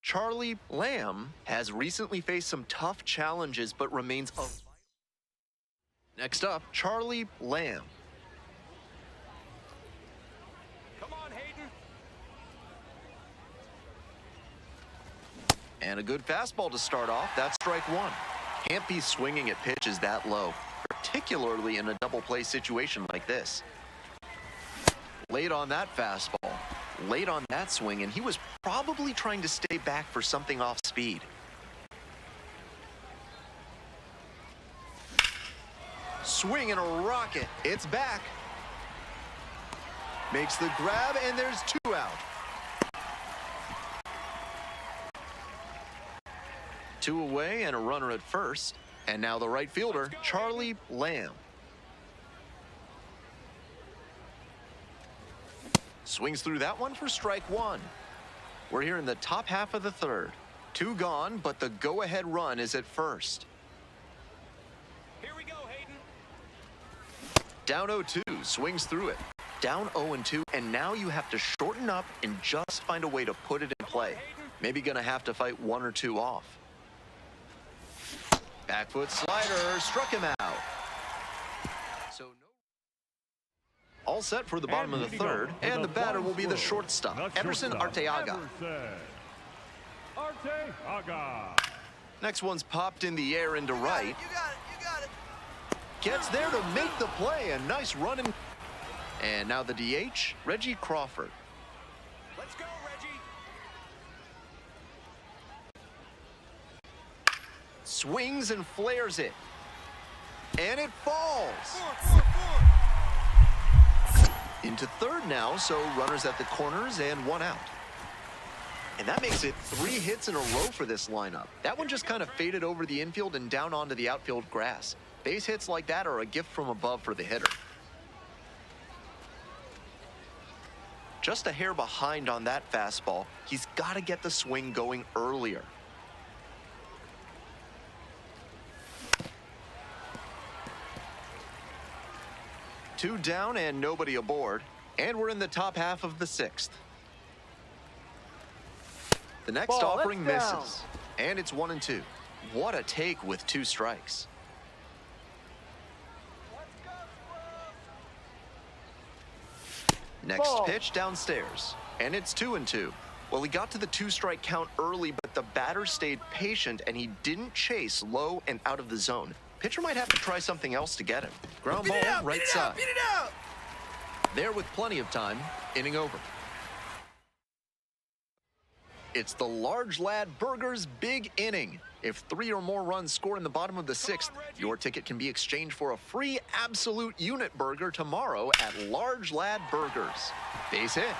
Charlie Lamb has recently faced some tough challenges but remains a... Next up, Charlie Lamb. Come on, Hayden. And a good fastball to start off. That's strike one. Can't be swinging at pitches that low, particularly in a double play situation like this. Late on that fastball, late on that swing, and he was probably trying to stay back for something off speed. Swing and a rocket. It's back. Makes the grab, and there's two out. Two away and a runner at first. And now the right fielder, Charlie Lamb. Swings through that one for strike one. We're here in the top half of the third. Two gone, but the go-ahead run is at first. Here we go, Hayden. Down 0-2, swings through it. Down 0-2, and now you have to shorten up and just find a way to put it in play. Maybe gonna have to fight one or two off. Back foot slider, struck him out. So no. All set for the bottom of the third, and the batter will be the shortstop, Everson Arteaga. Next one's popped in the air into right. You got it. Gets there to make the play, a nice run in. And now the DH, Reggie Crawford. Let's go, Reggie. Swings and flares it. And it falls. Four. Into third now, so runners at the corners and one out. And that makes it 3 hits in a row for this lineup. That one just kind of faded over the infield and down onto the outfield grass. Base hits like that are a gift from above for the hitter. Just a hair behind on that fastball. He's got to get the swing going earlier. Two down and nobody aboard. And we're in the top half of the 6th. The next offering misses. And it's 1-2. What a take with 2 strikes. Next pitch downstairs. And it's 2-2. Well, he got to the 2-strike count early, but the batter stayed patient and he didn't chase low and out of the zone. Pitcher might have to try something else to get him. Ground ball, right side. Beat it out. There with plenty of time, inning over. It's the large lad burger's big inning. If 3 or more runs score in the bottom of the 6th, your ticket can be exchanged for a free absolute unit burger tomorrow at Large Lad Burgers. Base hit.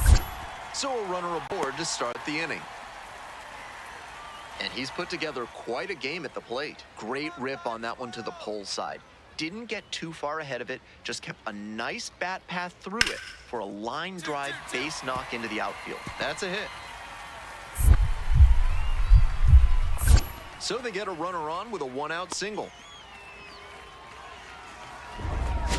2-2-2. So a runner aboard to start the inning. And he's put together quite a game at the plate. Great rip on that one to the pole side. Didn't get too far ahead of it, just kept a nice bat path through it for a line drive base knock into the outfield. That's a hit. So they get a runner on with a 1-out single.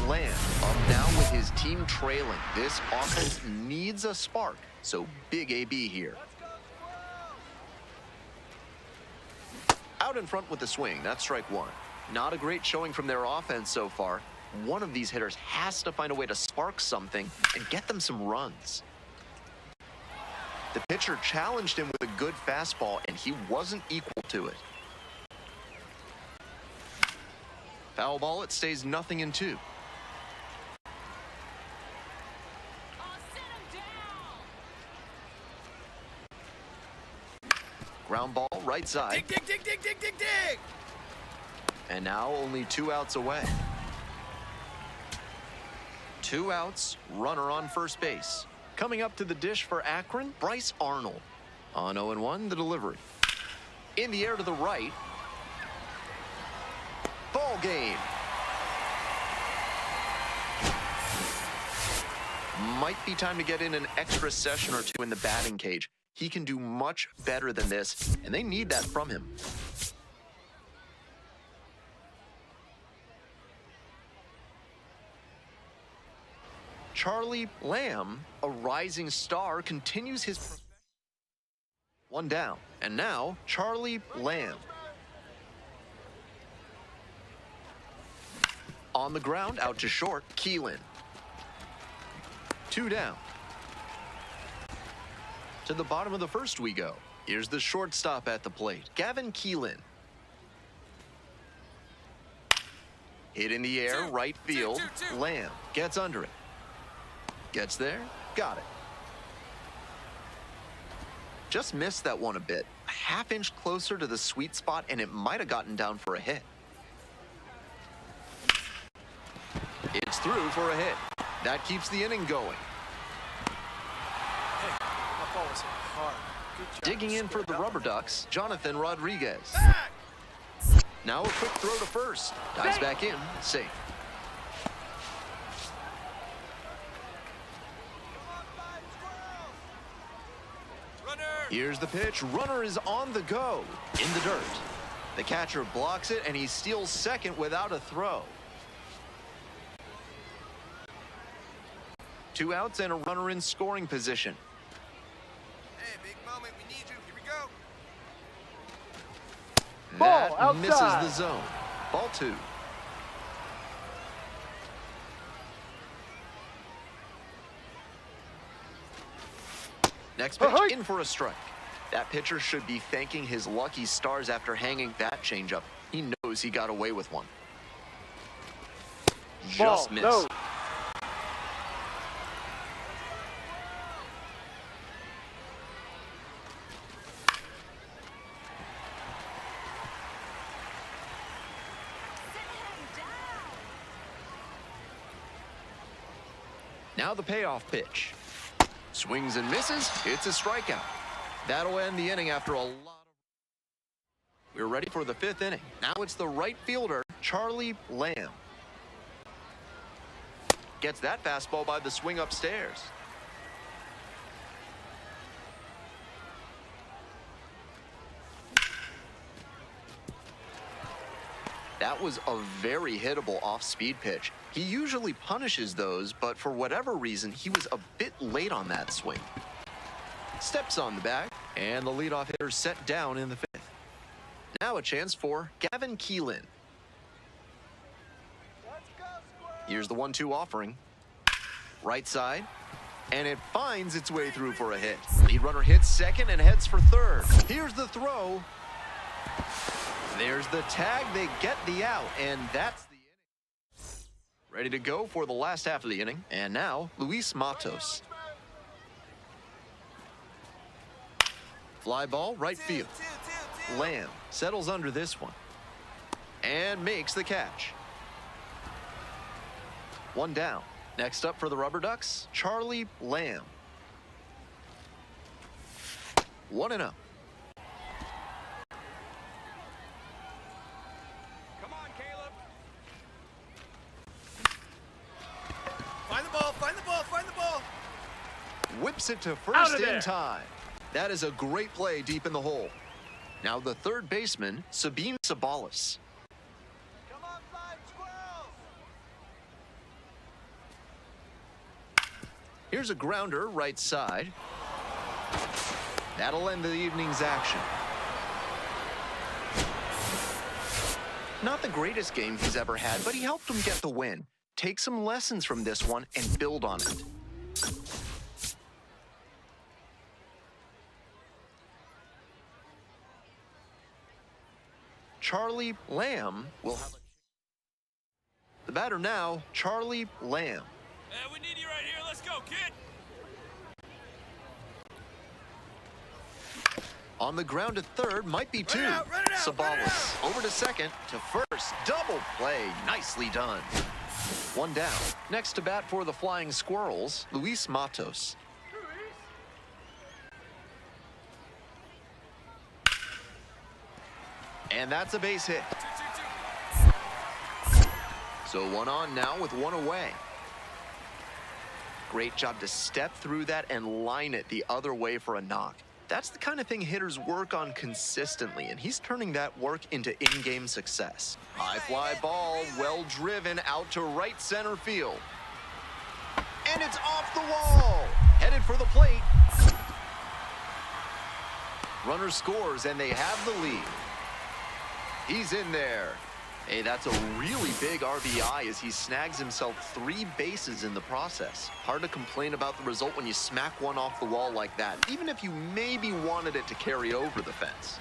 Lamb up now with his team trailing. This offense needs a spark, so big AB here. Out in front with the swing, that's strike one. Not a great showing from their offense so far. One of these hitters has to find a way to spark something and get them some runs. The pitcher challenged him with a good fastball, and he wasn't equal to it. Foul ball, it stays 0-2. Ground ball, right side. Dig. And now only 2 outs away. 2 outs, runner on first base. Coming up to the dish for Akron, Bryce Arnold. On 0-1, the delivery. In the air to the right. Ball game. Might be time to get in an extra session or 2 in the batting cage. He can do much better than this, and they need that from him. Charlie Lamb, a rising star, continues his One down. And now, Charlie Lamb. On the ground, out to short, Keelan. 2 down. To the bottom of the first we go. Here's the shortstop at the plate, Gavin Keelan. Hit in the air, right field. Lamb gets under it. Gets there, got it. Just missed that one a bit. A half-inch closer to the sweet spot, and it might have gotten down for a hit. It's through for a hit. That keeps the inning going. Hey, that ball was hit hard. Good job. Digging in for the Rubber Ducks, Jonathan Rodriguez. Back! Now a quick throw to first. Dives back in, safe. Runner! Here's the pitch. Runner is on the go. In the dirt. The catcher blocks it, and he steals second without a throw. 2 outs and a runner in scoring position. Hey, big moment. We need you. Here we go. That Ball misses outside. the zone. Ball 2. Next pitch Ahoy. in for a strike. That pitcher should be thanking his lucky stars after hanging that changeup. He knows he got away with one. Just Ball, missed. no. Now the payoff pitch. Swings and misses. It's a strikeout. That'll end the inning after a lot of... We're ready for the 5th inning. Now it's the right fielder, Charlie Lamb. Gets that fastball by the swing upstairs. That was a very hittable off-speed pitch. He usually punishes those, but for whatever reason, he was a bit late on that swing. Steps on the bag, and the leadoff hitter set down in the 5th. Now a chance for Gavin Keelan. Here's the 1-2 offering. Right side, and it finds its way through for a hit. Lead runner hits second and heads for third. Here's the throw. There's the tag. They get the out, and that's the inning. Ready to go for the last half of the inning. And now, Luis Matos. Fly ball, right field. Lamb settles under this one and makes the catch. 1 down. Next up for the Rubber Ducks, Charlie Lamb. 1-0. Come on, Caleb. Find the ball, find the ball, find the ball. Whips it to Out first of in there. time. That is a great play deep in the hole. Now the third baseman, Sabine Sabalis. Come on, flying squirrels. Here's a grounder right side. That'll end the evening's action. Not the greatest game he's ever had, but he helped him get the win. Take some lessons from this one and build on it. Charlie Lamb will have the batter now, Charlie Lamb. We need you right here. Let's go, kid. On the ground at third, might be 2. Run it out, run it out, run it Sabalis over to second, to first. Double play, nicely done. 1 down. Next to bat for the Flying Squirrels, Luis Matos. And that's a base hit. So 1 on now with 1 away. Great job to step through that and line it the other way for a knock. That's the kind of thing hitters work on consistently, and he's turning that work into in-game success. High fly ball, well driven out to right center field. And it's off the wall. Headed for the plate. Runner scores, and they have the lead. He's in there. Hey, that's a really big RBI as he snags himself 3 bases in the process. Hard to complain about the result when you smack one off the wall like that, even if you maybe wanted it to carry over the fence.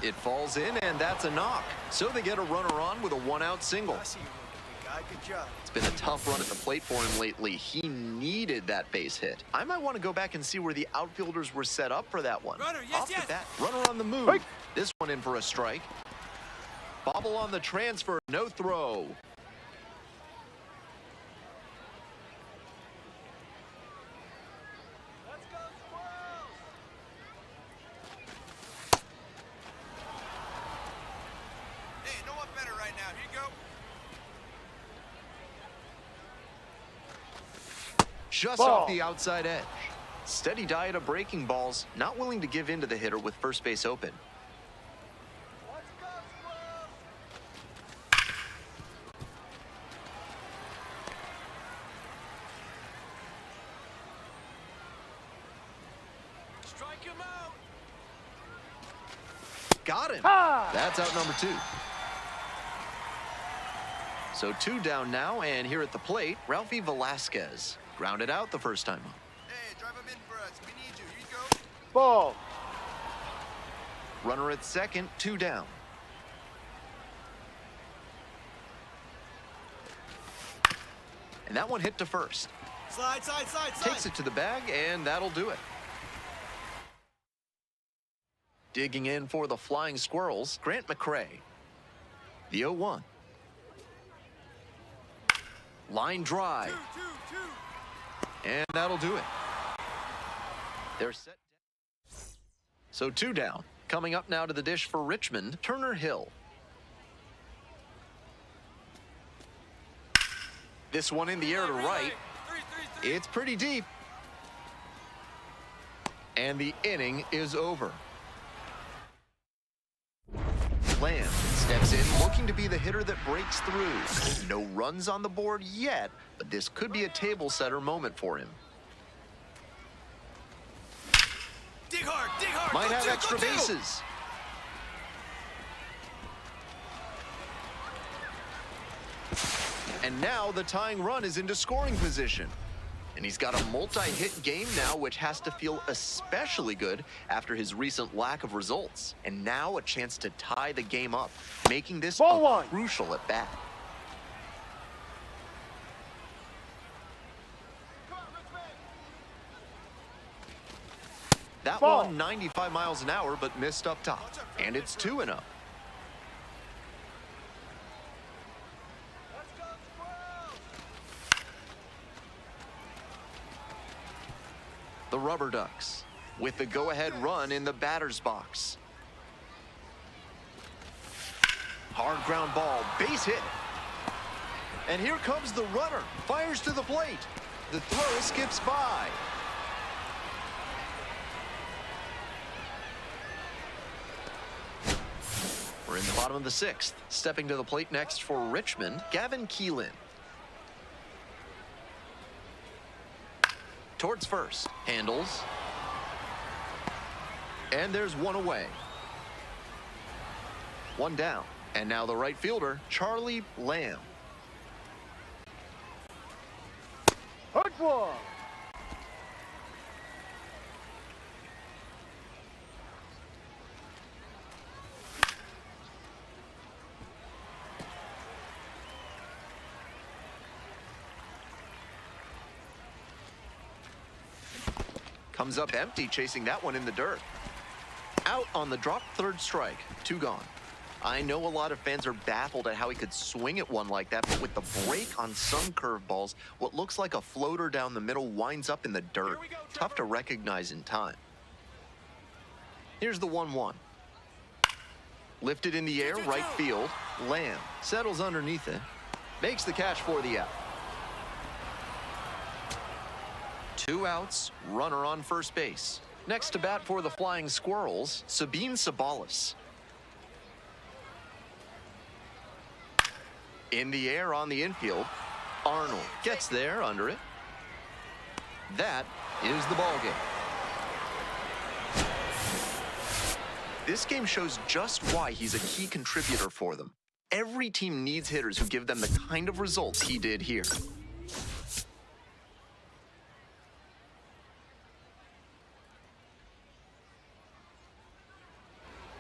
It falls in, and that's a knock. So they get a runner on with a 1-out single. I see you looking, big guy. Good job. It's been a tough run at the plate for him lately. He needed that base hit. I might want to go back and see where the outfielders were set up for that one. Runner, yes, Off the yes. bat, runner on the move. Hey. This one in for a strike. Bobble on the transfer, no throw. Let's go, Squirrels! Hey, you know what better right now? Here you go. Just Ball. off the outside edge. Steady diet of breaking balls, not willing to give in to the hitter with first base open. Let's go, Squirrels! Strike him out. Got him. Ha! That's out number 2. So 2 down now, and here at the plate, Ralphie Velasquez. Grounded out the first time up. Hey, drive him in for us. We need you. Here you go. Ball. Runner at second, 2 down. And that one hit to first. Slide, slide, slide. Takes it to the bag, and that'll do it. Digging in for the Flying Squirrels, Grant McCray. The 0-1. Line drive. 2, 2, 2. And that'll do it. They're set. So 2 down. Coming up now to the dish for Richmond, Turner Hill. This one in the air to right. 3-3-3. It's pretty deep. And the inning is over. Lamb steps in looking to be the hitter that breaks through. No runs on the board yet, but this could be a table setter moment for him. Dig hard, dig hard. Might Go have two, extra go two. bases. And now the tying run is into scoring position. And he's got a multi-hit game now, which has to feel especially good after his recent lack of results. And now a chance to tie the game up, making this Ball a one. crucial at bat. That Ball. one 95 miles an hour, but missed up top. And it's 2-0. Let's go, Squirrels! The Rubber Ducks with the go-ahead run in the batter's box. Hard ground ball, base hit. And here comes the runner, fires to the plate. The throw skips by. We're in the bottom of the 6th. Stepping to the plate next for Richmond, Gavin Keelan. Towards first, handles. And there's one away. One down. And now the right fielder, Charlie Lamb. Hard ball. Comes up empty, chasing that one in the dirt. Out on the drop, 3rd strike. 2 gone. I know a lot of fans are baffled at how he could swing at one like that, but with the break on some curveballs, what looks like a floater down the middle winds up in the dirt. Tough to recognize in time. Here's the 1-1. Lifted in the air, right field. Lamb settles underneath it. Makes the catch for the out. 2 outs, runner on first base. Next to bat for the Flying Squirrels, Sabine Sabalas. In the air on the infield, Arnold gets there under it. That is the ball game. This game shows just why he's a key contributor for them. Every team needs hitters who give them the kind of results he did here.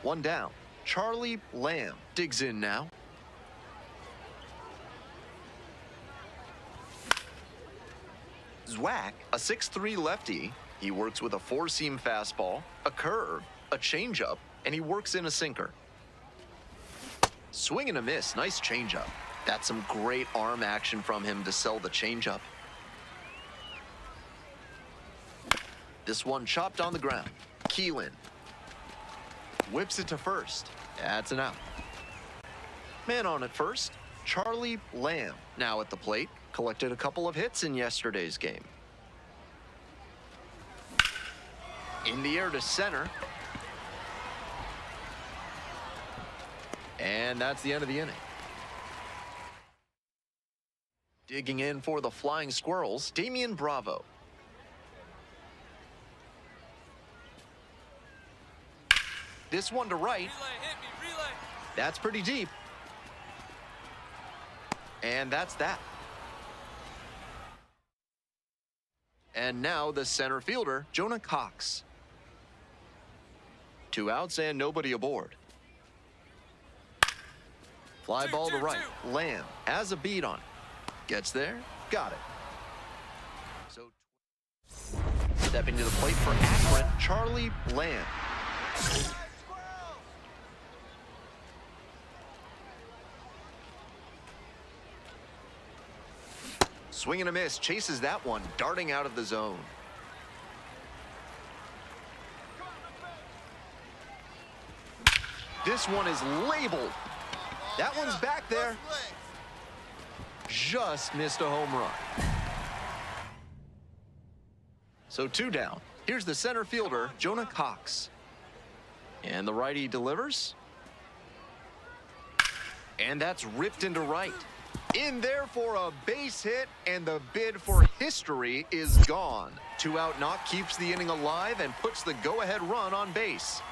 One down. Charlie Lamb digs in now. Zwack, a 6'3" lefty. He works with a four-seam fastball, a curve, a changeup, and he works in a sinker. Swing and a miss, nice changeup. That's some great arm action from him to sell the changeup. This one chopped on the ground. Keelan whips it to first. That's an out. Man on at first, Charlie Lamb, now at the plate, collected a couple of hits in yesterday's game. In the air to center. And that's the end of the inning. Digging in for the Flying Squirrels, Damian Bravo. This one to right. Relay, hit me, relay. That's pretty deep. And that's that. And now the center fielder, Jonah Cox. 2 outs and nobody aboard. Fly ball to right. Lamb has a beat on it. Gets there, got it. So stepping to the plate for Akron, Charlie Lamb. Swing and a miss, chases that one, darting out of the zone. This one is labeled. That one's back there. Just missed a home run. So 2 down. Here's the center fielder, Jonah Cox. And the righty delivers. And that's ripped into right. In there for a base hit, and the bid for history is gone. 2 out knock keeps the inning alive and puts the go-ahead run on base.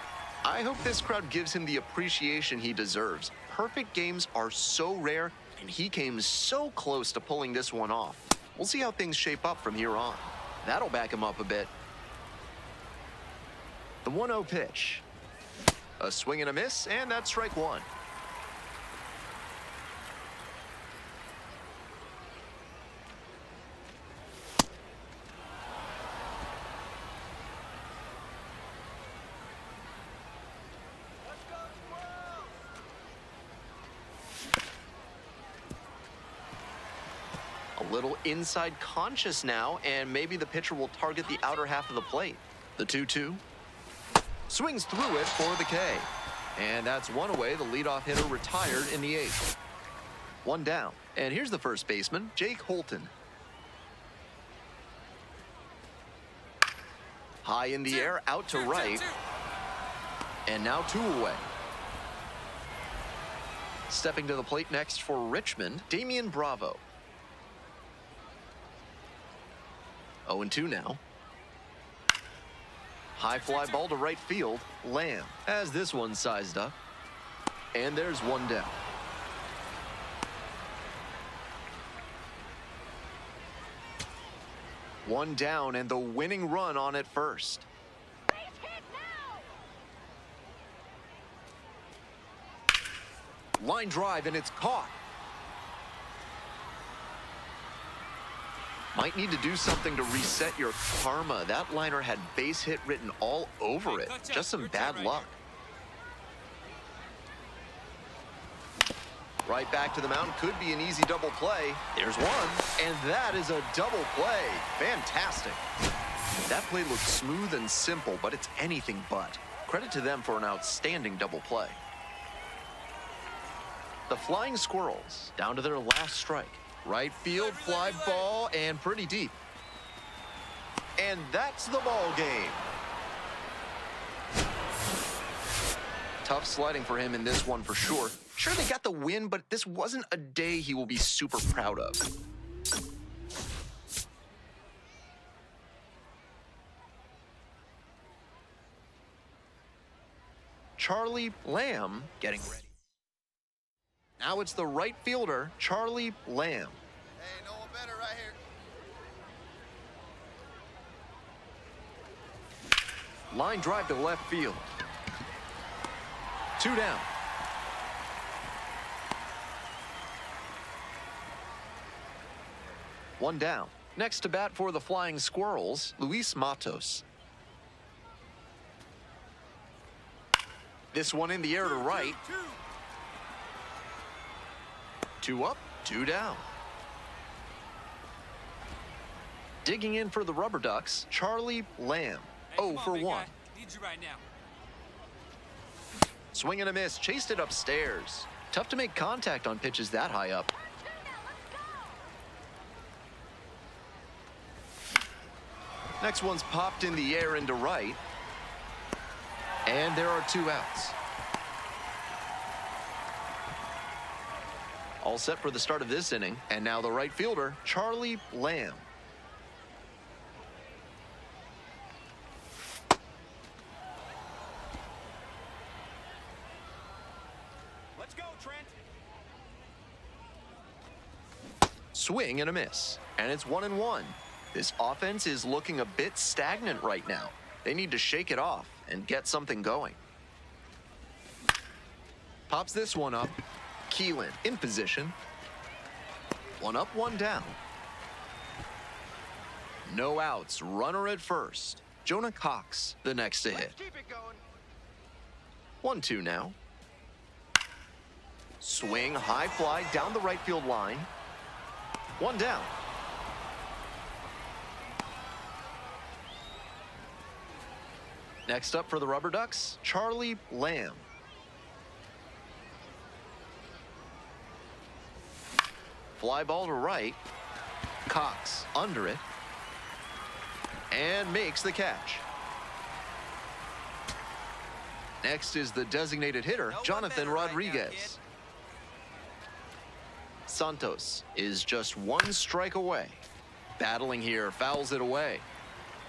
I hope this crowd gives him the appreciation he deserves. Perfect games are so rare, and he came so close to pulling this one off. We'll see how things shape up from here on. That'll back him up a bit. The 1-0 pitch. A swing and a miss, and that's strike 1. A little inside conscious now, and maybe the pitcher will target the outer half of the plate. The 2-2. Swings through it for the K. And that's one away. The leadoff hitter retired in the 8th. 1 down. And here's the first baseman, Jake Holton. High in the air, out to right. And now 2 away. Stepping to the plate next for Richmond, Damian Bravo. 0-2 now. High fly ball to right field. Lamb has this one sized up. And there's 1 down. One down and the winning run on at first. Line drive and it's caught. Might need to do something to reset your karma. That liner had base hit written all over it. Just some bad luck. Right back to the mound. Could be an easy double play. There's one. And that is a double play. Fantastic. That play looks smooth and simple, but it's anything but. Credit to them for an outstanding double play. The Flying Squirrels down to their last strike. Right field fly ball and pretty deep. And that's the ball game. Tough sledding for him in this one for sure. Sure, they got the win, but this wasn't a day he will be super proud of. Charlie Lamb, getting ready. Now it's the right fielder, Charlie Lamb. Hey, no one better right here. Line drive to left field. 2 down. One down. Next to bat for the Flying Squirrels, Luis Matos. This one in the air to right. 2 up, 2 down. Digging in for the Rubber Ducks, Charlie Lamb. Hey, 0 come on, for big 1. guy. Need you right now. Swing and a miss, chased it upstairs. Tough to make contact on pitches that high up. Next one's popped in the air into right. And there are 2 outs. All set for the start of this inning. And now the right fielder, Charlie Lamb. Let's go, Trent. Swing and a miss. And it's 1-1. This offense is looking a bit stagnant right now. They need to shake it off and get something going. Pops this one up. Keelan in position. 1 up, 1 down. No outs. Runner at first. Jonah Cox, the next to hit. Keep it going. 1-2 now. Swing, high fly down the right field line. 1 down. Next up for the Rubber Ducks, Charlie Lamb. Fly ball to right. Cox under it. And makes the catch. Next is the designated hitter, Jonathan Rodriguez. Santos is just 1 strike away. Battling here, fouls it away.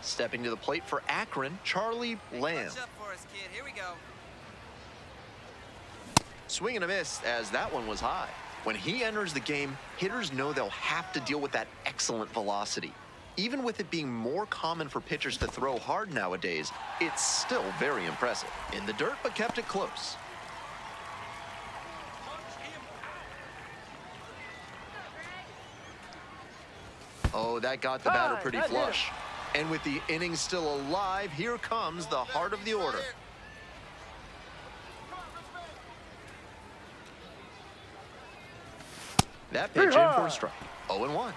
Stepping to the plate for Akron, Charlie Lamb. Clutch up for us, kid. Here we go. Swing and a miss as that one was high. When he enters the game, hitters know they'll have to deal with that excellent velocity. Even with it being more common for pitchers to throw hard nowadays, it's still very impressive. In the dirt, but kept it close. Oh, that got the batter pretty flush. And with the inning still alive, here comes the heart of the order. That pitch in for a strike. 0-1.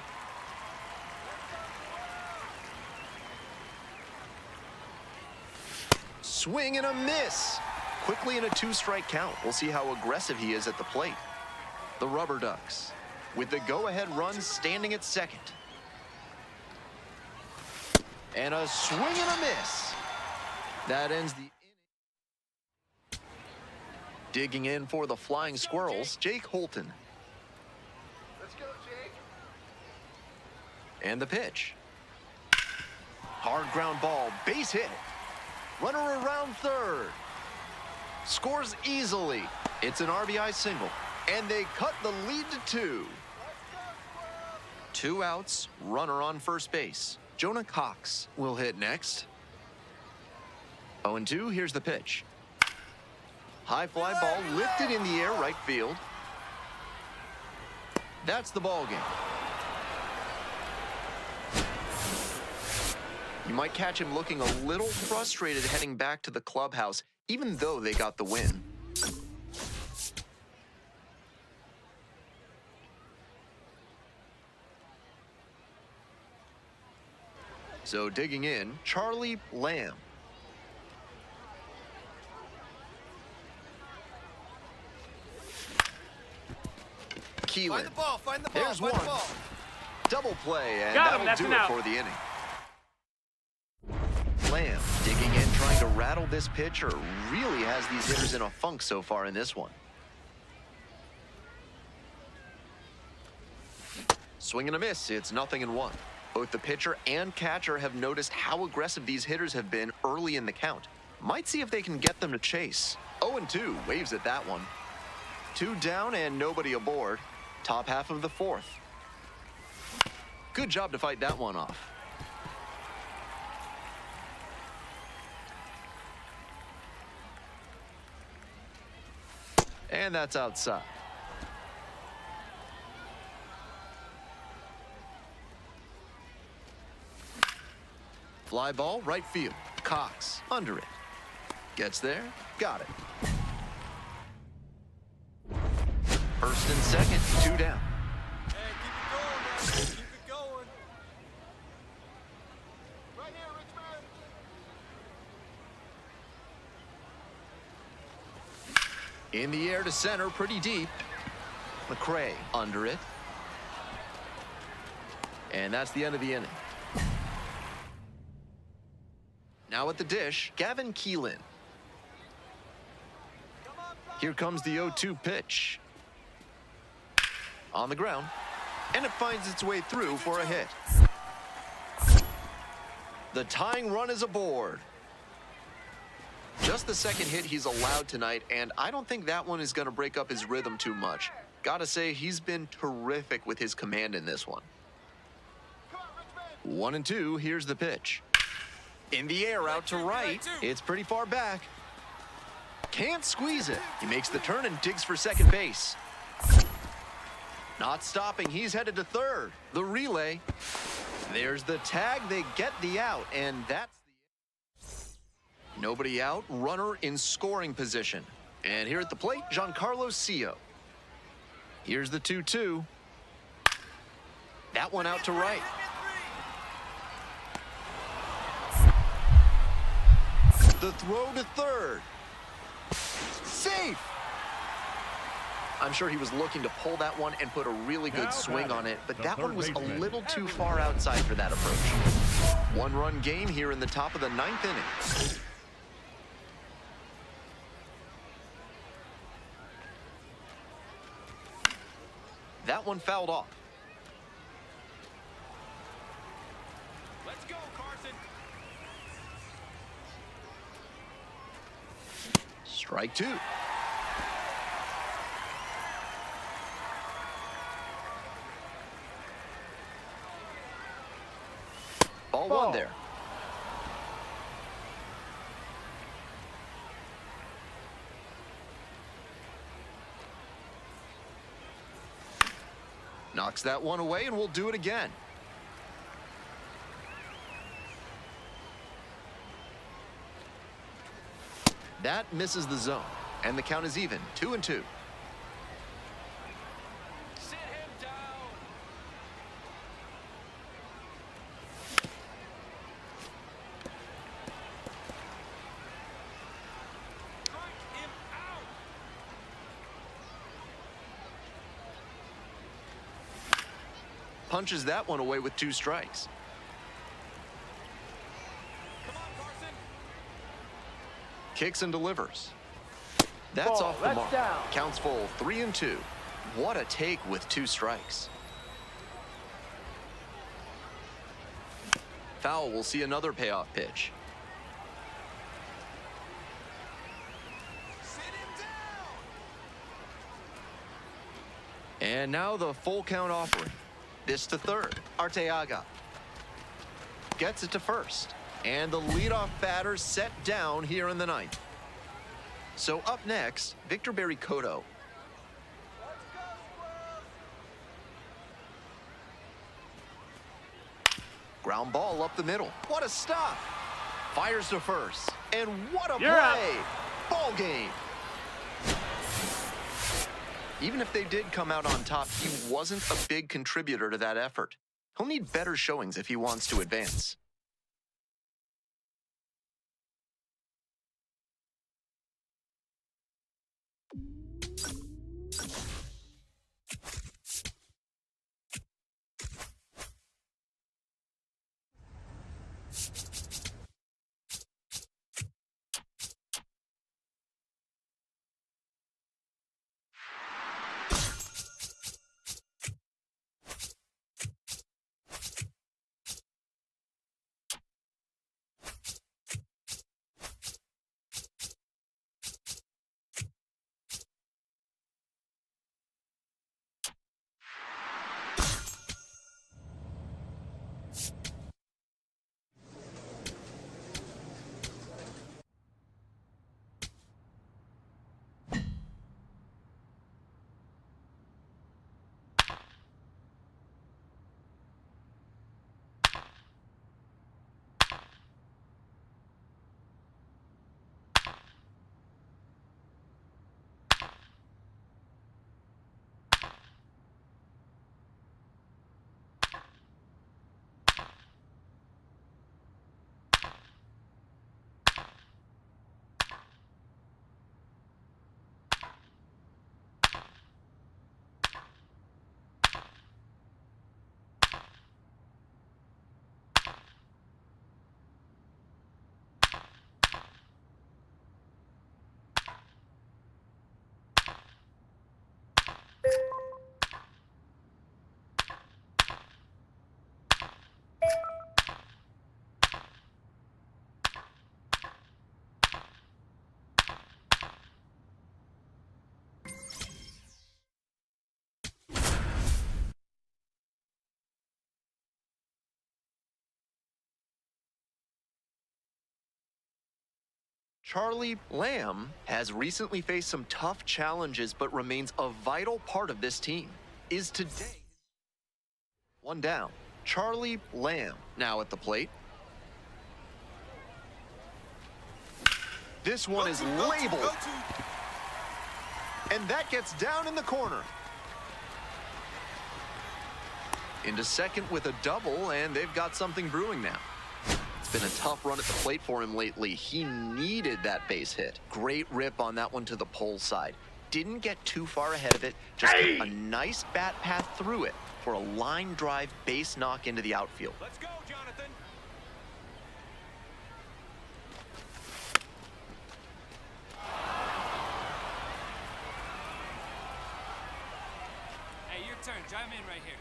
Swing and a miss. Quickly in a 2-strike count. We'll see how aggressive he is at the plate. The Rubber Ducks with the go-ahead run standing at second. And a swing and a miss. That ends the inning. Digging in for the Flying Squirrels, Jake Holton. Let's go, Jake. And the pitch. Hard ground ball, base hit. Runner around third. Scores easily. It's an RBI single. And they cut the lead to 2. 2 outs, runner on first base. Jonah Cox will hit next. 0-2, here's the pitch. High fly ball lifted in the air, right field. That's the ball game. You might catch him looking a little frustrated heading back to the clubhouse, even though they got the win. So digging in, Charlie Lamb. Keelan. Find the ball, find the ball, There's find one. the ball. Double play, and Got him, that'll that's do an it out. for the inning. Lamb digging in, trying to rattle this pitcher. Really has these hitters in a funk so far in this one. Swing and a miss. It's 0-1. Both the pitcher and catcher have noticed how aggressive these hitters have been early in the count. Might see if they can get them to chase. 0-2, waves at that one. 2 down and nobody aboard. Top half of the 4th. Good job to fight that one off. And that's outside. Fly ball, right field. Cox, under it. Gets there, got it. First and second, 2 down. Hey, keep it going, man. Keep it going. Right here, Richmond. In the air to center, pretty deep. McRae under it. And that's the end of the inning. Now at the dish, Gavin Keelan. Here comes the 0-2 pitch. On the ground, and it finds its way through for a hit. The tying run is aboard. Just the second hit he's allowed tonight, and I don't think that one is going to break up his rhythm too much. Gotta say, he's been terrific with his command in this one. 1-2, here's the pitch. In the air, out to right. It's pretty far back. Can't squeeze it. He makes the turn and digs for second base. Not stopping, he's headed to third. The relay. There's the tag, they get the out, and that's the... Nobody out, runner in scoring position. And here at the plate, Giancarlo Cio. Here's the 2-2. That one out to right. The throw to third. Safe! I'm sure he was looking to pull that one and put a really good swing on it, but that one was a little too far outside for that approach. 1-run game here in the top of the 9th inning. That one fouled off. Let's go, Carson. Strike 2. Ball 1 there. Knocks that one away, and we'll do it again. That misses the zone, and the count is even, 2-2. Sit him down. Strike him out. Punches that one away with 2 strikes. Come on, Carson. Kicks and delivers. That's Ball, off the that's mark. down. Counts full, 3-2. What a take with 2 strikes. Foul will see another payoff pitch. Sit him down. And now the full count offering. This to third. Arteaga gets it to first. And the leadoff batter set down here in the 9th. So up next, Victor Barry-Cotto. Ground ball up the middle. What a stop. Fires to first. And what a You're play. Ball game. Even if they did come out on top, he wasn't a big contributor to that effort. He'll need better showings if he wants to advance. Charlie Lamb has recently faced some tough challenges but remains a vital part of this team. Is today one down. Charlie Lamb now at the plate. This one is labeled. And that gets down in the corner. Into second with a double, and they've got something brewing now. It's been a tough run at the plate for him lately. He needed that base hit. Great rip on that one to the pole side. Didn't get too far ahead of it, just took a nice bat path through it for a line drive base knock into the outfield. Let's go, Jonathan. Hey, your turn. Chime in right here.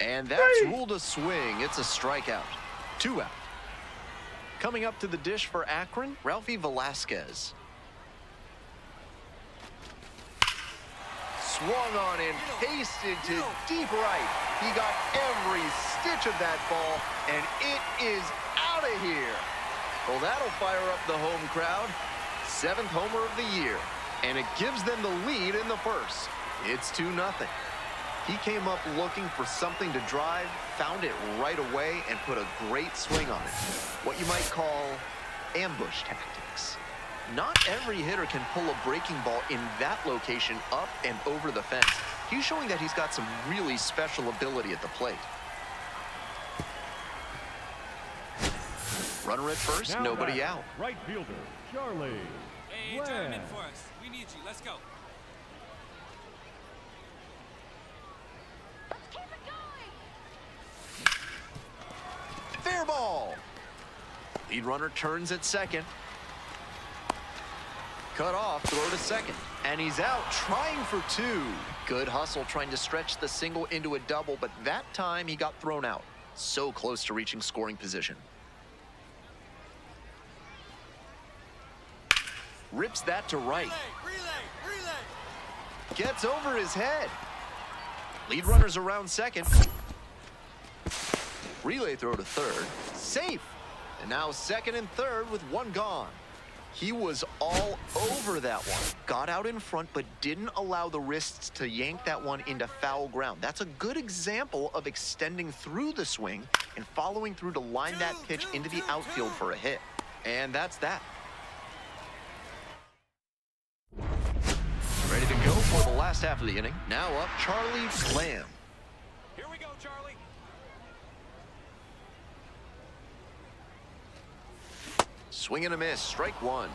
And that's ruled a swing. It's a strikeout. 2 out. Coming up to the dish for Akron, Ralphie Velasquez. Swung on and pasted to deep right. He got every stitch of that ball, and it is out of here. Well, that'll fire up the home crowd. 7th homer of the year, and it gives them the lead in the first. It's 2-0. He came up looking for something to drive, found it right away, and put a great swing on it. What you might call ambush tactics. Not every hitter can pull a breaking ball in that location up and over the fence. He's showing that he's got some really special ability at the plate. Runner at first, Now nobody back, out. Right fielder, Charlie. Hey, Lamb. chime in for us. We need you. Let's go. Fair ball. Lead runner turns at second. Cut off, throw to second. And he's out trying for 2. Good hustle trying to stretch the single into a double, but that time he got thrown out. So close to reaching scoring position. Rips that to right. Relay. Gets over his head. Lead runner's around second. Relay throw to third. Safe. And now second and third with 1 gone. He was all over that one. Got out in front, but didn't allow the wrists to yank that one into foul ground. That's a good example of extending through the swing and following through to line that pitch into the outfield for a hit. And that's that. Ready to go for the last half of the inning. Now up, Charlie Lamb. Here we go, Charlie. Swing and a miss, strike 1. Let's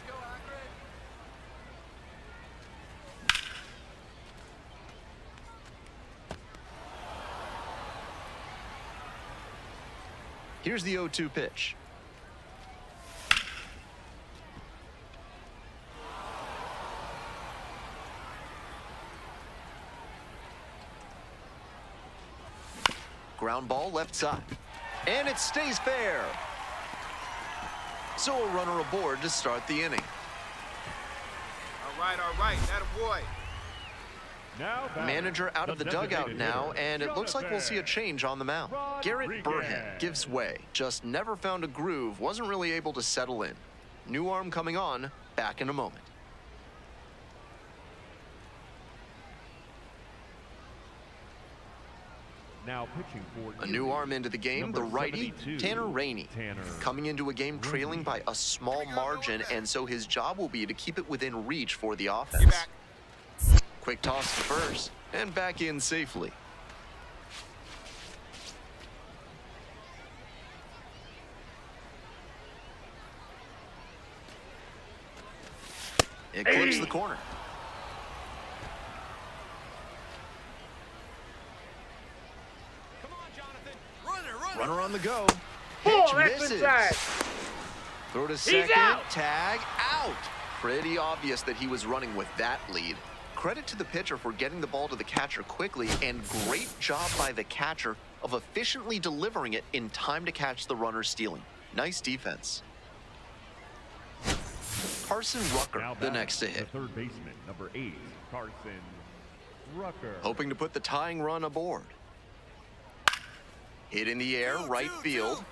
go, Akron. Here's the 0-2 pitch. Ground ball left side. And it stays fair. So a runner aboard to start the inning. All right. That a boy. Now back, Manager out of the dugout designated now, hitter, and it looks like we'll see a change on the mound. Garrett Burhan Rodriguez. gives way. Just never found a groove, wasn't really able to settle in. New arm coming on, back in a moment. Now pitching for A new arm into the game, the number righty, 72, Tanner Rainey. Tanner Coming into a game trailing by a small margin, and so his job will be to keep it within reach for the offense. Get back. Quick toss to first, and back in safely. It clips the corner. Come on, Jonathan. Runner. Runner on the go. Ball, Pitch that's misses. inside. Throw to second. out. Tag out. Pretty obvious that he was running with that lead. Credit to the pitcher for getting the ball to the catcher quickly, and great job by the catcher of efficiently delivering it in time to catch the runner stealing. Nice defense. Carson Rucker, Now the back, next to hit. The third baseman, number 8, Carson Rucker. Hoping to put the tying run aboard. Hit in the air, right field.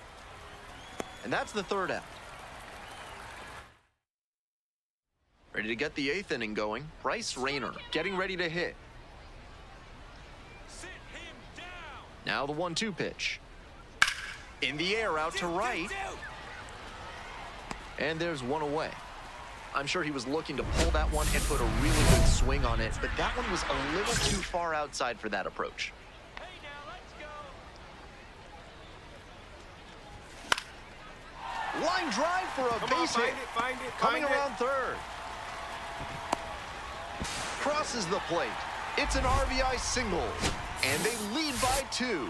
And that's the third out. Ready to get the eighth inning going. Bryce Rayner getting ready to hit. Sit him down. Now the 1-2 pitch. In the air, out to right. And there's one away. I'm sure he was looking to pull that one and put a really good swing on it, but that one was a little too far outside for that approach. Hey, now let's go. Line drive for a base hit. Find it. Coming around third. Crosses the plate. It's an RBI single, and they lead by 2.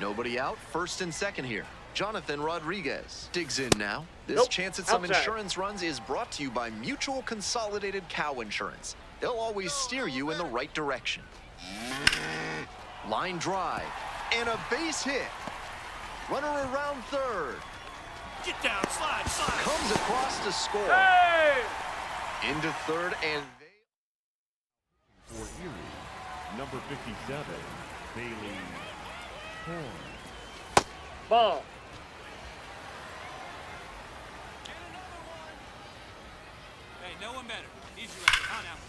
Nobody out, first and second here. Jonathan Rodriguez digs in now. This chance at some outside. insurance runs is brought to you by Mutual Consolidated Cow Insurance. They'll always steer you in the right direction. Line drive and a base hit. Runner around third. Get down, slide. Comes across to score. Hey! Into third, and For Erie, number 57, Bailey Horn. Ball. Get another one. Hey, no one better. Need you right here. On out.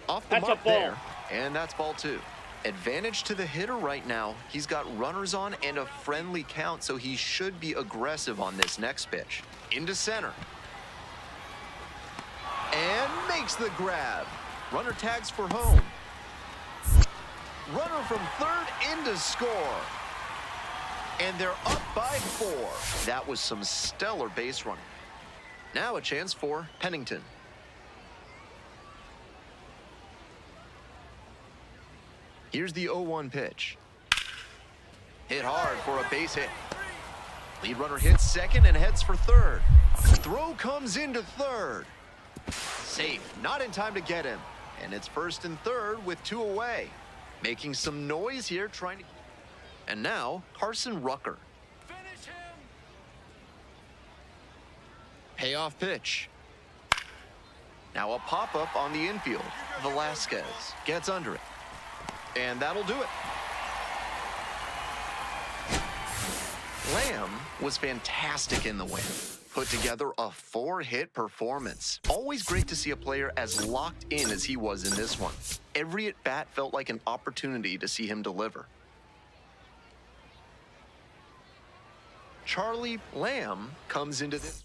off the That's a mark ball. there, and that's ball 2. Advantage to the hitter right now. He's got runners on and a friendly count, so he should be aggressive on this next pitch. Into center. And makes the grab. Runner tags for home. Runner from third in to score. And they're up by 4. That was some stellar base running. Now a chance for Pennington. Here's the 0-1 pitch. Hit hard for a base hit. Lead runner hits second and heads for third. Throw comes into third. Safe, not in time to get him. And it's first and third with 2 away. Making some noise here, trying to... And now, Carson Rucker. Finish him. Payoff pitch. Now a pop-up on the infield. Velasquez gets under it. And that'll do it. Lamb was fantastic in the win. Put together a 4-hit performance. Always great to see a player as locked in as he was in this one. Every at-bat felt like an opportunity to see him deliver. Charlie Lamb comes into this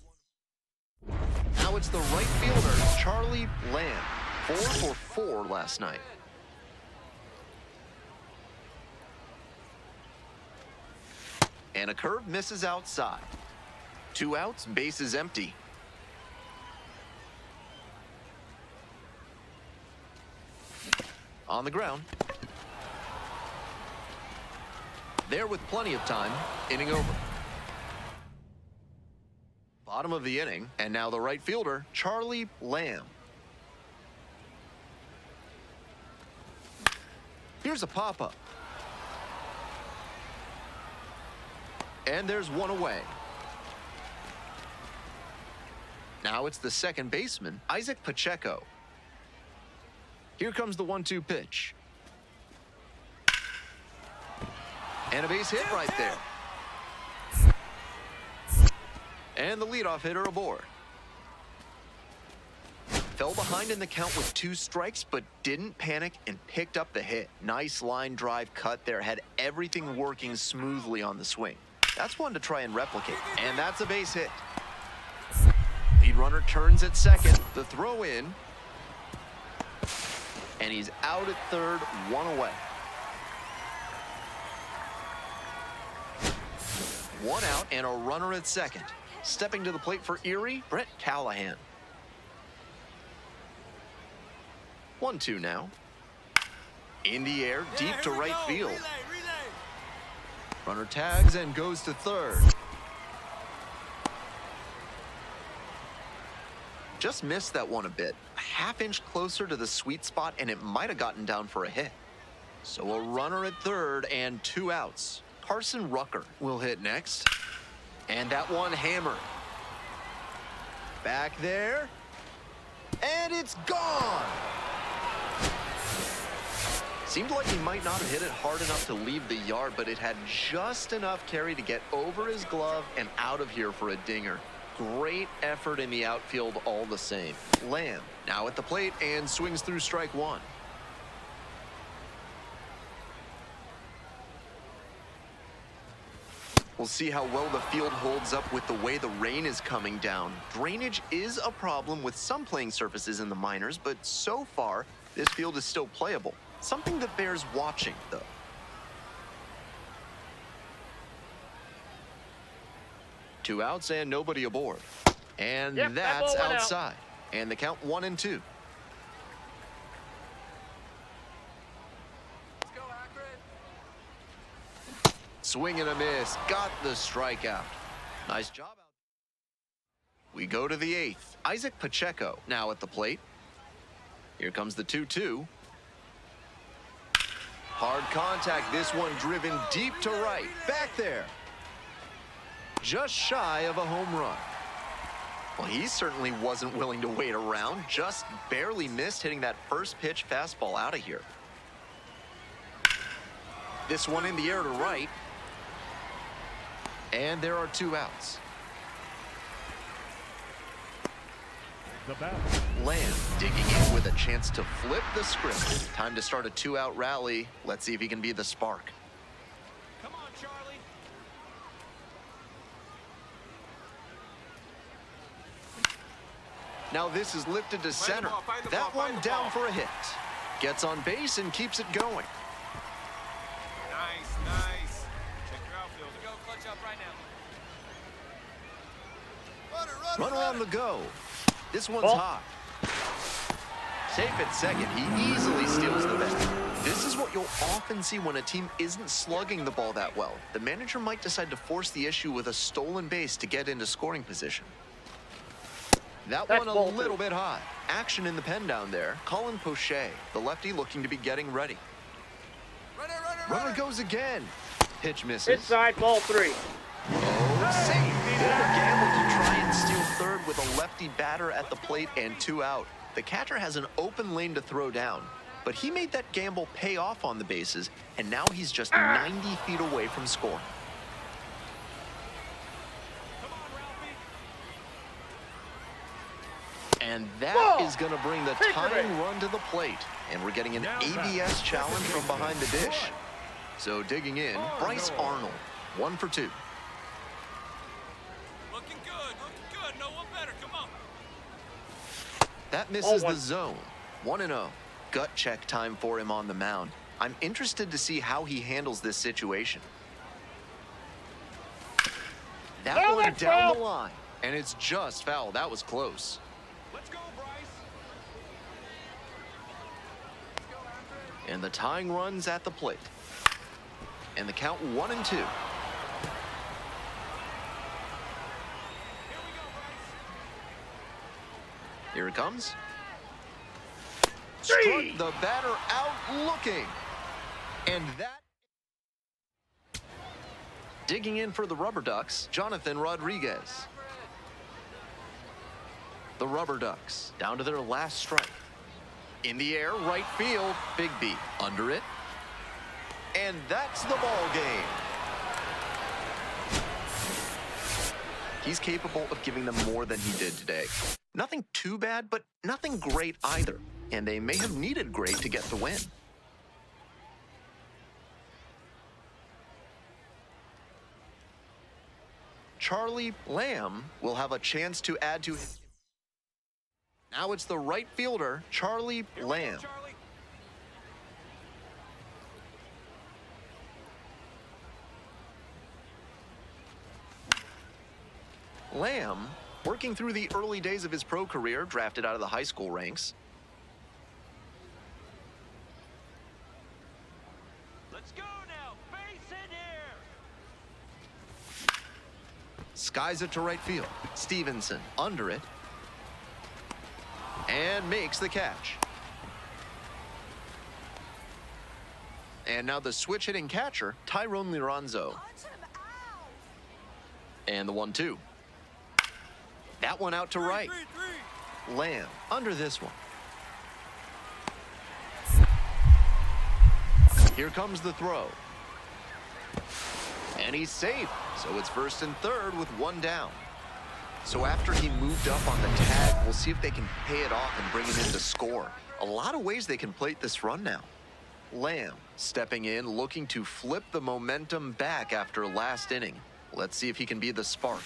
one. Now it's the right fielder, Charlie Lamb. 4 for 4 last night. And a curve misses outside. 2 outs, base is empty. On the ground. There with plenty of time, inning over. Bottom of the inning, and now the right fielder, Charlie Lamb. Here's a pop-up. And there's one away. Now it's the second baseman, Isaac Pacheco. Here comes the 1-2 pitch. And a base hit right there. And the leadoff hitter aboard. Fell behind in the count with 2 strikes, but didn't panic and picked up the hit. Nice line drive cut there, had everything working smoothly on the swing. That's one to try and replicate, and that's a base hit. Lead runner turns at second, the throw in, and he's out at third, 1 away. 1 out and a runner at second. Stepping to the plate for Erie, Brett Callahan. 1-2 now. In the air, deep to right field. Relay. Runner tags and goes to third. Just missed that one a bit. A half-inch closer to the sweet spot, and it might have gotten down for a hit. So a runner at third and 2 outs. Carson Rucker will hit next. And that one hammered. Back there, And it's gone! Seemed like he might not have hit it hard enough to leave the yard, but it had just enough carry to get over his glove and out of here for a dinger. Great effort in the outfield all the same. Lamb now at the plate and swings through strike one. We'll see how well the field holds up with the way the rain is coming down. Drainage is a problem with some playing surfaces in the minors, but so far, this field is still playable. Something that bears watching, though. Two outs and nobody aboard. And Yep, that that's ball went out. outside. And the count 1-2. Let's go, Akron. Swing and a miss. Got the strikeout. Nice job out. We go to the eighth. Isaac Pacheco now at the plate. Here comes the 2-2. Hard contact. This one driven deep to right. Back there. Just shy of a home run. Well, he certainly wasn't willing to wait around. Just barely missed hitting that first pitch fastball out of here. This one in the air to right. And there are two outs. The bat. Lamb digging in with a chance to flip the script. Time to start a two-out rally. Let's see if he can be the spark. Come on, Charlie. Now this is lifted to center. find the That ball, one find the down ball. for a hit. Gets on base and keeps it going. Nice, nice. Check your outfield. Go clutch up right now. Runner on the go. This one's Ball. hot. Safe at second. He easily steals the bag. This is what you'll often see when a team isn't slugging the ball that well. The manager might decide to force the issue with a stolen base to get into scoring position. That That's one a ball little two. bit high. Action in the pen down there. Colin Poche, the lefty looking to be getting ready. Runner goes again. Pitch misses. Inside, ball three. Oh, safe. Bit of a gamble to try and steal third with a lefty batter at the plate and two out. The catcher has an open lane to throw down, but he made that gamble pay off on the bases, and now he's just 90 feet away from scoring. Come on, Ralphie. And that Whoa! is going to bring the Take it tying away. run to the plate. And we're getting an Now ABS back. challenge from behind the dish. So digging in, Bryce Arnold, 1 for 2. Looking good, no one better, come on. That misses the 0-1. zone. 1-0. Gut check time for him on the mound. I'm interested to see how he handles this situation. That Oh, one that's down foul. the line. And it's just foul. That was close. Let's go, Bryce. And the tying run's at the plate. And the count 1-2. Here we go, Bryce. Here it comes. Three. Struck the batter out looking. And that... Digging in for the Rubber Ducks, Jonathan Rodriguez. The Rubber Ducks down to their last strike. In the air, right field, Big B under it. And that's the ball game. He's capable of giving them more than he did today. Nothing too bad, but nothing great either. And they may have needed great to get the win. Charlie Lamb will have a chance to add to his... Now it's the right fielder, Charlie Here we go, Lamb. Charlie. Lamb, working through the early days of his pro career, drafted out of the high school ranks. Let's go now. Base in here. Skies it to right field. Stevenson under it. And makes the catch. And now the switch hitting catcher, Tyrone Liranzo. And the 1-2. That one out to right. Three. Lamb under this one. Here comes the throw. And he's safe, so it's 1st and 3rd with 1 down. So after he moved up on the tag, we'll see if they can pay it off and bring him in to score. A lot of ways they can plate this run now. Lamb stepping in, looking to flip the momentum back after last inning. Let's see if he can be the spark.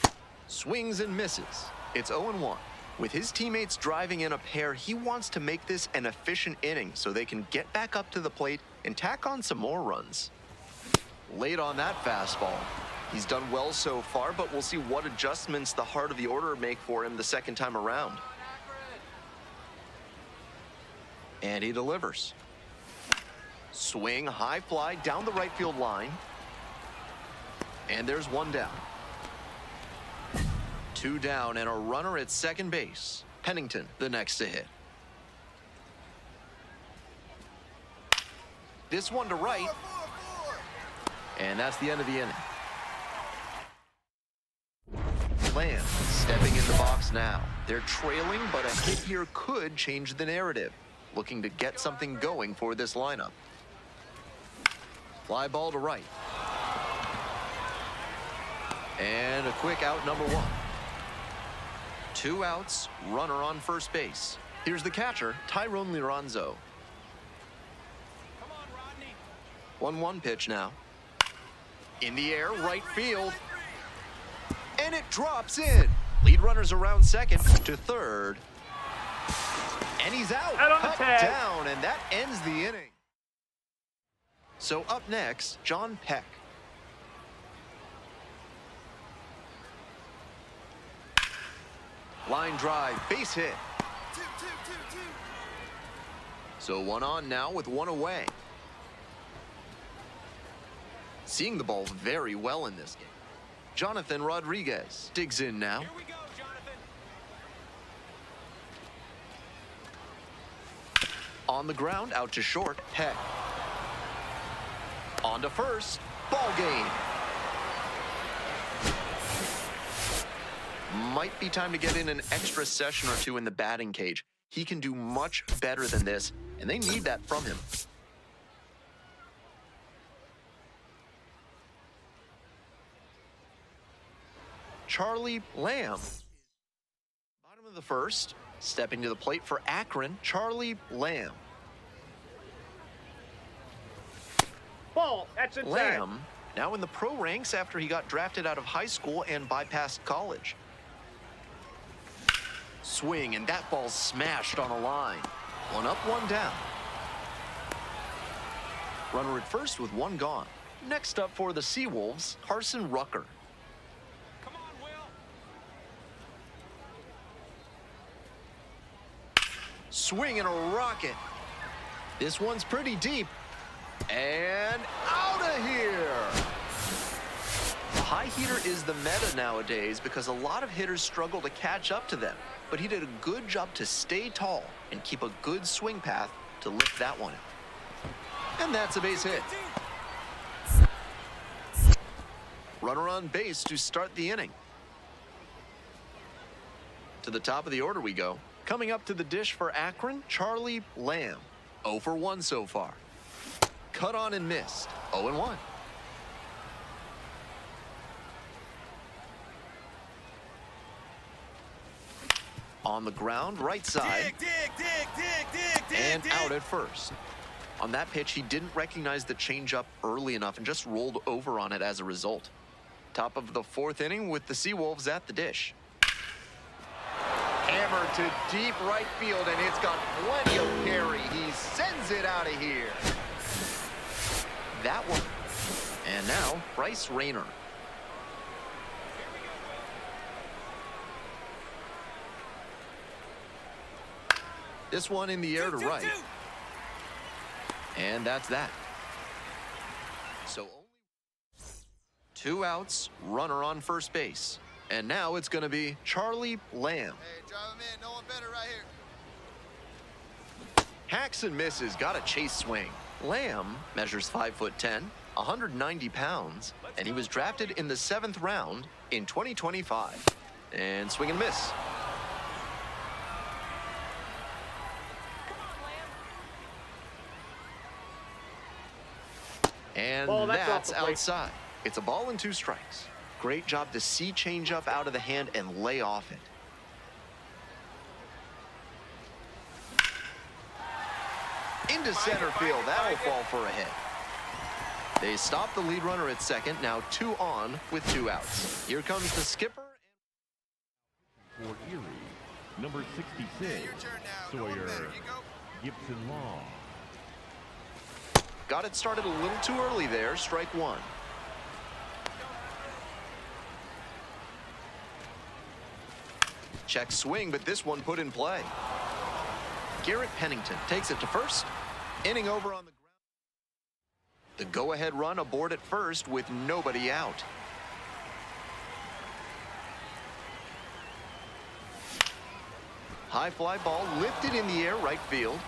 Swings and misses. It's 0-1. With his teammates driving in a pair, he wants to make this an efficient inning so they can get back up to the plate and tack on some more runs. Late on that fastball. He's done well so far, but we'll see what adjustments the heart of the order make for him the second time around. And he delivers. Swing, high fly down the right field line. And there's 1 down. 2 down and a runner at second base. Pennington, the next to hit. This one to right. And that's the end of the inning. Lamb stepping in the box now. They're trailing, but a hit here could change the narrative. Looking to get something going for this lineup. Fly ball to right. And a quick out, number 1. 2 outs, runner on first base. Here's the catcher, Tyrone Liranzo. Come on, Rodney. 1-1 pitch now. In the air, right field. And it drops in. Lead runners around second to third. And he's out. Out on the Cut tag. down, and that ends the inning. So up next, John Peck. Line drive, base hit. So 1 on now with 1 away. Seeing the ball very well in this game. Jonathan Rodriguez digs in now. Here we go, Jonathan. On the ground, out to short, Peck. On to first, ball game. Might be time to get in an extra session or 2 in the batting cage. He can do much better than this, and they need that from him. Charlie Lamb. Bottom of the 1st, stepping to the plate for Akron, Charlie Lamb. Ball. That's inside. Lamb, now in the pro ranks after he got drafted out of high school and bypassed college. Swing, and that ball's smashed on a line. 1 up, 1 down. Runner at first with 1 gone. Next up for the Seawolves, Carson Rucker. Come on, Will. Swing and a rocket. This one's pretty deep. And out of here. A high heater is the meta nowadays because a lot of hitters struggle to catch up to them. But he did a good job to stay tall and keep a good swing path to lift that one. And that's a base hit. Runner on base to start the inning. To the top of the order we go. Coming up to the dish for Akron, Charlie Lamb. 0 for 1 so far. Cut on and missed. 0-1. On the ground, right side. And out at first. On that pitch, he didn't recognize the changeup early enough and just rolled over on it as a result. Top of the 4th inning with the Seawolves at the dish. Hammer to deep right field, and it's got plenty of carry. He sends it out of here. That one. And now, Bryce Rayner. This one in the air to right. And that's that. So only 2 outs, runner on first base. And now it's going to be Charlie Lamb. Hey, drive him in. No one better right here. Hacks and misses, got a chase swing. Lamb measures 5'10", 190 pounds, and he was drafted in the 7th round in 2025. And swing and miss. And Ball, that's off that's the plate. outside. It's a ball and 2 strikes. Great job to see changeup out of the hand and lay off it. Into center field. That'll fall for a hit. They stop the lead runner at second. Now 2 on with 2 outs. Here comes the skipper. For Erie, number 66, Your turn now. No one Sawyer better. You go. Gibson Law. Got it started a little too early there. Strike 1. Check swing, but this one put in play. Garrett Pennington takes it to first. Inning over on the ground. The go-ahead run aboard at first with nobody out. High fly ball lifted in the air, right field.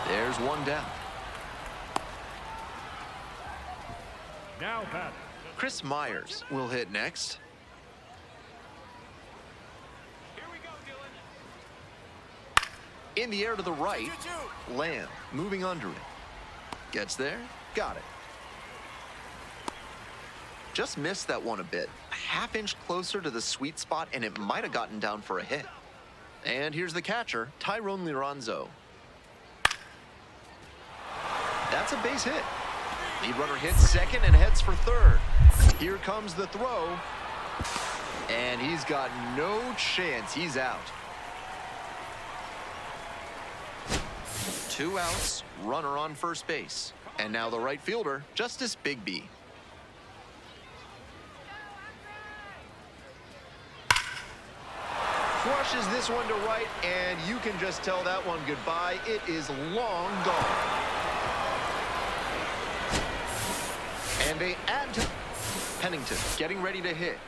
There's 1 down. Now batting. Chris Myers will hit next. Here we go, Dylan. In the air to the right. 2-2. Lamb moving under it. Gets there. Got it. Just missed that one a bit. A half-inch closer to the sweet spot, and it might have gotten down for a hit. And here's the catcher, Tyrone Liranzo. That's a base hit. Lead runner hits second and heads for third. Here comes the throw. And he's got no chance. He's out. 2 outs, runner on first base. And now the right fielder, Justice Bigby. Flushes this one to right, and you can just tell that one goodbye. It is long gone. And they add to Pennington, getting ready to hit.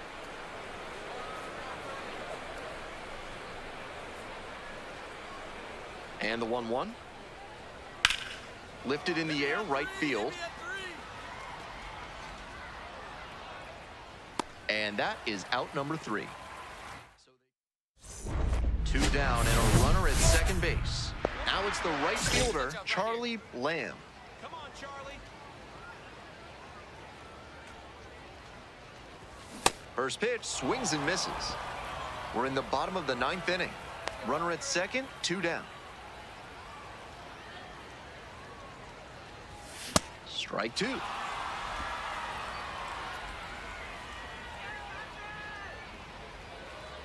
And the 1-1. Lifted in the air, right field. And that is out number 3. 2 down and a runner at second base. Now it's the right fielder, Charlie Lamb. Come on, Charlie. First pitch, swings and misses. We're in the bottom of the 9th inning. Runner at second, 2 down. Strike 2.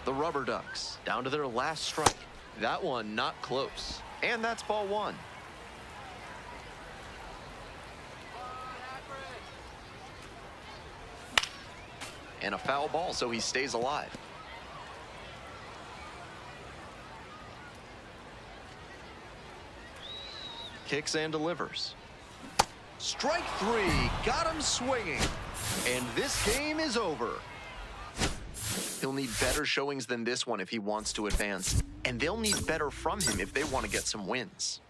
The Rubber Ducks down to their last strike. That one not close. And that's ball 1. And a foul ball, so he stays alive. Kicks and delivers. Strike 3, got him swinging. And this game is over. He'll need better showings than this one if he wants to advance. And they'll need better from him if they want to get some wins.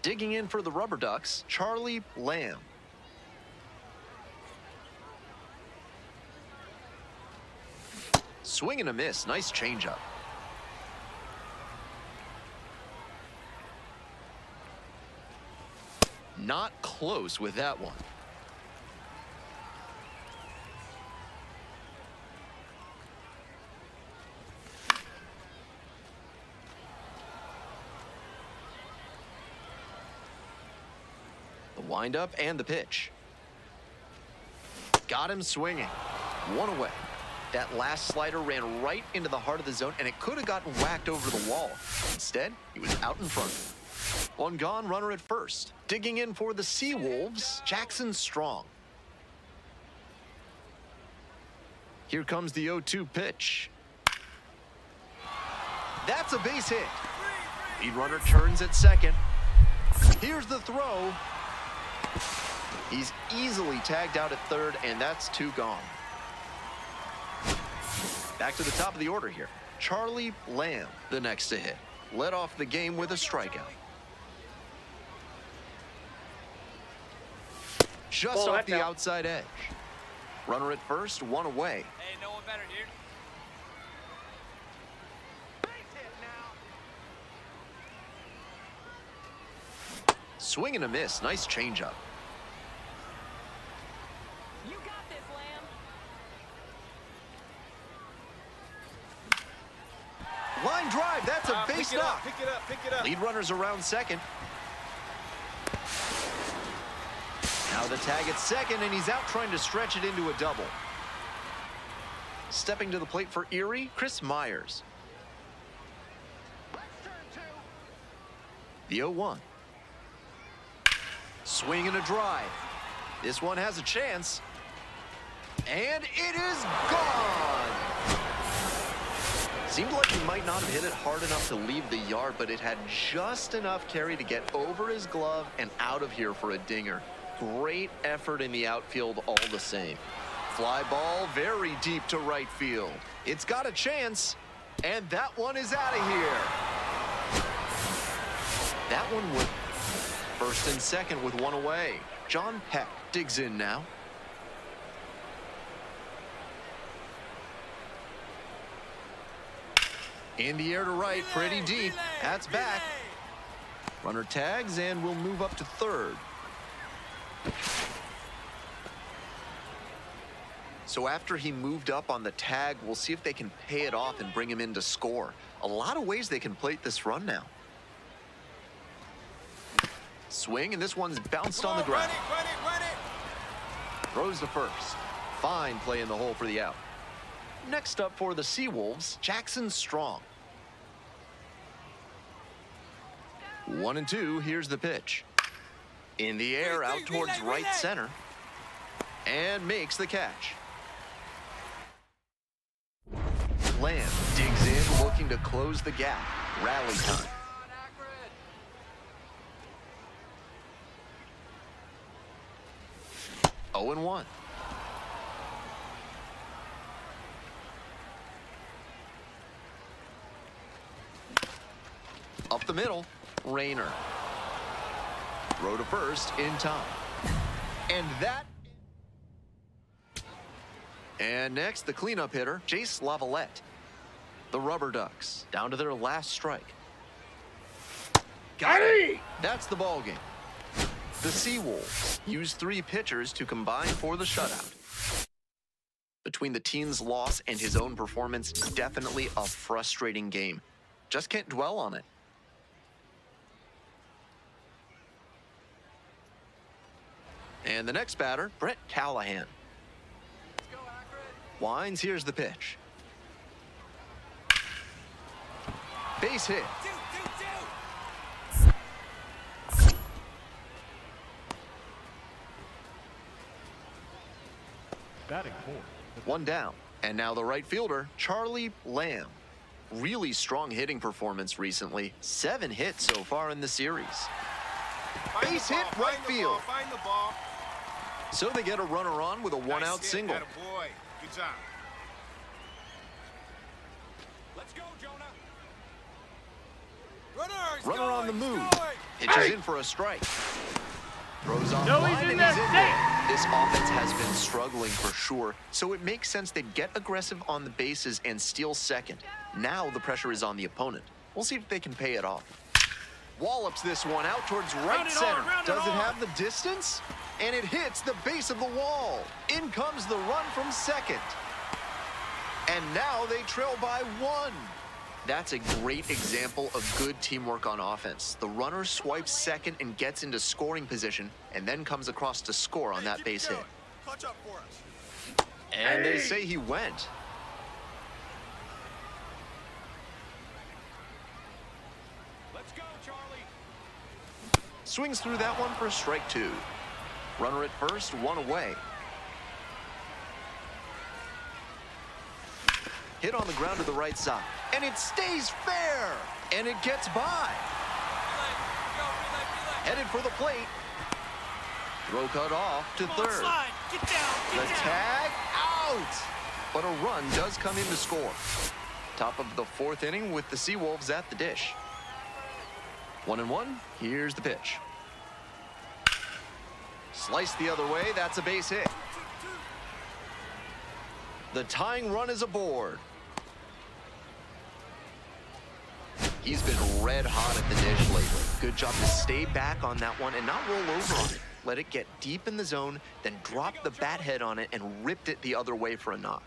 Digging in for the Rubber Ducks, Charlie Lamb. Swing and a miss, nice changeup. Not close with that one. The windup and the pitch. Got him swinging. 1 away. That last slider ran right into the heart of the zone, and it could have gotten whacked over the wall. Instead, he was out in front. 1 gone, runner at first. Digging in for the Seawolves, Jackson Strong. Here comes the 0-2 pitch. That's a base hit. Lead runner turns at second. Here's the throw. He's easily tagged out at third, and that's 2 gone. Back to the top of the order here. Charlie Lamb, the next to hit. Led off the game with a strikeout. Just Ball, off that's the out. outside edge. Runner at first, 1 away. Hey, no one better, dude. Swing and a miss. Nice changeup. You got this, Lamb. Line drive. That's a base Pick it knock. up, pick it up, pick it up. Lead runners around second. Now the tag at second, and he's out trying to stretch it into a double. Stepping to the plate for Erie, Chris Myers. The 0-1. Swing and a drive. This one has a chance. And it is gone! Seemed like he might not have hit it hard enough to leave the yard, but it had just enough carry to get over his glove and out of here for a dinger. Great effort in the outfield all the same. Fly ball very deep to right field. It's got a chance, and that one is out of here. That one would first and second with one away. John Peck digs in now. In the air to right, pretty deep. That's back. Runner tags, and we'll move up to third. So after he moved up on the tag, we'll see if they can pay it off and bring him in to score. A lot of ways they can plate this run now. Swing, and this one's bounced on the ground. Run it. Throws to first. Fine play in the hole for the out. Next up for the Seawolves, Jackson Strong. 1-2, here's the pitch. In the air, out towards right center. And makes the catch. Lamb digs in, looking to close the gap. Rally time. 0-1. Up the middle, Rayner. Throw to first in time. And next, the cleanup hitter, Jace Lavalette. The Rubber Ducks, down to their last strike. Got it! That's the ball game. The Seawolves used 3 pitchers to combine for the shutout. Between the team's loss and his own performance, definitely a frustrating game. Just can't dwell on it. And the next batter, Brett Callahan. Winds, here's the pitch. Base hit. Batting fourth. One down. And now the right fielder, Charlie Lamb. Really strong hitting performance recently. 7 hits so far in the series. Base hit, right field. Find the ball. So they get a runner on with a one-out single. Boy. Good job. Let's go, Jonah. Runner on the move. Pitches in for a strike. Throws off line, and he's in there. This offense has been struggling for sure, so it makes sense they get aggressive on the bases and steal second. Now the pressure is on the opponent. We'll see if they can pay it off. Wallops this one out towards right center. Does it have the distance? And it hits the base of the wall. In comes the run from second. And now they trail by 1. That's a great example of good teamwork on offense. The runner swipes second and gets into scoring position, and then comes across to score on that base hit. Clutch up for us. And they say he went. Let's go, Charlie. Swings through that one for strike 2. Runner at first, 1 away. Hit on the ground to the right side. And it stays fair. And it gets by. Headed for the plate. Throw cut off to third. The tag out. But a run does come in to score. Top of the 4th inning with the Seawolves at the dish. 1-1. Here's the pitch. Sliced the other way. That's a base hit. The tying run is aboard. He's been red hot at the dish lately. Good job to stay back on that one and not roll over on it. Let it get deep in the zone, then drop the bat head on it and ripped it the other way for a knock.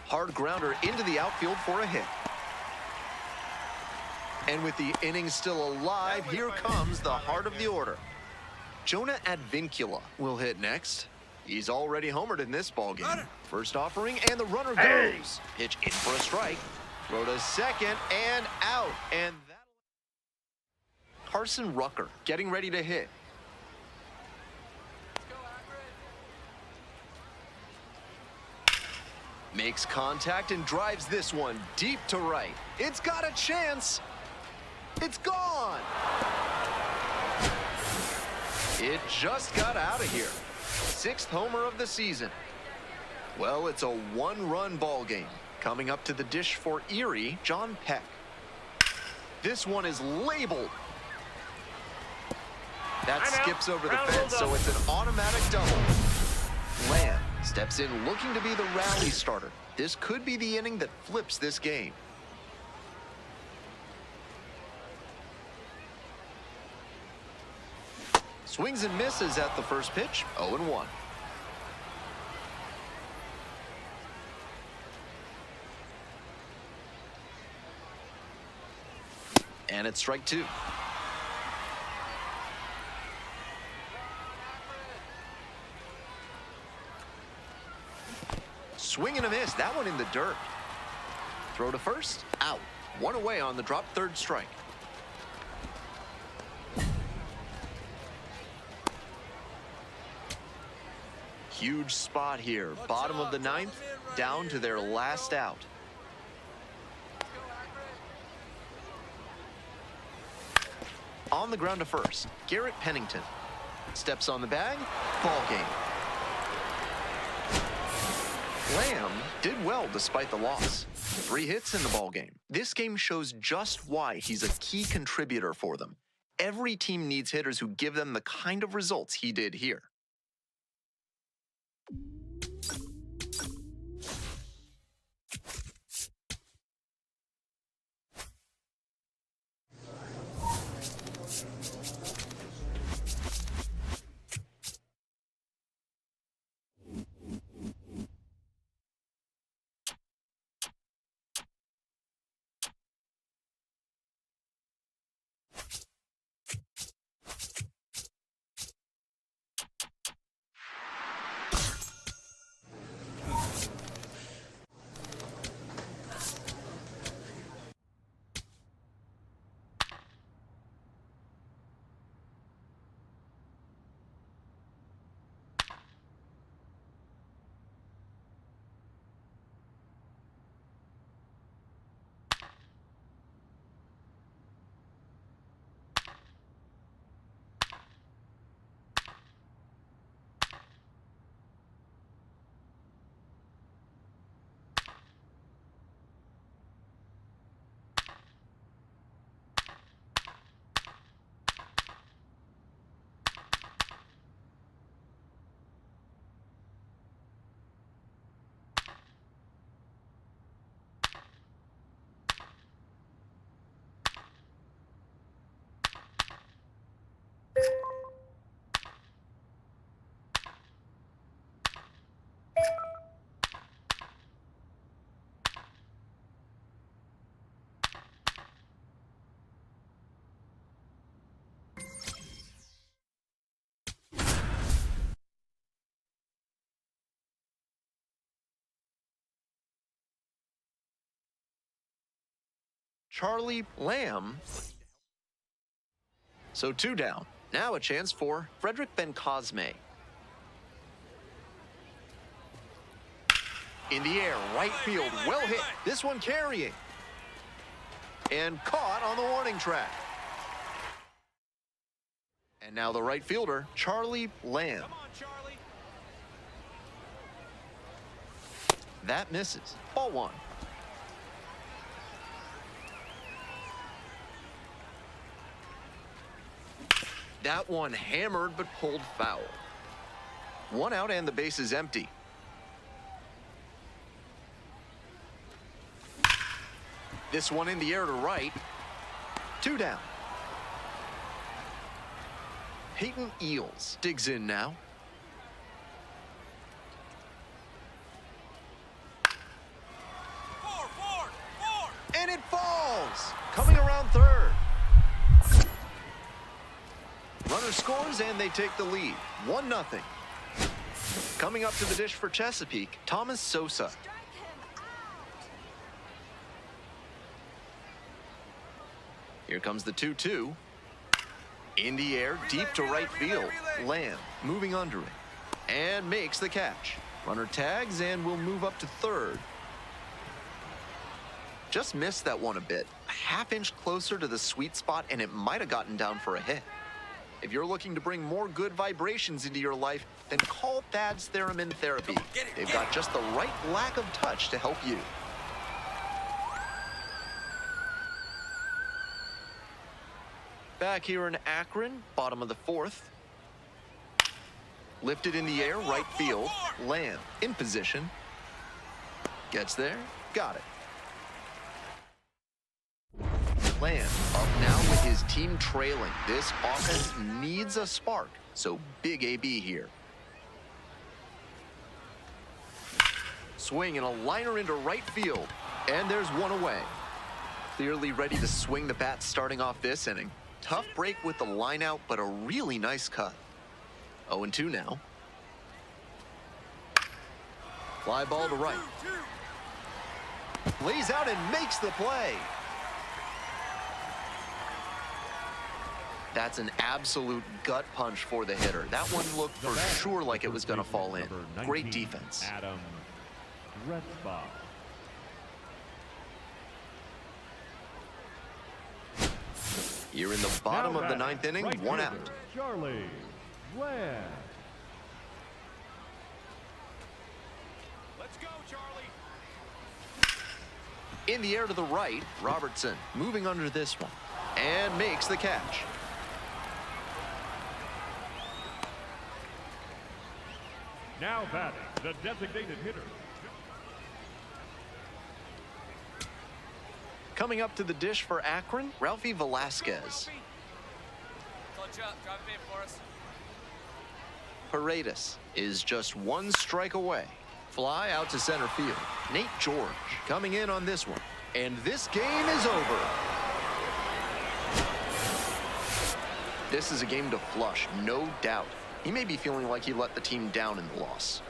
Hard grounder into the outfield for a hit. And with the inning still alive, here comes the heart of the order. Jonah Advincula will hit next. He's already homered in this ballgame. First offering, and the runner goes. Pitch in for a strike. Throw to second, and out. And that... Carson Rucker getting ready to hit. Makes contact and drives this one deep to right. It's got a chance. It's gone. It just got out of here. 6th homer of the season. Well, it's a one-run ball game. Coming up to the dish for Erie, John Peck. This one is labeled. That skips over the fence, so it's an automatic double. Lamb steps in looking to be the rally starter. This could be the inning that flips this game. Swings and misses at the first pitch, 0-1. And it's strike 2. Swing and a miss, that one in the dirt. Throw to first, out. One away on the drop, 3rd strike. Huge spot here. Bottom of the 9th, down to their last out. On the ground to first, Garrett Pennington. Steps on the bag, ball game. Lamb did well despite the loss. 3 hits in the ball game. This game shows just why he's a key contributor for them. Every team needs hitters who give them the kind of results he did here. Charlie Lamb. So 2 down. Now a chance for Frederick Bencosme. In the air, right field, well hit. This one carrying. And caught on the warning track. And now the right fielder, Charlie Lamb. Come on, Charlie. That misses. Ball 1. That one hammered but pulled foul. 1 out and the base is empty. This one in the air to right. 2 down. Peyton Eels digs in now. Four. And it falls! Coming around third. Runner scores and they take the lead. 1-0. Coming up to the dish for Chesapeake, Thomas Sosa. Strike him out. Here comes the 2-2. In the air, deep to right field. Lamb moving under it. And makes the catch. Runner tags and will move up to third. Just missed that one a bit. A half-inch closer to the sweet spot, and it might have gotten down for a hit. If you're looking to bring more good vibrations into your life, then call Thad's Theremin Therapy. They've got just the right lack of touch to help you. Back here in Akron, bottom of the 4th. Lifted in the air, right field. Lamb in position. Gets there, got it. Lamb up now with his team trailing. This offense needs a spark, so big AB here. Swing and a liner into right field, and there's one away. Clearly ready to swing the bat starting off this inning. Tough break with the line out, but a really nice cut. 0-2 now. Fly ball to right. Lays out and makes the play. That's an absolute gut punch for the hitter. That one looked for sure like it was going to fall in. Great defense. Adam Retzbach. Here in the bottom of the 9th inning, Right 1 fielder, out. Charlie Lamb. Let's go, Charlie. In the air to the right, Robertson moving under this one and makes the catch. Now batting, the designated hitter. Coming up to the dish for Akron, Ralphie Velasquez. Clutch up, drive it in for us. Paredes is just 1 strike away. Fly out to center field. Nate George coming in on this one. And this game is over. This is a game to flush, no doubt. He may be feeling like he let the team down in the loss.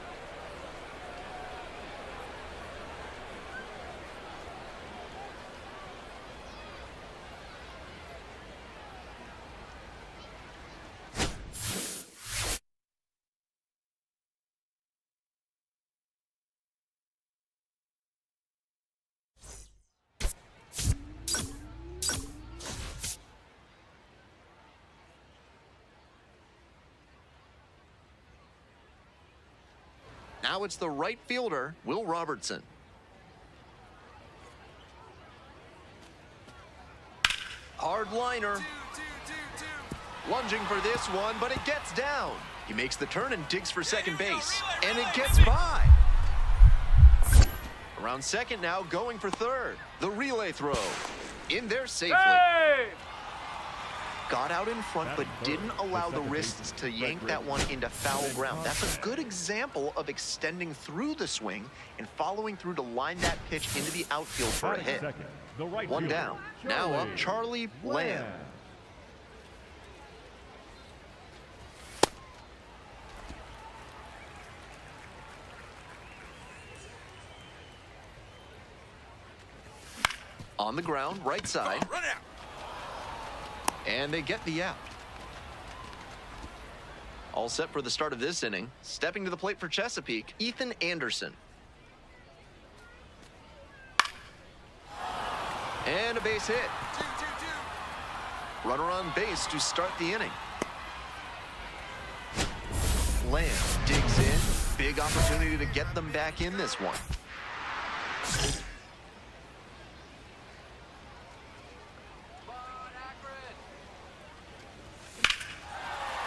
Now it's the right fielder, Will Robertson. Hard liner. Lunging for this one, but it gets down. He makes the turn and digs for second base. And it gets by. Around second now, going for third. The relay throw. In there safely. Hey! Got out in front, but didn't allow the wrists to yank that one into foul ground. That's a good example of extending through the swing and following through to line that pitch into the outfield for a hit. One down. Now up Charlie Lamb. On the ground, right side. Run out. And they get the out. All set for the start of this inning. Stepping to the plate for Chesapeake, Ethan Anderson. And a base hit. Runner on base to start the inning. Lamb digs in. Big opportunity to get them back in this one.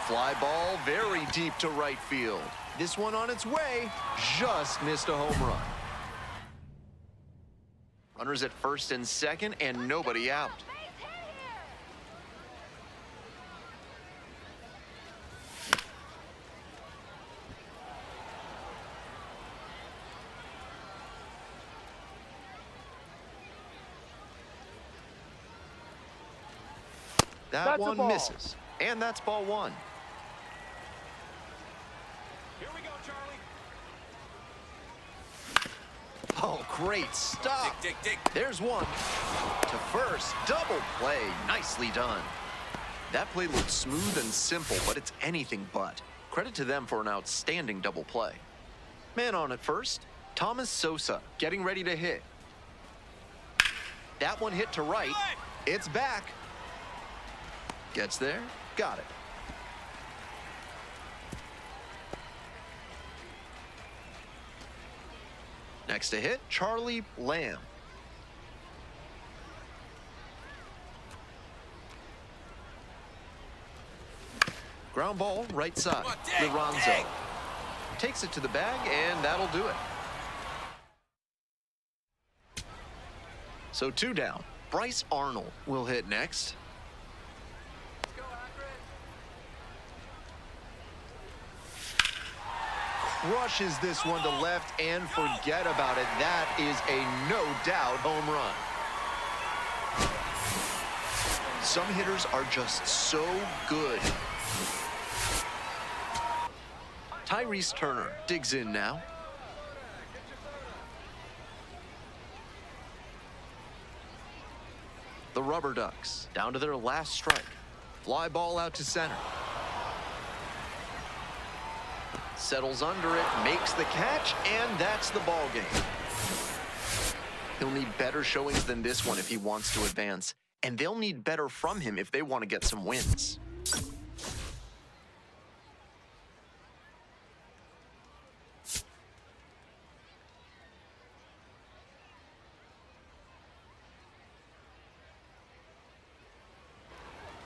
Fly ball very deep to right field. This one on its way, just missed a home run. Runners at first and second, and nobody out. That That's a one ball. misses, and that's ball one. Here we go, Charlie. Oh, great stop. Dig. There's one. To first, double play. Nicely done. That play looked smooth and simple, but it's anything but. Credit to them for an outstanding double play. Man on at first, Thomas Sosa getting ready to hit. That one hit to right. It's back. Gets there, got it. Next to hit, Charlie Lamb. Ground ball, right side. Duranzo takes it to the bag, and that'll do it. So 2 down. Bryce Arnold will hit next. Crushes this one to left, and forget about it. That is a no-doubt home run. Some hitters are just so good. Tyrese Turner digs in now. The Rubber Ducks down to their last strike. Fly ball out to center. Settles under it, makes the catch, and that's the ball game. He'll need better showings than this one if he wants to advance, and they'll need better from him if they want to get some wins.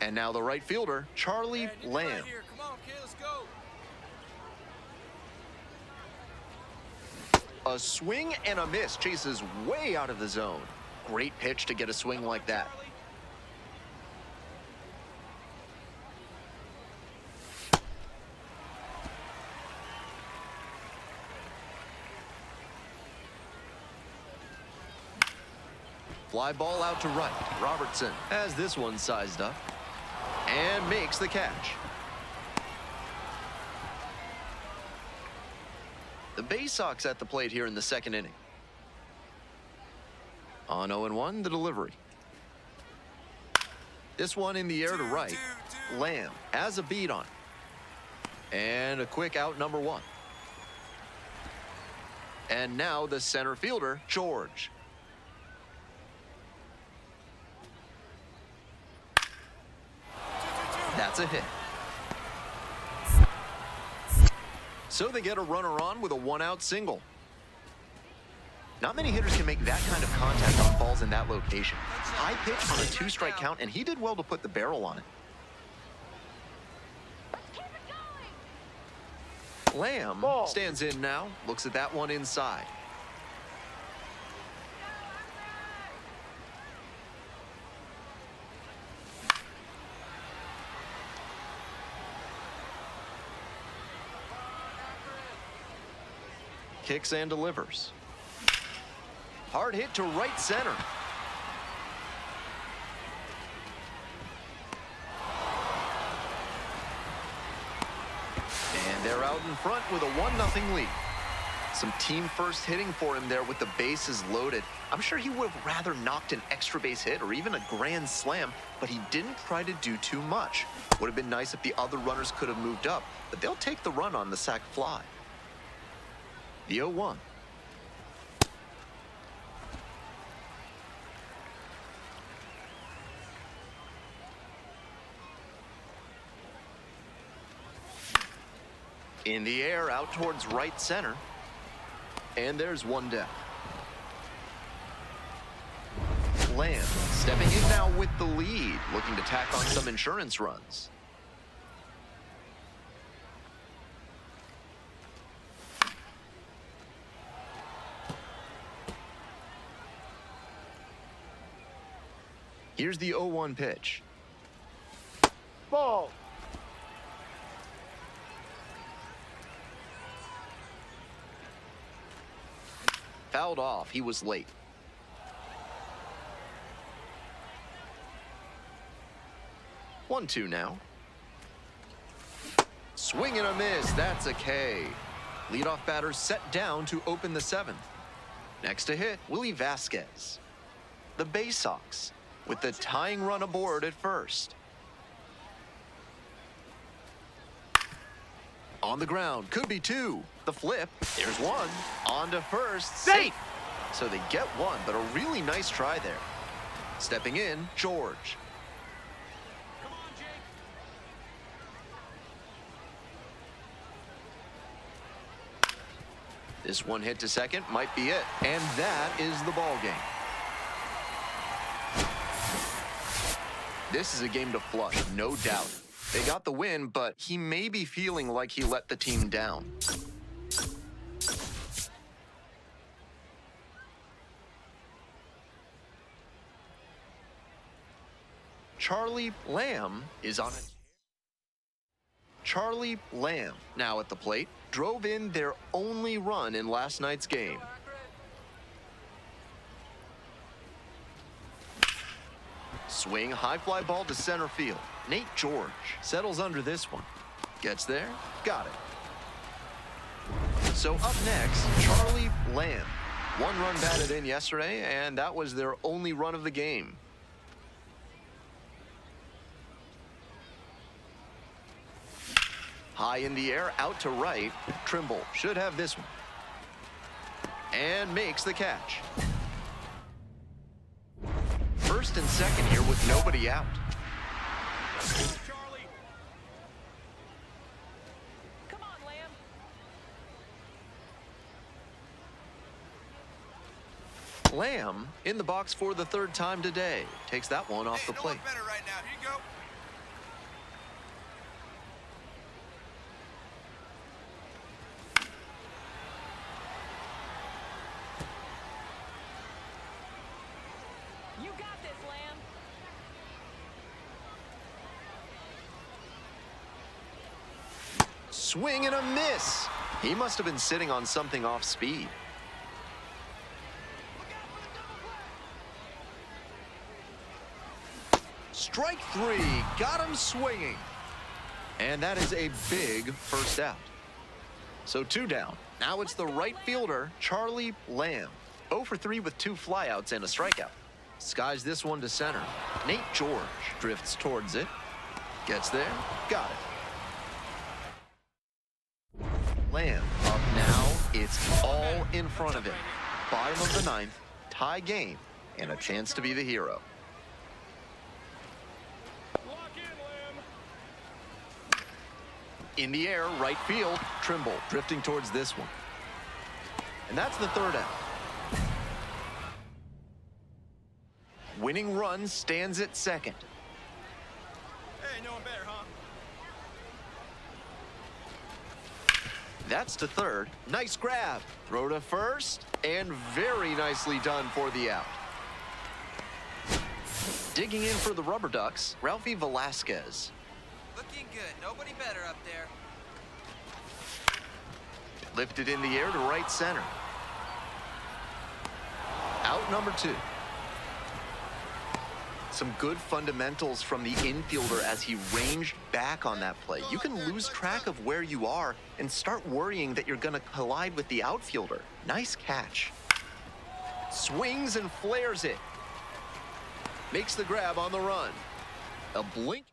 And now the right fielder, Charlie Lamb. Come on, kid, let's go. A swing and a miss, chases way out of the zone. Great pitch to get a swing like that. Fly ball out to right. Robertson has this one sized up and makes the catch. The Bay Sox at the plate here in the second inning. On 0-1, the delivery. This one in the air to right. Lamb has a beat on it. And a quick out, number 1. And now the center fielder, George. That's a hit. So they get a runner on with a 1-out single. Not many hitters can make that kind of contact on balls in that location. High pitch on a 2-strike count, and he did well to put the barrel on it. Lamb stands in now, looks at that one inside. Kicks and delivers. Hard hit to right center. And they're out in front with a 1-0 lead. Some team first hitting for him there with the bases loaded. I'm sure he would have rather knocked an extra base hit or even a grand slam, but he didn't try to do too much. Would have been nice if the other runners could have moved up, but they'll take the run on the sac fly. The 0-1. In the air, out towards right center. And there's one down. Lamb stepping in now with the lead, looking to tack on some insurance runs. Here's the 0-1 pitch. Ball. Fouled off. He was late. One, two now. Swing and a miss. That's a K. Leadoff batter set down to open the seventh. Next to hit, Willie Vasquez. The Bay Sox with the tying run aboard at first. On the ground, could be two. The flip, there's one. On to first, safe. So they get one, but a really nice try there. Stepping in, George. Come on, Jake. This one hit to second might be it. And that is the ball game. This is a game to flush, no doubt. They got the win, but he may be feeling like he let the team down. Charlie Lamb is on it. Charlie Lamb, now at the plate, drove in their only run in last night's game. Swing, high fly ball to center field. Nate George settles under this one. Gets there, got it. So up next, Charlie Lamb. One run batted in yesterday, and that was their only run of the game. High in the air, out to right. Trimble should have this one. And makes the catch. First and second here with nobody out. Charlie. Come on, Lamb. Lamb in the box for the third time today. Takes that one off the no plate. one better right now. Here you go. You got this, Lamb. Swing and a miss. He must have been sitting on something off speed. Strike three, got him swinging. And that is a big first out. So two down. Now it's the right fielder, Charlie Lamb. 0 for 3 with 2 flyouts and a strikeout. Skies this one to center. Nate George drifts towards it. Gets there, got it. Lamb up now, it's all in front of him. Bottom of the ninth, tie game, and a chance to be the hero. Lock in, Lamb. In the air, right field, Trimble drifting towards this one. And that's the third out. Winning run stands at second. Hey, no one better, huh? That's to third. Nice grab. Throw to first, and very nicely done for the out. Digging in for the Rubber Ducks, Ralphie Velasquez. Looking good. Nobody better up there. Lifted in the air to right center. Out number 2. Some good fundamentals from the infielder as he ranged back on that play. You can lose track of where you are and start worrying that you're going to collide with the outfielder. Nice catch. Swings and flares it. Makes the grab on the run. A blink.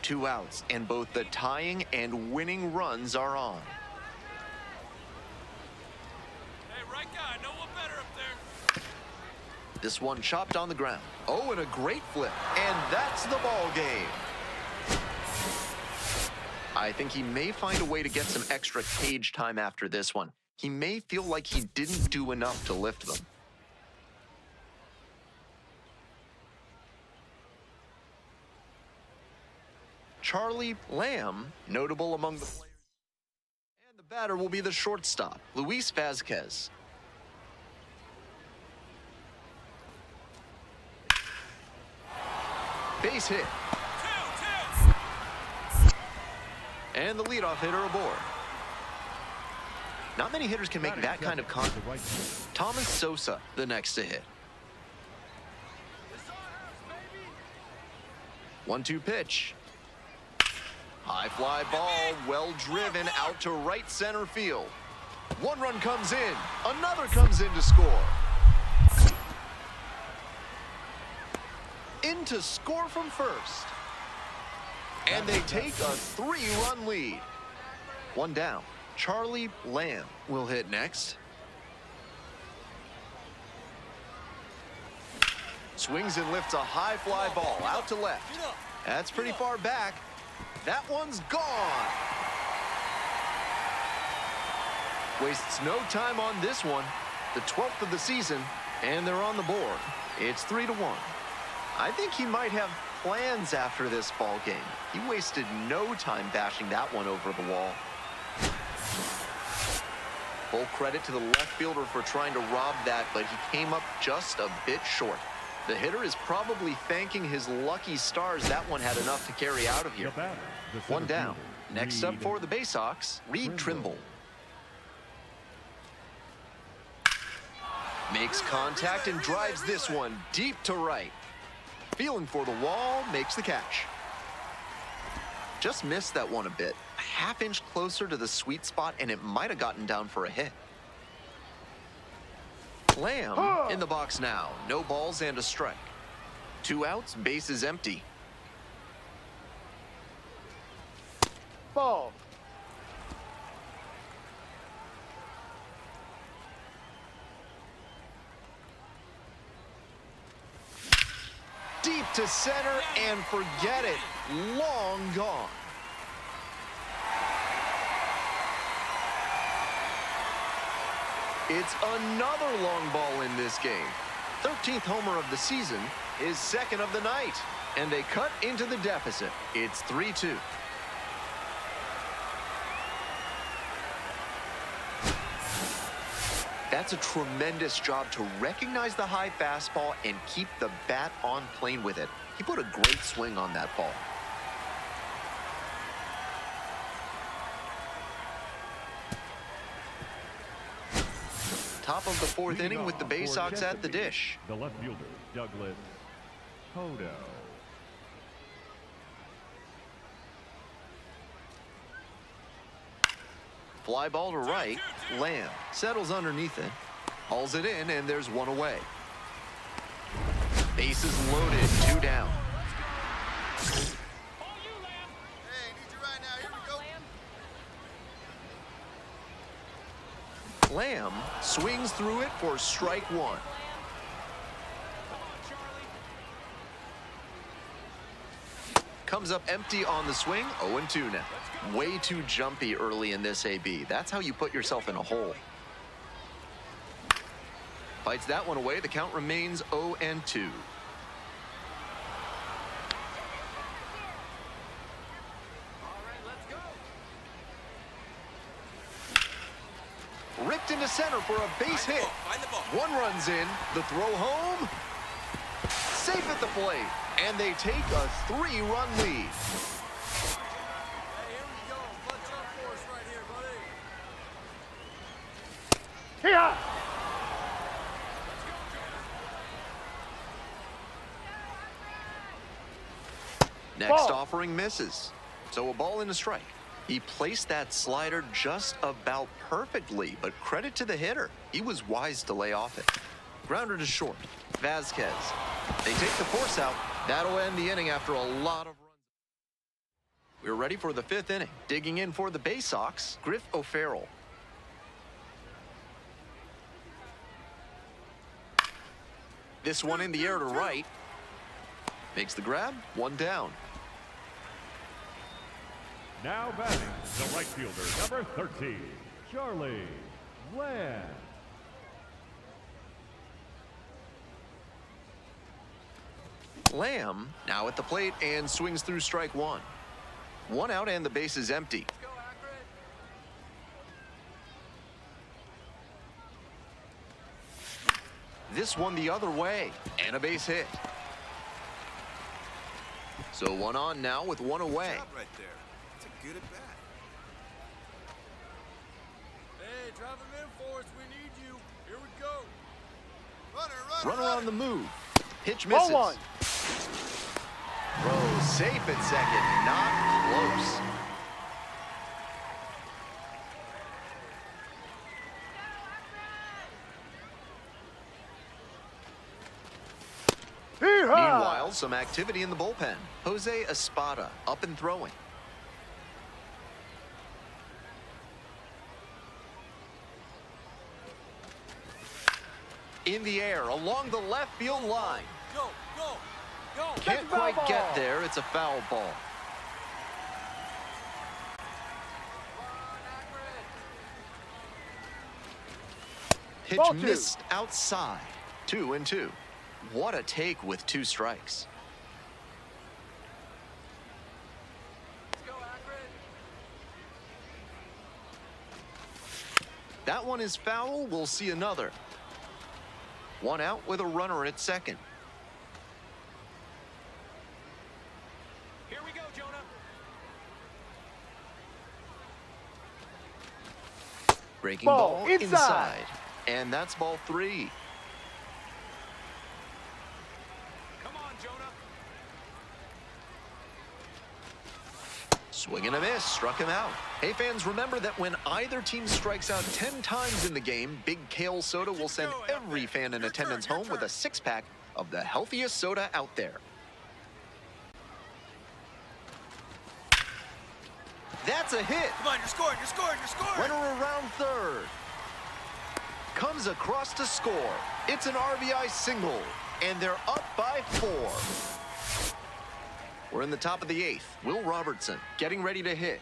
2 outs, and both the tying and winning runs are on. Hey, right guy, no one better up there. This one chopped on the ground. Oh, and a great flip. And that's the ball game. I think he may find a way to get some extra cage time after this one. He may feel like he didn't do enough to lift them. Charlie Lamb, notable among the players. And the batter will be the shortstop, Luis Vasquez. Base hit. And the leadoff hitter aboard. Not many hitters can make that kind of contact. Thomas Sosa, the next to hit. 1-2 pitch. High fly ball, well driven out to right center field. One run comes in, another comes in to score. In to score from first. And they take a 3-run lead. One down. Charlie Lamb will hit next. Swings and lifts a high fly ball out to left. That's pretty far back. That one's gone. Wastes no time on this one. The 12th of the season, and they're on the board. It's 3-1. I think he might have plans after this ball game. He wasted no time bashing that one over the wall. Full credit to the left fielder for trying to rob that, but he came up just a bit short. The hitter is probably thanking his lucky stars that one had enough to carry out of here. One down. Next up for the Bay Sox, Reed Trimble. Makes contact and drives this one deep to right. Feeling for the wall, makes the catch. Just missed that one a bit. A half-inch closer to the sweet spot, and it might have gotten down for a hit. Lamb in the box now. No balls and a strike. 2 outs, bases empty. Ball. Deep to center, and forget it. Long gone. It's another long ball in this game. 13th homer of the season, his second of the night. And they cut into the deficit. It's 3-2. That's a tremendous job to recognize the high fastball and keep the bat on plane with it. He put a great swing on that ball. Top of the 4th inning with the Bay Sox at the dish. The left fielder, Douglas Hodo. Fly ball to right. Lamb settles underneath it. Hauls it in, and there's one away. Bases loaded, 2 down. All you, Lamb. Hey, need you right now. Here Come we on, go. Lamb. Lamb swings through it for strike 1. Lamb. Comes up empty on the swing, 0-2 now. Way too jumpy early in this AB. That's how you put yourself in a hole. Fights that one away. The count remains 0-2. All right, let's go. Ripped into center for a base hit. Find the ball. One runs in. The throw home. Safe at the plate. And they take a 3-run lead. Hey, here we go. Clutch up for us right here, buddy. Here. Next Ball. offering misses. So a ball and a strike. He placed that slider just about perfectly, but credit to the hitter. He was wise to lay off it. Grounder to short. Vasquez. They take the force out. That'll end the inning after a lot of runs. We're ready for the 5th inning. Digging in for the Bay Sox, Griff O'Farrell. This one in the air to right. Makes the grab, 1 down. Now batting, the right fielder, number 13, Charlie Lamb. Lamb now at the plate and swings through strike 1. 1 out and the base is empty. Let's go, Akron. This one the other way and a base hit. So one on now with one away. Good job right there. That's a good at bat. Hey, drive him in for us. We need you. Here we go. Runner on the move. Pitch Ball misses. one. Throw safe at second. Not close. Meanwhile, some activity in the bullpen. Jose Espada up and throwing. In the air, along the left field line. Go, go, go. Can't quite get there. It's a foul ball. Pitch Ball two. missed outside. 2-2. What a take with 2 strikes. Let's go, Akron. That one is foul. We'll see another. 1 out with a runner at second. Here we go, Jonah. Breaking Ball ball inside. inside. And that's ball 3. Come on, Jonah. Swing and a miss, struck him out. Hey fans, remember that when either team strikes out 10 times in the game, Big Kale Soda will send every fan in attendance home with a 6-pack of the healthiest soda out there. That's a hit. Come on, you're scoring, you're scoring, you're scoring. Runner around third. Comes across to score. It's an RBI single, and they're up by 4. We're in the top of the 8th. Will Robertson getting ready to hit.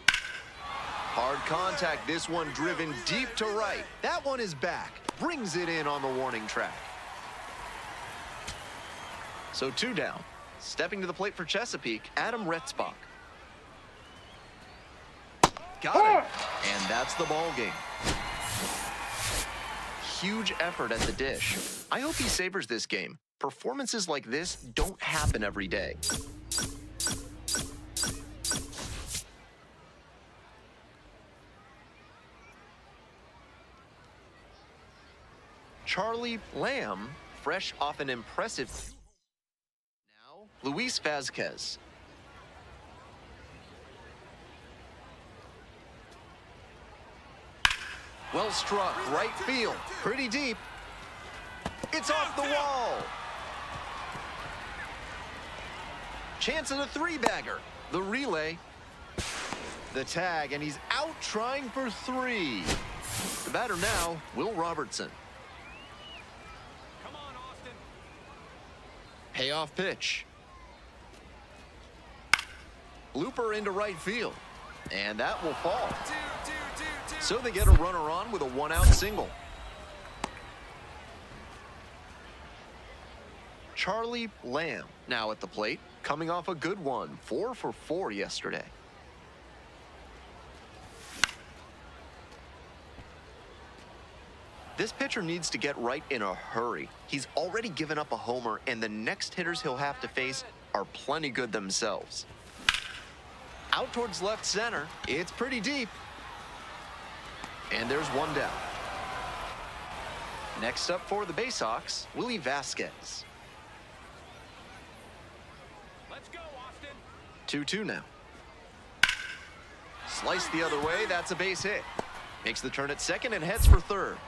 Hard contact, this one driven deep to right. That one is back. Brings it in on the warning track. So 2 down. Stepping to the plate for Chesapeake, Adam Retzbach. Got it. And that's the ball game. Huge effort at the dish. I hope he savors this game. Performances like this don't happen every day. Charlie Lamb, fresh off an impressive. Now, Luis Vazquez. Well struck, right field, pretty deep. It's off the wall. Chance at a 3-bagger. The relay. The tag, and he's out trying for 3. The batter now, Will Robertson. Come on, Austin. Payoff pitch. Looper into right field. And that will fall. So they get a runner on with a 1-out single. Charlie Lamb now at the plate, coming off a good one, 4 for 4 yesterday. This pitcher needs to get right in a hurry. He's already given up a homer, and the next hitters he'll have to face are plenty good themselves. Out towards left center, it's pretty deep. And there's 1 down. Next up for the Baysox, Willie Vasquez. Let's go, Austin. 2-2 now. Slice the other way, that's a base hit. Makes the turn at second and heads for third.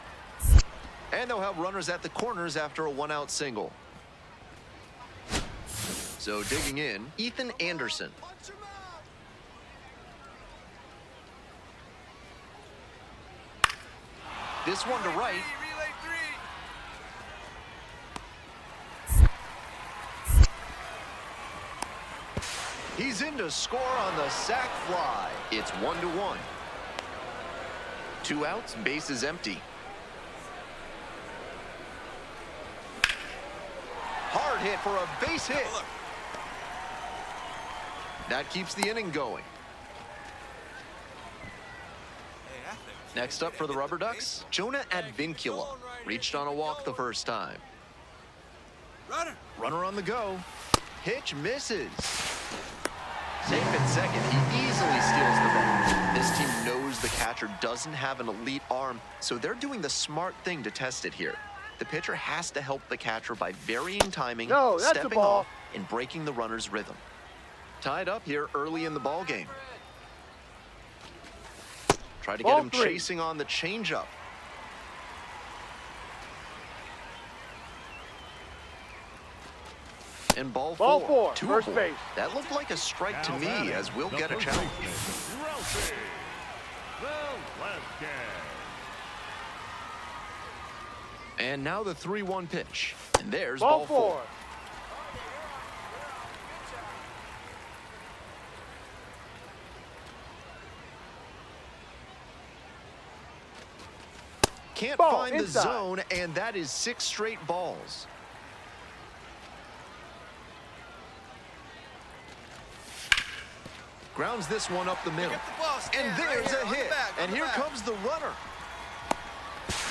And they'll have runners at the corners after a 1-out single. So digging in, Ethan Anderson. This one to right. Relay 3. He's in to score on the sac fly. It's 1-1. 2 outs, base is empty. Hard hit for a base hit. That keeps the inning going. Next up for the Rubber Ducks, Jonah Advincula. Reached on a walk the first time. Runner. Runner on the go. Pitch misses. Safe at second, he easily steals the ball. This team knows the catcher doesn't have an elite arm, so they're doing the smart thing to test it here. The pitcher has to help the catcher by varying timing, No, that's a stepping ball. off, and breaking the runner's rhythm. Tied up here early in the ball game. Try to get Ball him 3. chasing on the changeup. And ball four. 4, first Two-ball. base. That looked like a strike to Now me, batting, as we'll the get a first challenge. baseman, Ralphie Velasquez. And now the 3-1 pitch. And there's Ball ball 4. 4. Can't Ball find the inside. zone, and that is 6 straight balls. Grounds this one up the middle. Get the ball. Stand And right there's here, a on the hit. back, on And the here back. comes the runner.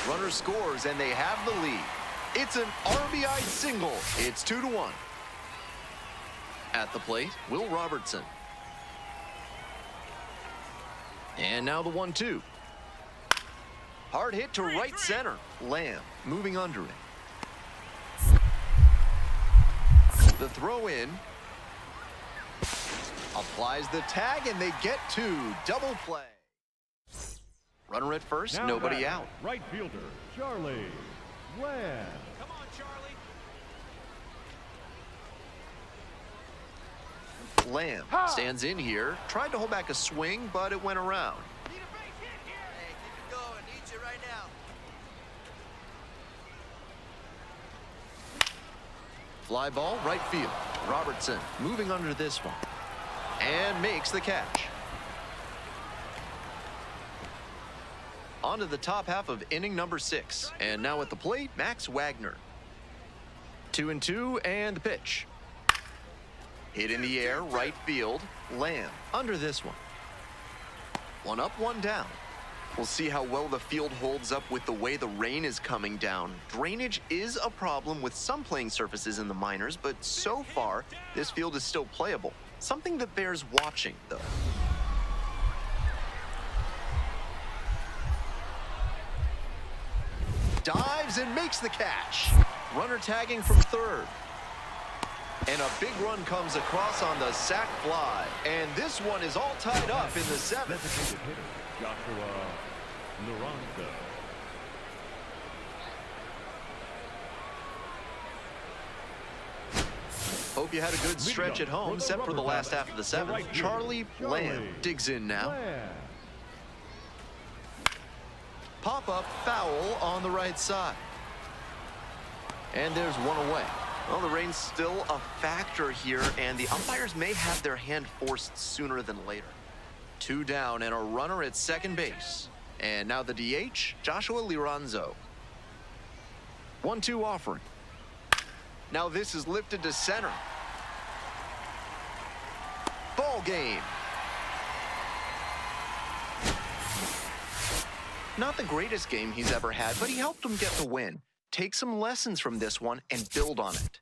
Runner scores, and they have the lead. It's an RBI single. It's 2-1. At the plate, Will Robertson. And now the 1-2. Hard hit to right center. Lamb moving under it. The throw in. Applies the tag, and they get 2. Double play. Runner at first, Now nobody batting, out. Right fielder, Charlie Lamb. Come on, Charlie. Lamb Ha! stands in here. Tried to hold back a swing, but it went around. Need a base hit here. Hey, keep it going. Need you right now. Fly ball, right field. Robertson moving under this one. And makes the catch. On to the top half of inning number 6. And now at the plate, Max Wagner. 2-2, and the pitch. Hit in the air, right field. Lamb under this one. 1 up, 1 down. We'll see how well the field holds up with the way the rain is coming down. Drainage is a problem with some playing surfaces in the minors, but so far, this field is still playable. Something that bears watching, though. Dives and makes the catch. Runner tagging from third. And a big run comes across on the sac fly. And this one is all tied up in the 7th. Designated hitter, Joshua Naranjo. Hope you had a good stretch at home, except for the last half of the 7th. Right fielder, Charlie Lamb digs in now. Lamb. Pop-up foul on the right side. And there's 1 away. Well, the rain's still a factor here, and the umpires may have their hand forced sooner than later. 2 down and a runner at second base. And now the DH, Joshua Liranzo. 1-2 offering. Now this is lifted to center. Ball game. Not the greatest game he's ever had, but he helped him get the win. Take some lessons from this one and build on it.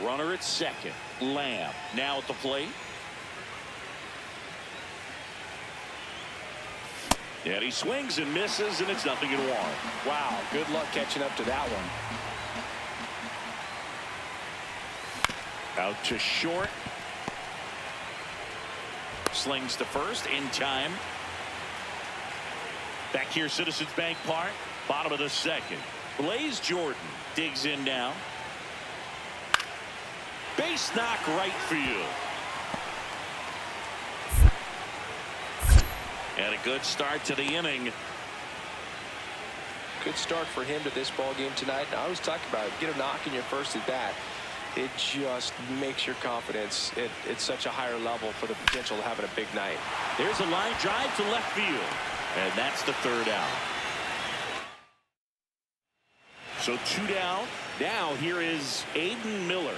Runner at second. Lamb now at the plate. And he swings and misses, and it's 0-1. Wow, good luck catching up to that one. Out to short. Slings to first in time. Back here, Citizens Bank Park, bottom of the second. Blaze Jordan digs in now. Base knock right field. And a good start to the inning. Good start for him to this ball game tonight. And I always talk about it. Get a knock in your first at bat. It just makes your confidence at such a higher level for the potential of having a big night. There's a line drive to left field. And that's the third out. So 2 down. Now here is Aiden Miller.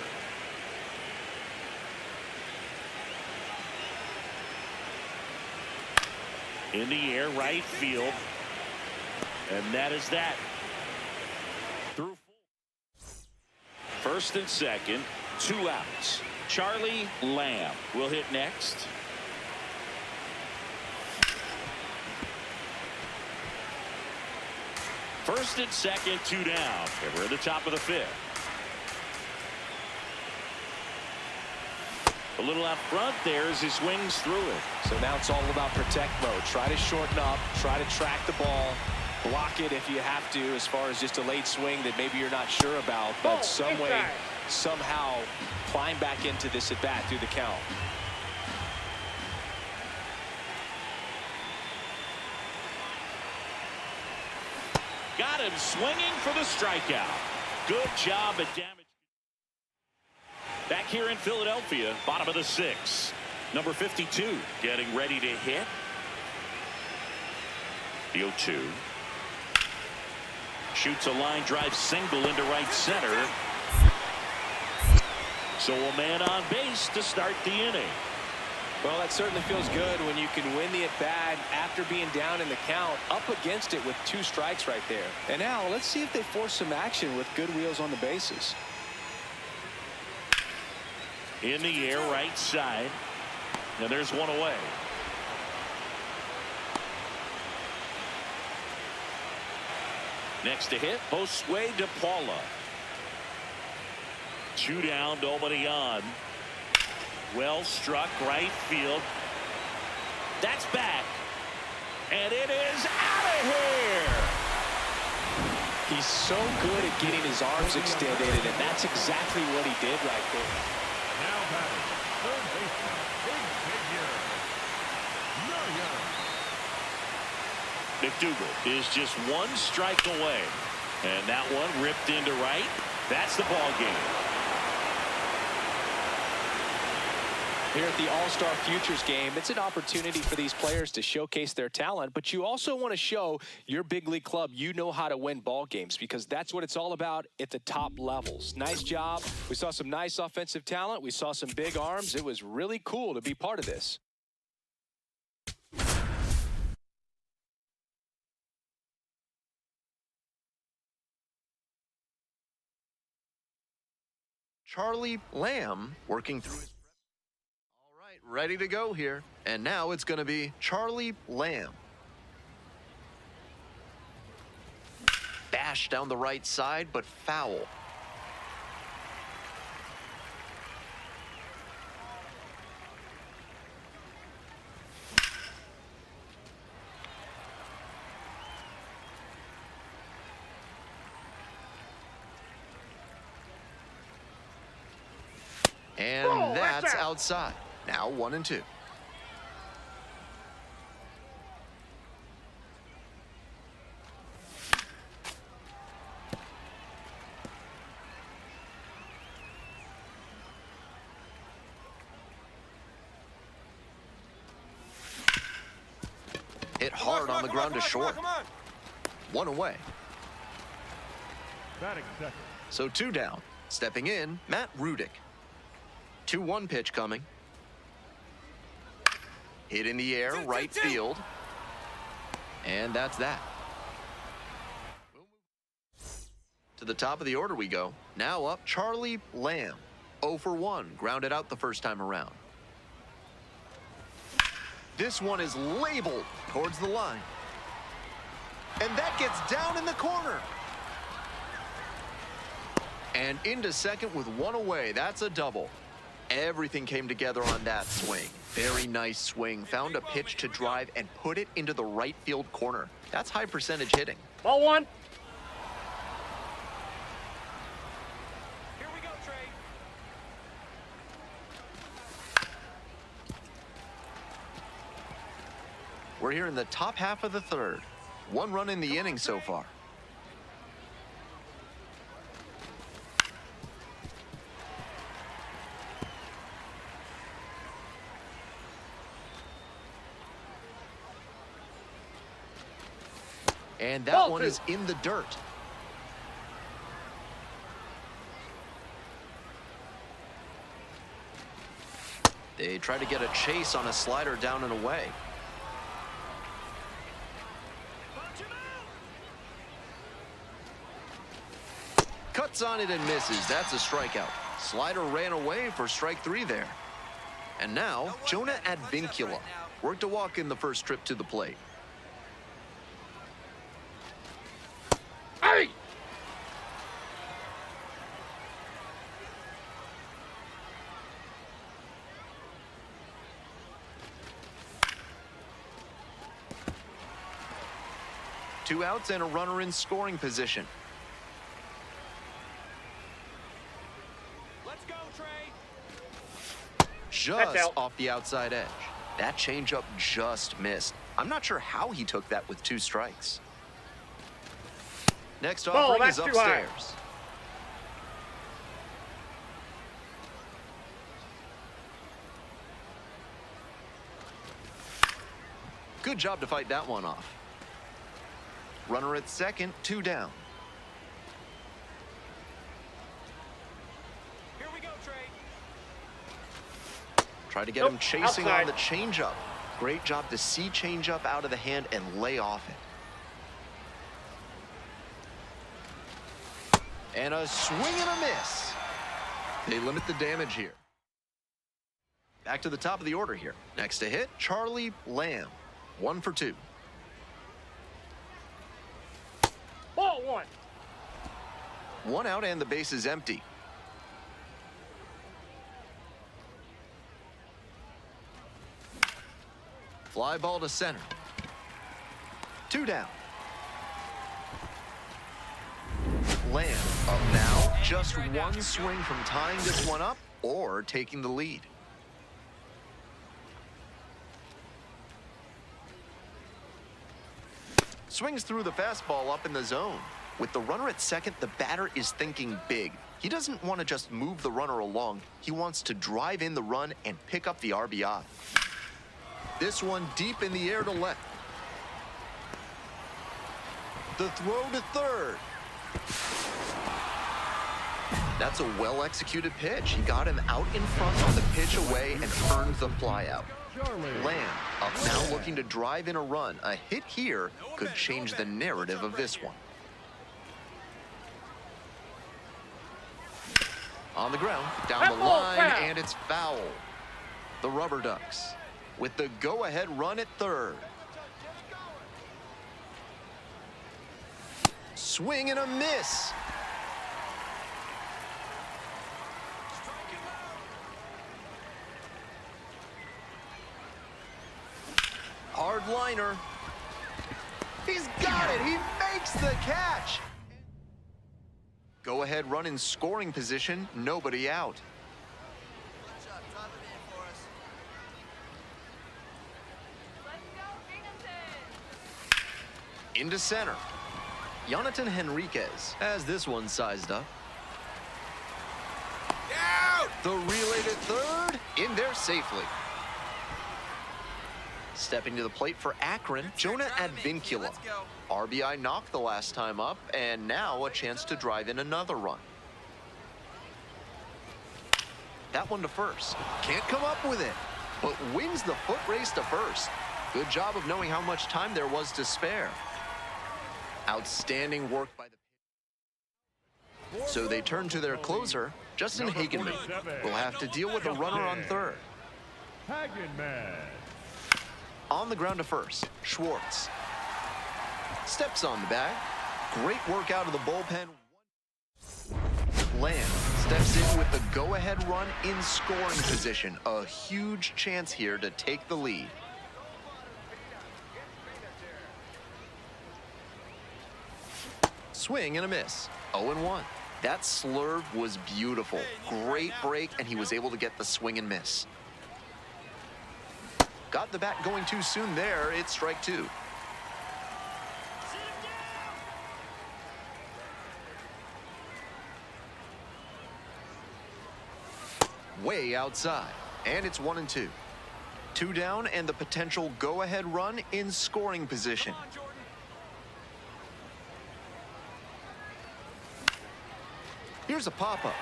In the air, right field. And that is that. Through first and second, 2 outs. Charlie Lamb will hit next. First and second, 2 down. And we're at the top of the 5th. A little out front there as he swings through it. So now it's all about protect mode. Try to shorten up, try to track the ball, block it if you have to, as far as just a late swing that maybe you're not sure about, but some way, somehow climb back into this at bat through the count. Got him swinging for the strikeout. Good job at damage. Back here in Philadelphia, bottom of the 6th. Number 52 getting ready to hit. The 0-2. Shoots a line drive single into right center. So a man on base to start the inning. Well, that certainly feels good when you can win the at-bat after being down in the count, up against it with 2 strikes right there. And now let's see if they force some action with good wheels on the bases. In the air, right side. And there's one away. Next to hit, Josue De Paula. 2 down, nobody on. Well struck, right field. That's back. And it is out of here. He's so good at getting his arms extended, and that's exactly what he did right there. Now batting, third baseman, big figure, Million. McDougal is just 1 strike away. And that one ripped into right. That's the ball game. Here at the All-Star Futures game, it's an opportunity for these players to showcase their talent, but you also want to show your big league club you know how to win ball games, because that's what it's all about at the top levels. Nice job. We saw some nice offensive talent. We saw some big arms. It was really cool to be part of this. Charlie Lamb working through his... All right, ready to go here. And now it's going to be Charlie Lamb. Bash down the right side, but foul. And that's outside. Now 1-2. Hit hard on the ground to short. 1 away. Batting second. So 2 down. Stepping in, Matt Rudick. 2-1 pitch coming. Hit in the air, right field. And that's that. To the top of the order we go. Now up, Charlie Lamb. 0 for 1, grounded out the first time around. This one is labeled towards the line. And that gets down in the corner. And into second with one away. That's a double. Everything came together on that swing. Very nice swing. Found a pitch to drive and put it into the right field corner. That's high percentage hitting. Ball one. Here we go, Trey. We're here in the top half of the third. 1 run in the inning so far. And that Ball one two. is in the dirt. They try to get a chase on a slider down and away. Cuts on it and misses. That's a strikeout. Slider ran away for strike 3 there. And now, Jonah Advincula worked a walk in the first trip to the plate. Hey! Two outs and a runner in scoring position. Let's go, Trey. Just out. off the outside edge. That changeup just missed. I'm not sure how he took that with 2 strikes. Next Ball, offering is that's too high. upstairs. Good job to fight that one off. Runner at second, 2 down. Here we go, Trey. Try to get Nope, him chasing outside. on the changeup. Great job to see changeup out of the hand and lay off it. And a swing and a miss. They limit the damage here. Back to the top of the order here. Next to hit, Charlie Lamb. 1 for 2. Ball one. 1 out and the base is empty. Fly ball to center. 2 down. Lamb up now. Just 1 swing from tying this one up or taking the lead. Swings through the fastball up in the zone. With the runner at second, the batter is thinking big. He doesn't want to just move the runner along. He wants to drive in the run and pick up the RBI. This one deep in the air to left. The throw to third. That's a well-executed pitch. He got him out in front on the pitch away and earned the flyout. Lamb up now looking to drive in a run. A hit here could change the narrative of this one. On the ground, down the line, and it's foul. The Rubber Ducks with the go-ahead run at third. Swing and a miss. Hard liner. He's got it. He makes the catch. Go ahead run in scoring position. Nobody out. Good shot. Drive it in for us. Let's go, Binghamton. Into center. Jonathan Henriquez has this one sized up. Out! The relay to third. In there safely. Stepping to the plate for Akron, Jonah Advincula. Let's go. RBI knocked the last time up, and now a chance to drive in another run. That one to first. Can't come up with it, but wins the foot race to first. Good job of knowing how much time there was to spare. Outstanding work by the... So they turn to their closer, Justin Number Hagenman 47. will have to deal with a runner on third. Hagenman. On the ground to first, Schwartz. Steps on the bag. Great work out of the bullpen. Lamb steps in with the go-ahead run in scoring position. A huge chance here to take the lead. Swing and a miss. 0-1. That slurve was beautiful. Great break, and he was able to get the swing and miss. Got the bat going too soon there. It's strike two. Way outside, and it's 1-2. Two down and the potential go-ahead run in scoring position. Here's a pop-up.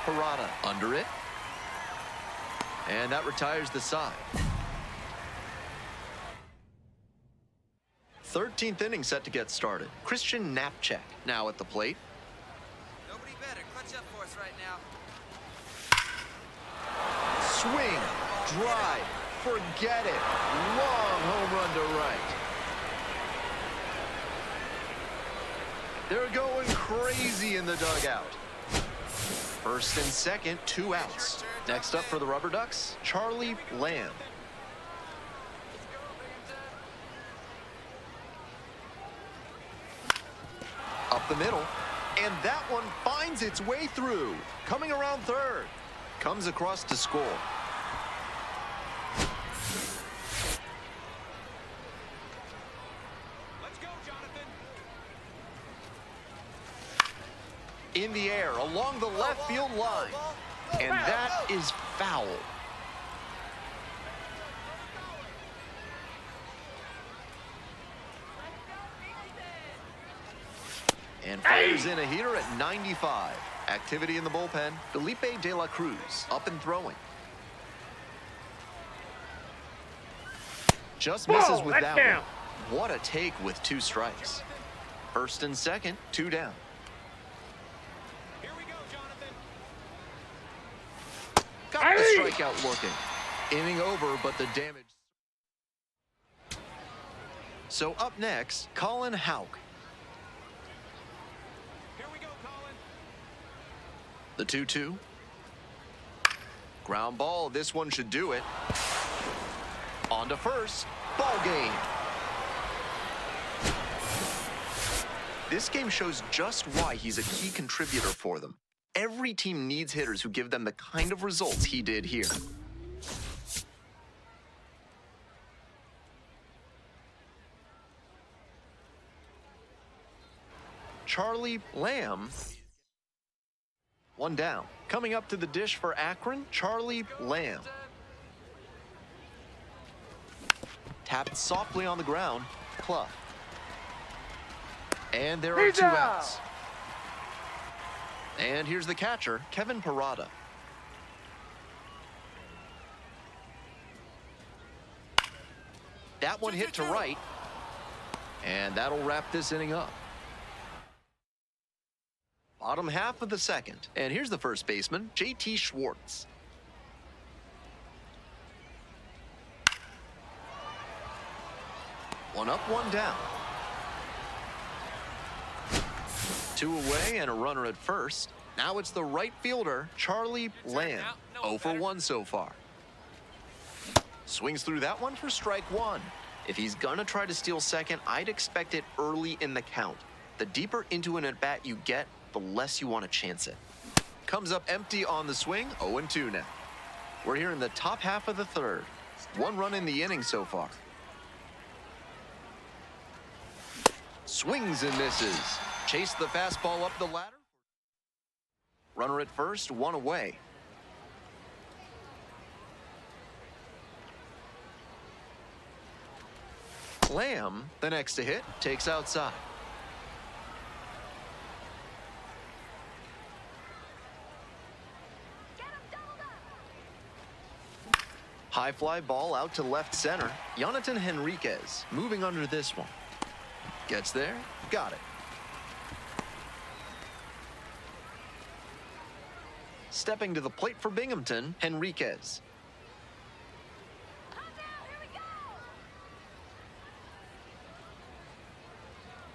Parada under it. And that retires the side. 13th inning set to get started. Christian Knapcheck now at the plate. Nobody better. Clutch up for us right now. Swing, drive, forget it. Long home run to right. They're going crazy in the dugout. First and second, 2 outs. Next up for the Rubber Ducks, Charlie Lamb. Up the middle, and that one finds its way through. Coming around third, comes across to score. Let's go, Jonathan. In the air, along the left field line. And that is foul. And fires in a heater at 95. Activity in the bullpen. Felipe De La Cruz up and throwing. Just misses with that one. What a take with 2 strikes. First and second, 2 down. Here we go, Jonathan. Got the strikeout looking. Inning over, but the damage. So up next, Colin Houck. Here we go, Colin. The 2-2. Ground ball. This one should do it. On to first. Ball game. This game shows just why he's a key contributor for them. Every team needs hitters who give them the kind of results he did here. Charlie Lamb. 1 down. Coming up to the dish for Akron, Charlie Lamb. Tapped softly on the ground, Clough. And there are 2 outs. And here's the catcher, Kevin Parada. That one hit to right. And that'll wrap this inning up. Bottom half of the second. And here's the first baseman, J.T. Schwartz. One up, 1 down. 2 away and a runner at first. Now it's the right fielder, Charlie Lamb. 0 for 1 so far. Swings through that one for strike 1. If he's gonna try to steal second, I'd expect it early in the count. The deeper into an at-bat you get, the less you want to chance it. Comes up empty on the swing, 0-2 now. We're here in the top half of the third. 1 run in the inning so far. Swings and misses. Chase the fastball up the ladder. Runner at first, 1 away. Lamb, the next to hit, takes outside. High fly ball out to left center. Jonathan Henriquez moving under this one. Gets there, got it. Stepping to the plate for Binghamton, Henriquez.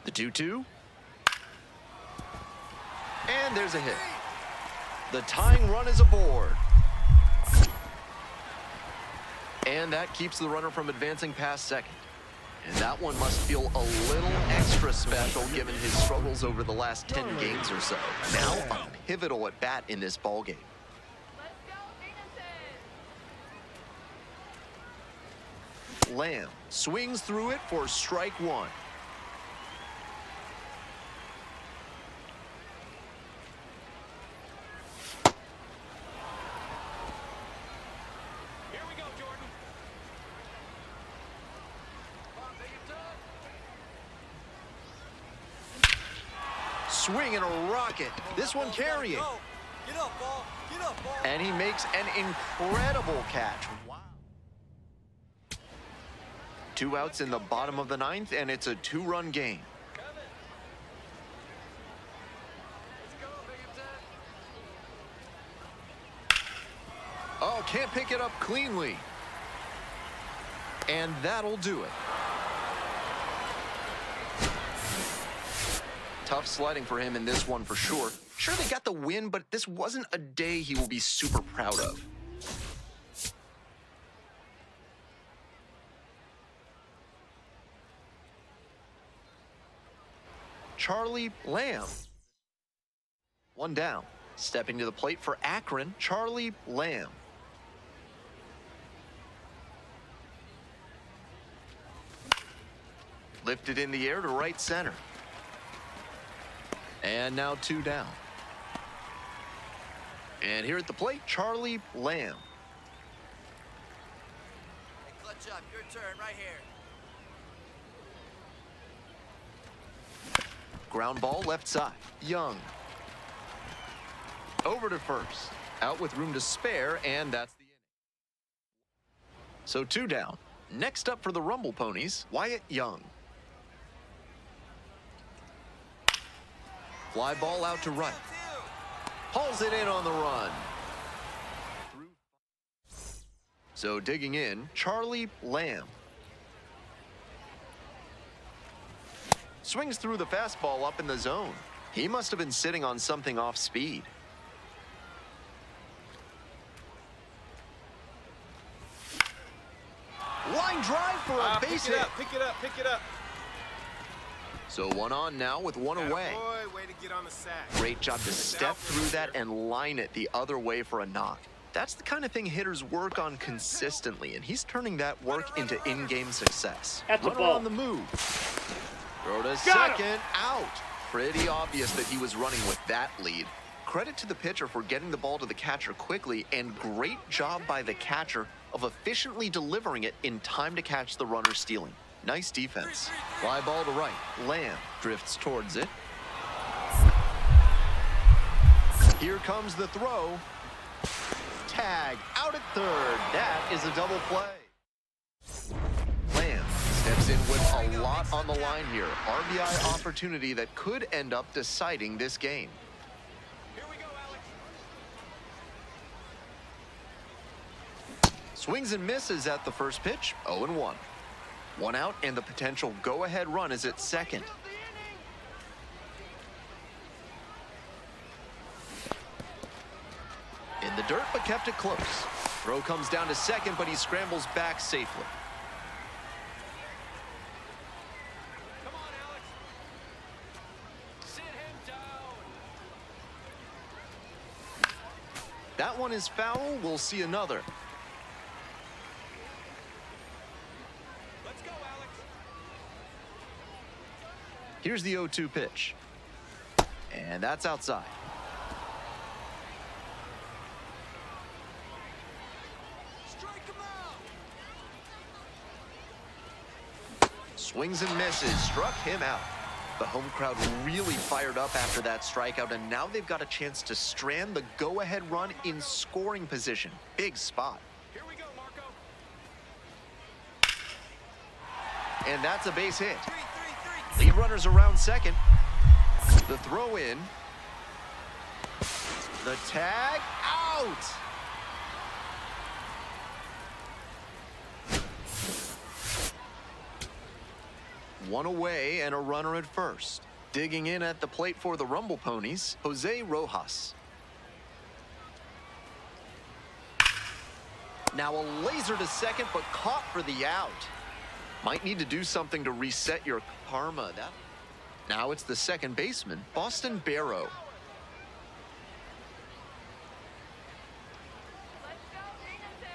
The 2-2. And there's a hit. The tying run is aboard. And that keeps the runner from advancing past second. And that one must feel a little extra special given his struggles over the last 10 games or so. Now a pivotal at bat in this ballgame. Let's go, Binghamton. Lamb swings through it for strike one. Here we go, Jordan. Swing and a rocket. This one carrying. Get up, ball. Get up, ball. And he makes an incredible catch. Wow. 2 outs in the bottom of the 9th, and it's a 2-run game. Let's go, Binghamton. Oh, can't pick it up cleanly. And that'll do it. Tough sledding for him in this one for sure. Sure, they got the win, but this wasn't a day he will be super proud of. Charlie Lamb. 1 down. Stepping to the plate for Akron, Charlie Lamb. Lifted in the air to right center. And now 2 down. And here at the plate, Charlie Lamb. Hey, clutch up. Your turn right here. Ground ball left side. Young. Over to first. Out with room to spare, and that's the inning. So 2 down. Next up for the Rumble Ponies, Wyatt Young. Fly ball out to right. Hauls it in on the run. So digging in, Charlie Lamb. Swings through the fastball up in the zone. He must have been sitting on something off speed. Line drive for a base hit. Pick it up, pick it up. So 1 on now with 1 away. Boy, way to get on the sack. Great job to step through that and line it the other way for a knock. That's the kind of thing hitters work on consistently, and he's turning that work into in-game success. That's a Runner ball. on the move. Throw to Got second, out. Pretty obvious that he was running with that lead. Credit to the pitcher for getting the ball to the catcher quickly, and great job by the catcher of efficiently delivering it in time to catch the runner stealing. Nice defense. Fly ball to right. Lamb drifts towards it. Here comes the throw. Tag out at third. That is a double play. Lamb steps in with a lot on the line here. RBI opportunity that could end up deciding this game. Here we go, Alex. Swings and misses at the first pitch. 0-1. 1 out, and the potential go-ahead run is at second. In the dirt, but kept it close. Throw comes down to second, but he scrambles back safely. Come on, Alex. Sit him down. That one is foul. We'll see another. Let's go, Alex. Here's the 0-2 pitch. And that's outside. Strike him out. Swings and misses. Struck him out. The home crowd really fired up after that strikeout, and now they've got a chance to strand the go-ahead run in scoring position. Big spot. Here we go, Marco. And that's a base hit. 3-3-3. Lead runners around second. The throw in. The tag. out! One away and a runner at first. Digging in at the plate for the Rumble Ponies, Jose Rojas. Now a laser to second, but caught for the out. Might need to do something to reset your karma. Now it's the second baseman, Boston Barrow. Let's go, Dickinson.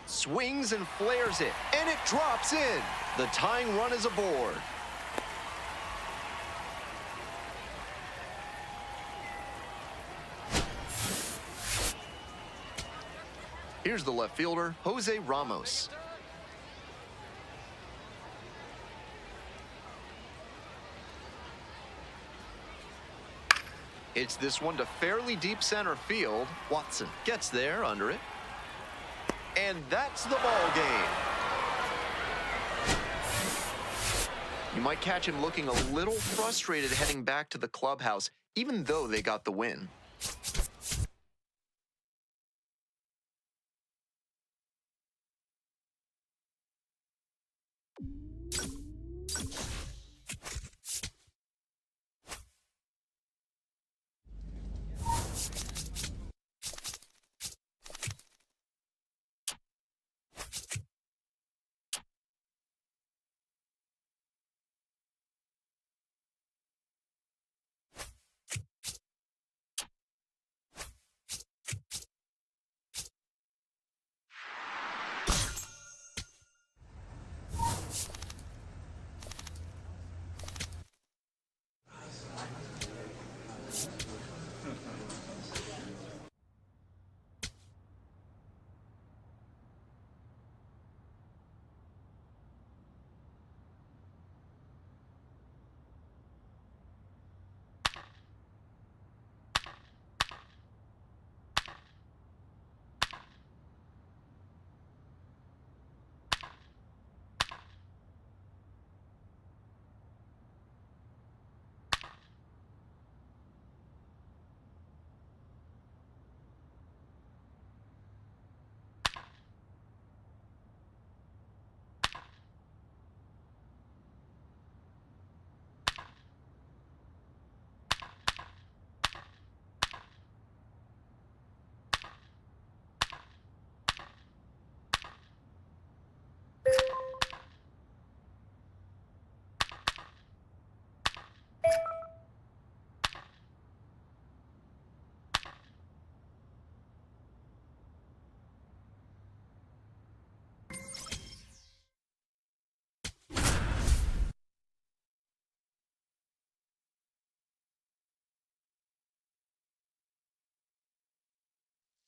Swings and flares it, and it drops in. The tying run is aboard. Here's the left fielder, Jose Ramos. It's this one to fairly deep center field. Watson gets there under it. And that's the ball game. You might catch him looking a little frustrated heading back to the clubhouse, even though they got the win.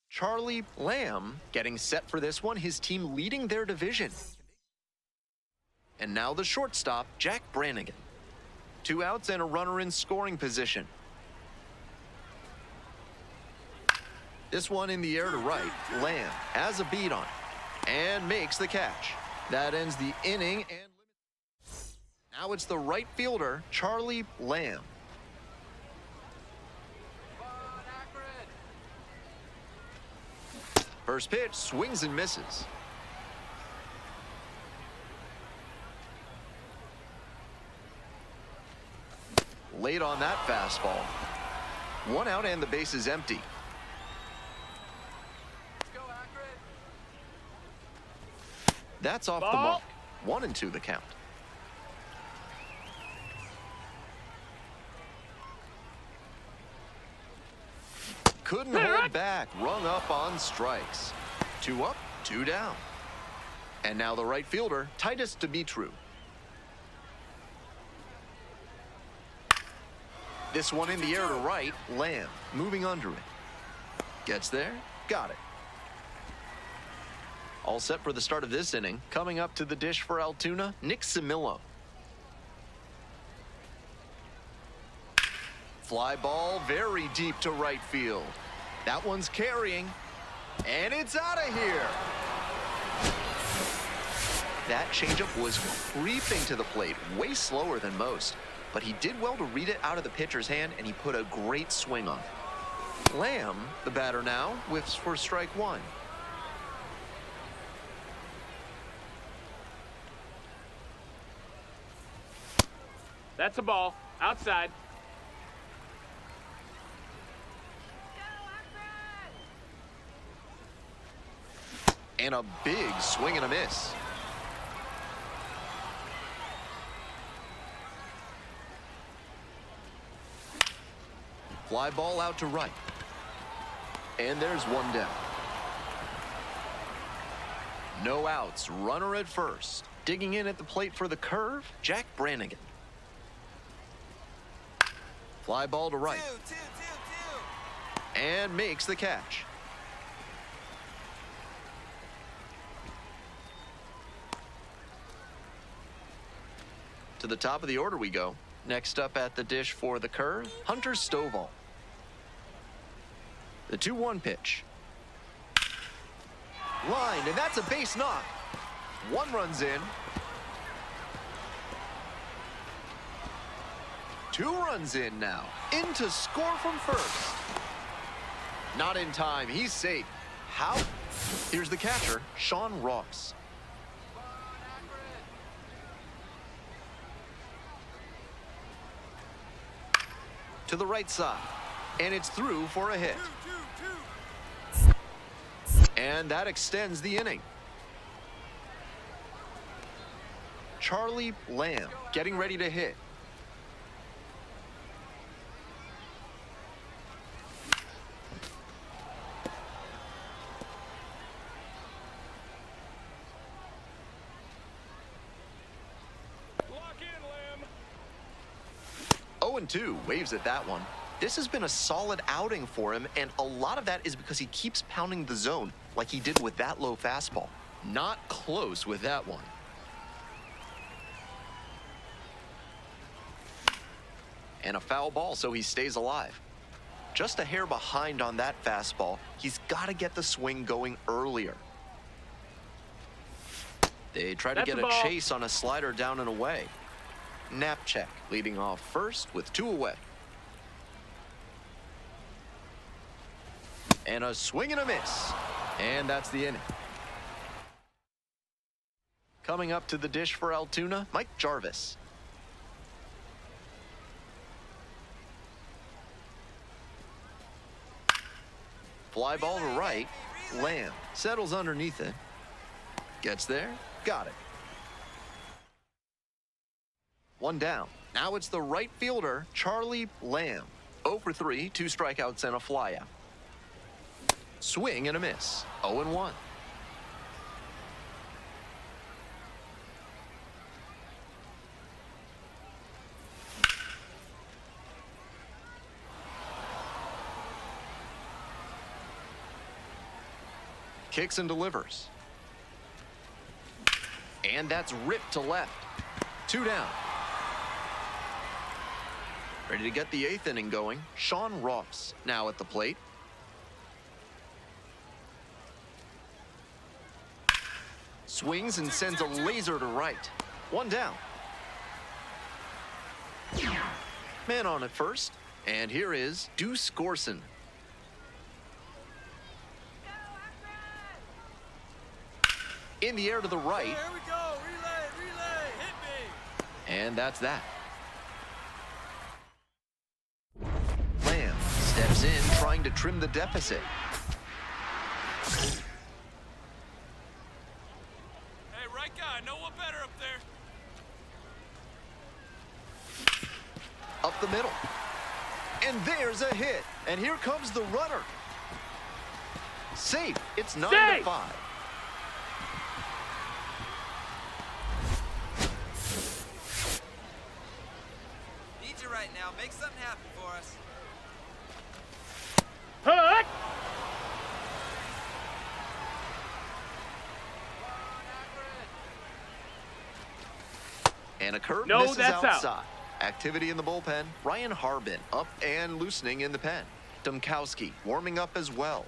Charlie Lamb getting set for this one, his team leading their division. And now the shortstop, Jack Brannigan. 2 outs and a runner in scoring position. This one in the air to right. Lamb has a beat on it and makes the catch. That ends the inning. And now it's the right fielder, Charlie Lamb. First pitch, swings and misses. Late on that fastball. 1 out and the base is empty. That's off the mark. 1-2 the count. Couldn't hold back, rung up on strikes. 2 up, 2 down. And now the right fielder, Titus to be true. This one in the air to right, Lamb, moving under it. Gets there, got it. All set for the start of this inning. Coming up to the dish for Altoona, Nick Simillo. Fly ball very deep to right field. That one's carrying, and it's out of here. That changeup was creeping to the plate, way slower than most. But he did well to read it out of the pitcher's hand, and he put a great swing on it. Lamb, the batter now, whiffs for strike one. That's a ball. Outside. And a big swing and a miss. Fly ball out to right. And there's one down. No outs, runner at first. Digging in at the plate for the curve, Jack Brannigan. Fly ball to right. And makes the catch. To the top of the order we go. Next up at the dish for the curve, Hunter Stovall. The 2-1 pitch. Line, and that's a base knock. One runs in. 2 runs in now. In to score from first. Not in time. He's safe. How? Here's the catcher, Sean Ross. To the right side. And it's through for a hit. And that extends the inning. Charlie Lamb getting ready to hit. Lock in, Lamb. 0-2, waves at that one. This has been a solid outing for him, and a lot of that is because he keeps pounding the zone like he did with that low fastball. Not close with that one. And a foul ball, so he stays alive. Just a hair behind on that fastball. He's got to get the swing going earlier. They try to get a chase on a slider down and away. Knapcheck leading off first with 2 away. And a swing and a miss. And that's the inning. Coming up to the dish for Altoona, Mike Jarvis. Fly ball to right. Lamb settles underneath it. Gets there. Got it. 1 down. Now it's the right fielder, Charlie Lamb. 0 for 3, 2 strikeouts and a flyout. Swing and a miss. 0-1. Kicks and delivers. And that's ripped to left. 2 down. Ready to get the 8th inning going, Sean Ross now at the plate. Swings and sends a laser to right. 1 down. Man on at first. And here is Deuce Gorson. In the air to the right. Here we go. Relay. Hit me. And that's that. Lamb steps in, trying to trim the deficit. Hey, right guy. No one better up there. Up the middle. And there's a hit. And here comes the runner. Safe. It's 9-5. Need you right now. Make something happen for us. Hut! And a curve No, misses that's outside. out. Activity in the bullpen. Ryan Harbin up and loosening in the pen. Domkowski warming up as well.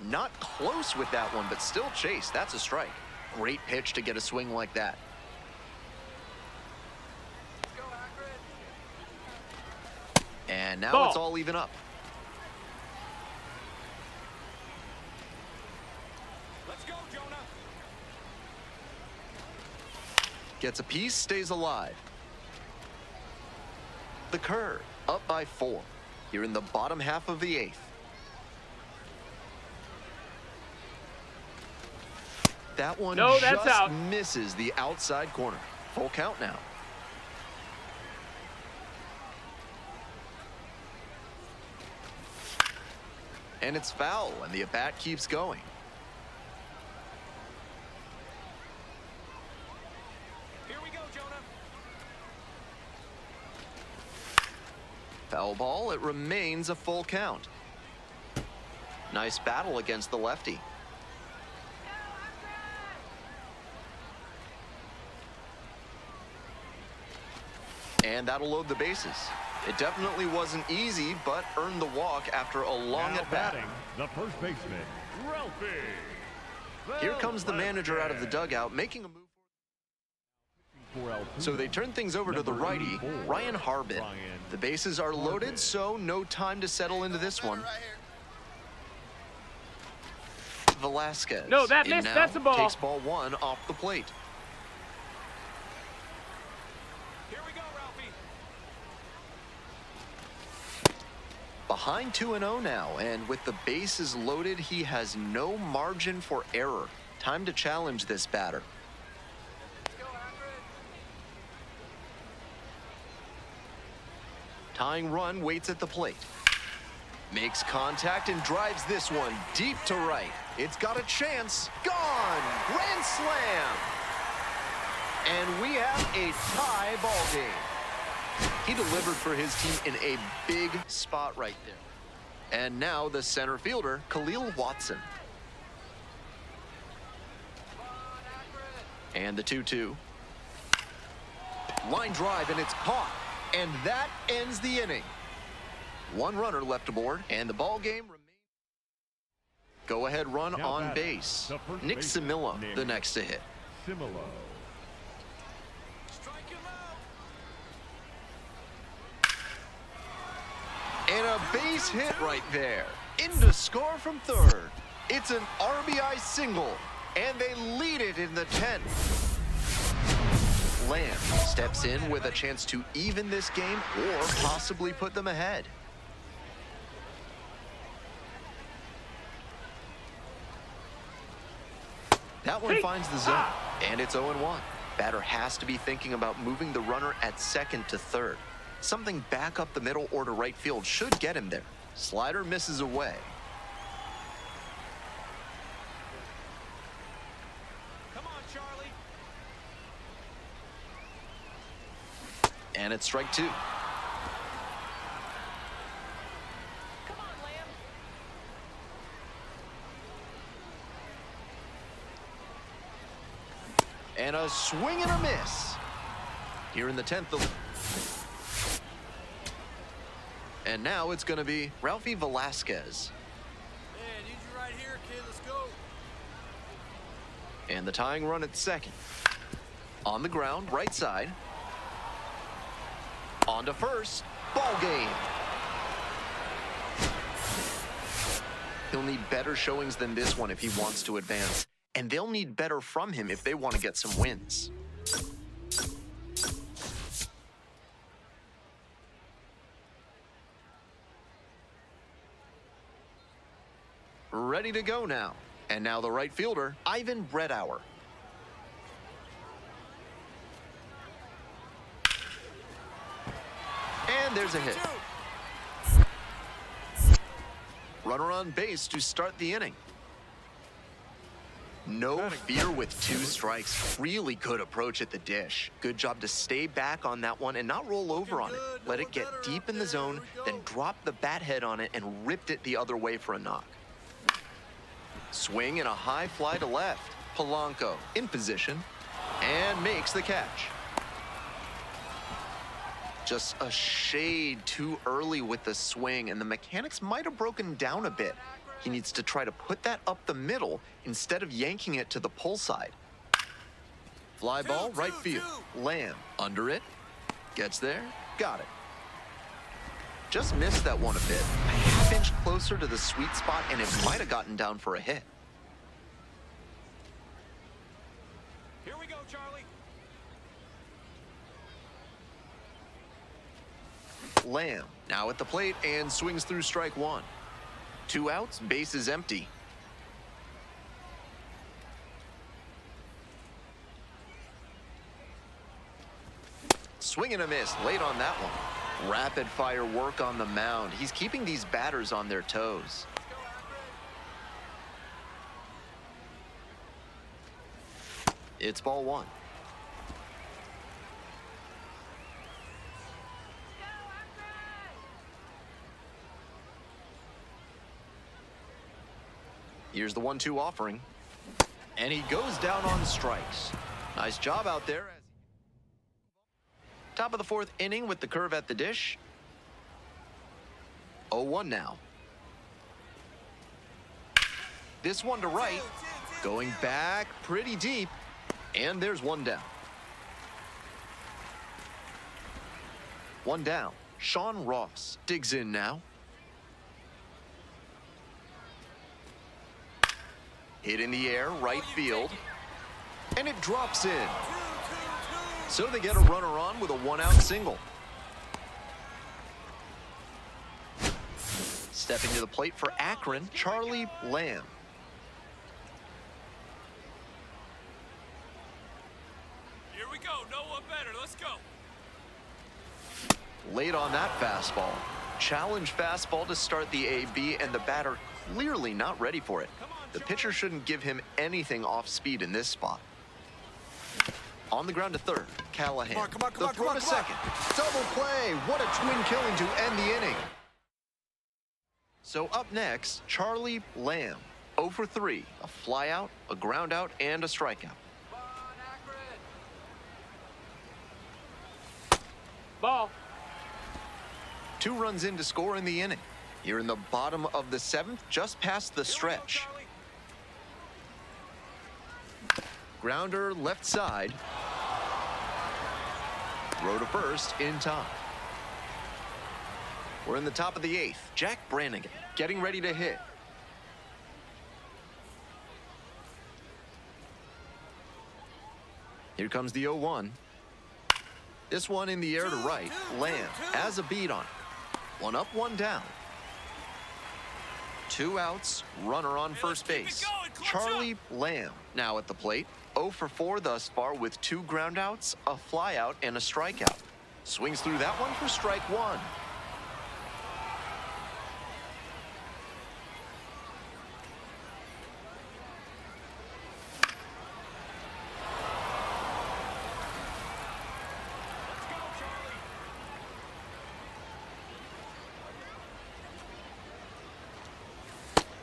Not close with that one, but still chase. That's a strike. Great pitch to get a swing like that. Let's go, Akron. And now Ball. it's all even up. Gets a piece, stays alive. The curve, up by 4. Here in the bottom half of the 8th. That one No, that's just out. misses the outside corner. Full count now. And it's foul, and the at-bat keeps going. Here we go, Jonah. Foul ball, it remains a full count. Nice battle against the lefty. And that'll load the bases. It definitely wasn't easy, but earned the walk after a long Now at-bat. batting, the first baseman, Ralphie. Here comes the manager out of the dugout, making a move. So they turn things over to the righty, Ryan Harbin. The bases are loaded, so no time to settle into this one. Velasquez. No, that in missed. now, That's a ball. Takes ball 1 off the plate. Here we go, Ralphie. Behind 2-0 now, and with the bases loaded, he has no margin for error. Time to challenge this batter. Tying run waits at the plate. Makes contact and drives this one deep to right. It's got a chance. Gone! Grand slam! And we have a tie ball game. He delivered for his team in a big spot right there. And now the center fielder, Khalil Watson. And the 2-2. Line drive, and it's caught. And that ends the inning. One runner left aboard, and the ball game remains. Go-ahead run Now on batting, base. the first Nick baseman, Simillo, Nick the next to hit. Similo. Strike him out. And a base hit right there. In to score from third. It's an RBI single, and they lead it in the 10th. Lamb steps in with a chance to even this game or possibly put them ahead. That one finds the zone, and it's 0-1. Batter has to be thinking about moving the runner at second to third. Something back up the middle or to right field should get him there. Slider misses away. Come on, Charlie. And it's strike 2. Come on, Lamb. And a swing and a miss. Here in the 10th. And now it's going to be Ralphie Velasquez. Hey, need you right here, kid. Let's go. And the tying run at second. On the ground, right side. On to first. Ball game. He'll need better showings than this one if he wants to advance. And they'll need better from him if they want to get some wins. Ready to go now. And now the right fielder, Ivan Bredauer. And there's a hit. Runner on base to start the inning. No fear with 2 strikes. Really good approach at the dish. Good job to stay back on that one and not roll over on it. Let it get deep in the zone, then drop the bat head on it and ripped it the other way for a knock. Swing and a high fly to left. Polanco in position and makes the catch. Just a shade too early with the swing, and the mechanics might have broken down a bit. He needs to try to put that up the middle instead of yanking it to the pull side. Fly ball, right field. Lamb under it. Gets there. Got it. Just missed that one a bit. A half-inch closer to the sweet spot, and it might have gotten down for a hit. Here we go, Charlie. Lamb now at the plate and swings through strike one. 2 outs, base is empty. Swing and a miss late on that one. Rapid fire work on the mound. He's keeping these batters on their toes. It's ball one. Here's the 1-2 offering. And he goes down on strikes. Nice job out there. Top of the 4th inning with the curve at the dish. 0-1 now. This one to right. Going back pretty deep. And there's one down. One down. Sean Ross digs in now. Hit in the air, right field. And it drops in. So they get a runner on with a 1-out single. Stepping to the plate for Akron, Charlie Lamb. Here we go. No one better. Let's go. Late on that fastball. Challenge fastball to start the AB, and the batter clearly not ready for it. The pitcher shouldn't give him anything off speed in this spot. On the ground to third, Callahan. The throw to second. Double play. What a twin killing to end the inning. So up next, Charlie Lamb. 0 for 3. A flyout, a ground out, and a strikeout. Ball. 2 runs in to score in the inning. Here in the bottom of the 7th, just past the stretch. Grounder left side. Throw to first in time. We're in the top of the 8th. Jack Brannigan getting ready to hit. Here comes the 0-1. This one in the air to right. Lamb has a beat on it. 1 up, 1 down. 2 outs, runner on first base. Charlie Lamb now at the plate. 0 for 4 thus far with 2 groundouts, a flyout, and a strikeout. Swings through that one for strike 1.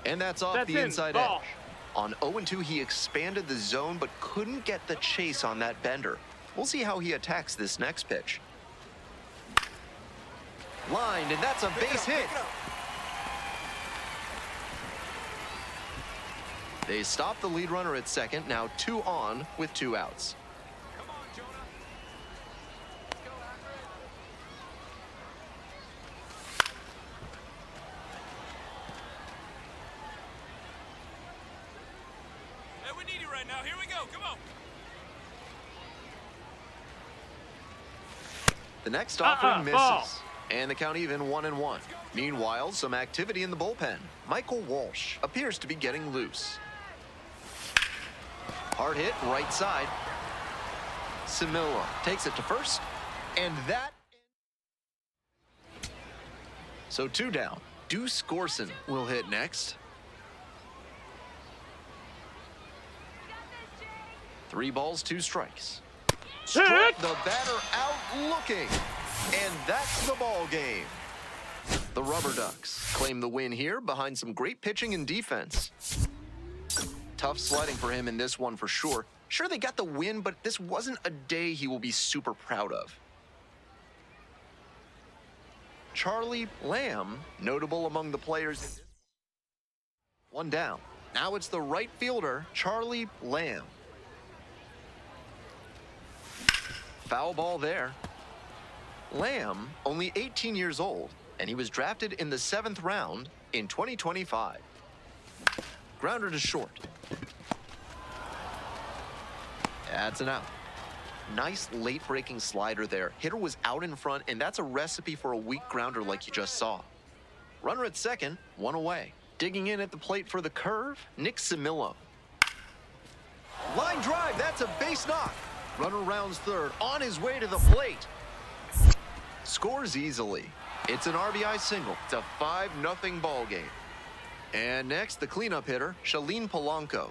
And that's off the inside edge. On 0-2, he expanded the zone, but couldn't get the chase on that bender. We'll see how he attacks this next pitch. Lined, and that's a base hit. They stop the lead runner at second, now 2 on with 2 outs. Come on, Jonah. Let's go, Akron. Hey, we need you right now. Here we go. Come on. The next offering misses. And the count even 1-1. Meanwhile, some activity in the bullpen. Michael Walsh appears to be getting loose. Hard hit, right side. Similla takes it to first. And that... So 2 down. Deuce Gorson will hit next. 3 balls, 2 strikes. Struck the batter out looking. And that's the ball game. The Rubber Ducks claim the win here behind some great pitching and defense. Tough sledding for him in this one for sure. Sure, they got the win, but this wasn't a day he will be super proud of. Charlie Lamb, notable among the players. 1 down. Now it's the right fielder, Charlie Lamb. Foul ball there. Lamb, only 18 years old, and he was drafted in the 7th round in 2025. Grounder to short. That's an out. Nice late-breaking slider there. Hitter was out in front, and that's a recipe for a weak grounder like you just saw. Runner at second, one away. Digging in at the plate for the curve, Nick Simillo. Line drive, that's a base knock. Runner rounds third, on his way to the plate. Scores easily. It's an RBI single. It's a 5-0 ball game. And next, the cleanup hitter, Shalene Polanco.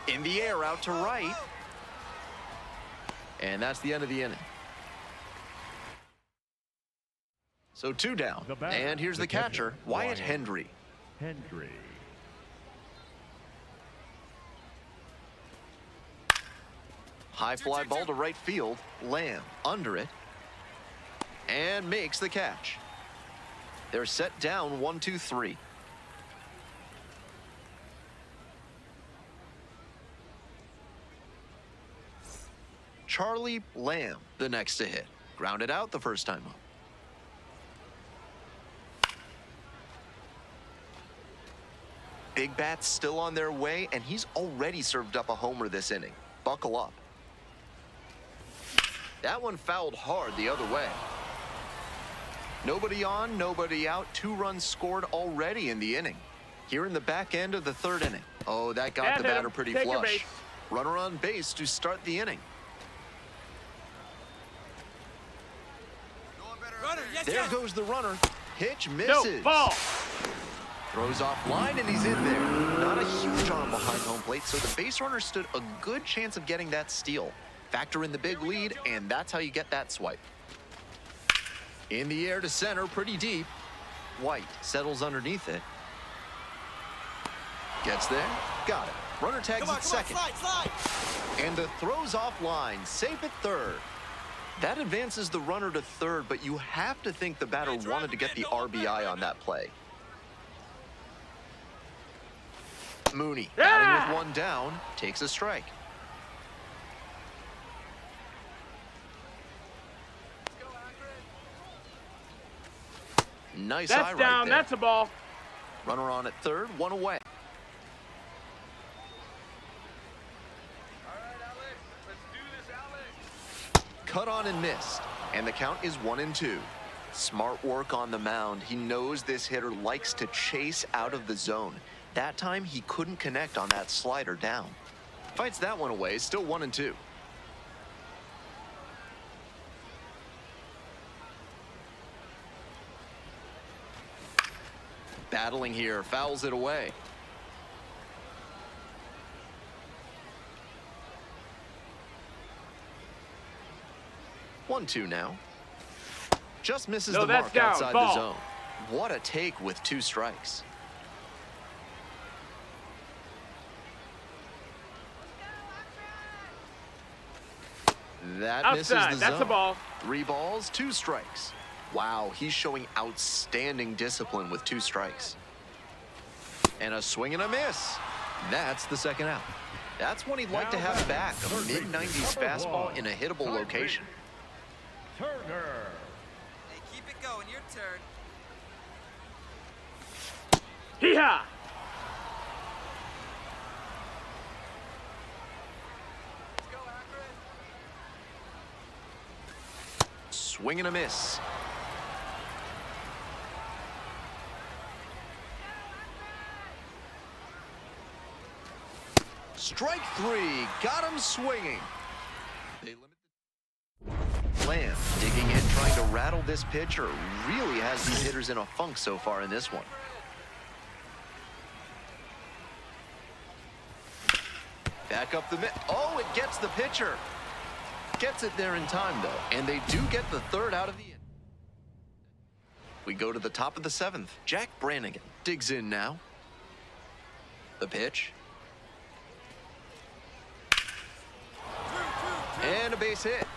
In the air, out to right. And that's the end of the inning. So 2 down. And here's the catcher, Wyatt Hendry. Hendry. High fly ball to right field. Lamb under it. And makes the catch. They're set down 1-2-3. Charlie Lamb, the next to hit. Grounded out the first time up. Big bats still on their way, and he's already served up a homer this inning. Buckle up. That one fouled hard the other way. Nobody on, nobody out. 2 runs scored already in the inning. Here in the back end of the 3rd inning. Oh, that got the batter pretty flush. Runner on base to start the inning. Runner, yes, There yes. goes the runner. Pitch misses. No, ball. Throws off line, and he's in there. Not a huge arm behind home plate, so the base runner stood a good chance of getting that steal. Factor in the big lead, and that's how you get that swipe. In the air to center, pretty deep. White settles underneath it. Gets there. Got it. Runner tags at second. Slide. And the throw's offline. Safe at third. That advances the runner to third, but you have to think the batter wanted to get the RBI on that play. Mooney, batting with 1 down, takes a strike. Nice eye right That's down. there. That's a ball. Runner on at third, 1 away. All right, Alex. Let's do this, Alex. Cut on and missed, and the count is 1-2. Smart work on the mound. He knows this hitter likes to chase out of the zone. That time, he couldn't connect on that slider down. Fights that one away, still 1-2. Battling here, fouls it away. One, 2 now. Just misses No, the that's mark down. outside Ball. the zone. What a take with 2 strikes. That misses Outside. the That's zone. a ball. 3 balls, 2 strikes. Wow, he's showing outstanding discipline with 2 strikes. And a swing and a miss. That's the second out. That's one he'd like to have back, a mid-90s fastball in a hittable location. Turner. Hey, keep it going. Your turn. Hee-haw. Let's go, Akron. Swing and a miss. Strike 3, got him swinging. They limit the... Lamb digging in, trying to rattle this pitcher. Really has these hitters in a funk so far in this one. Back up the mid. Oh, it gets the pitcher. Gets it there in time, though. And they do get the 3rd out of the inning. We go to the top of the 7th. Jack Brannigan digs in now. The pitch. And a base hit.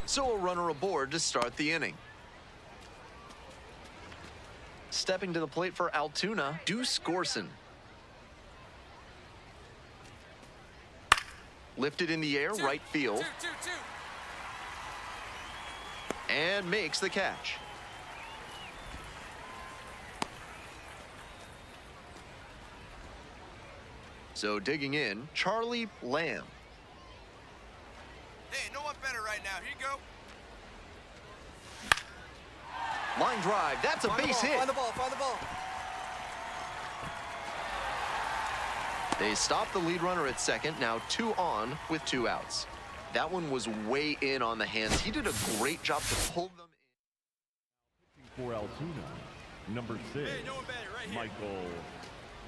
So a runner aboard to start the inning. Stepping to the plate for Altoona, Deuce Gorson. Lifted in the air, right field. And makes the catch. So digging in, Charlie Lamb. Hey, no one better right now. Here you go. Line drive, that's a base hit. Find the ball, find the ball. They stop the lead runner at second, now 2 on with 2 outs. That one was way in on the hands. He did a great job to pull them in. For Altoona, number 6, Hey, no one better right here. Michael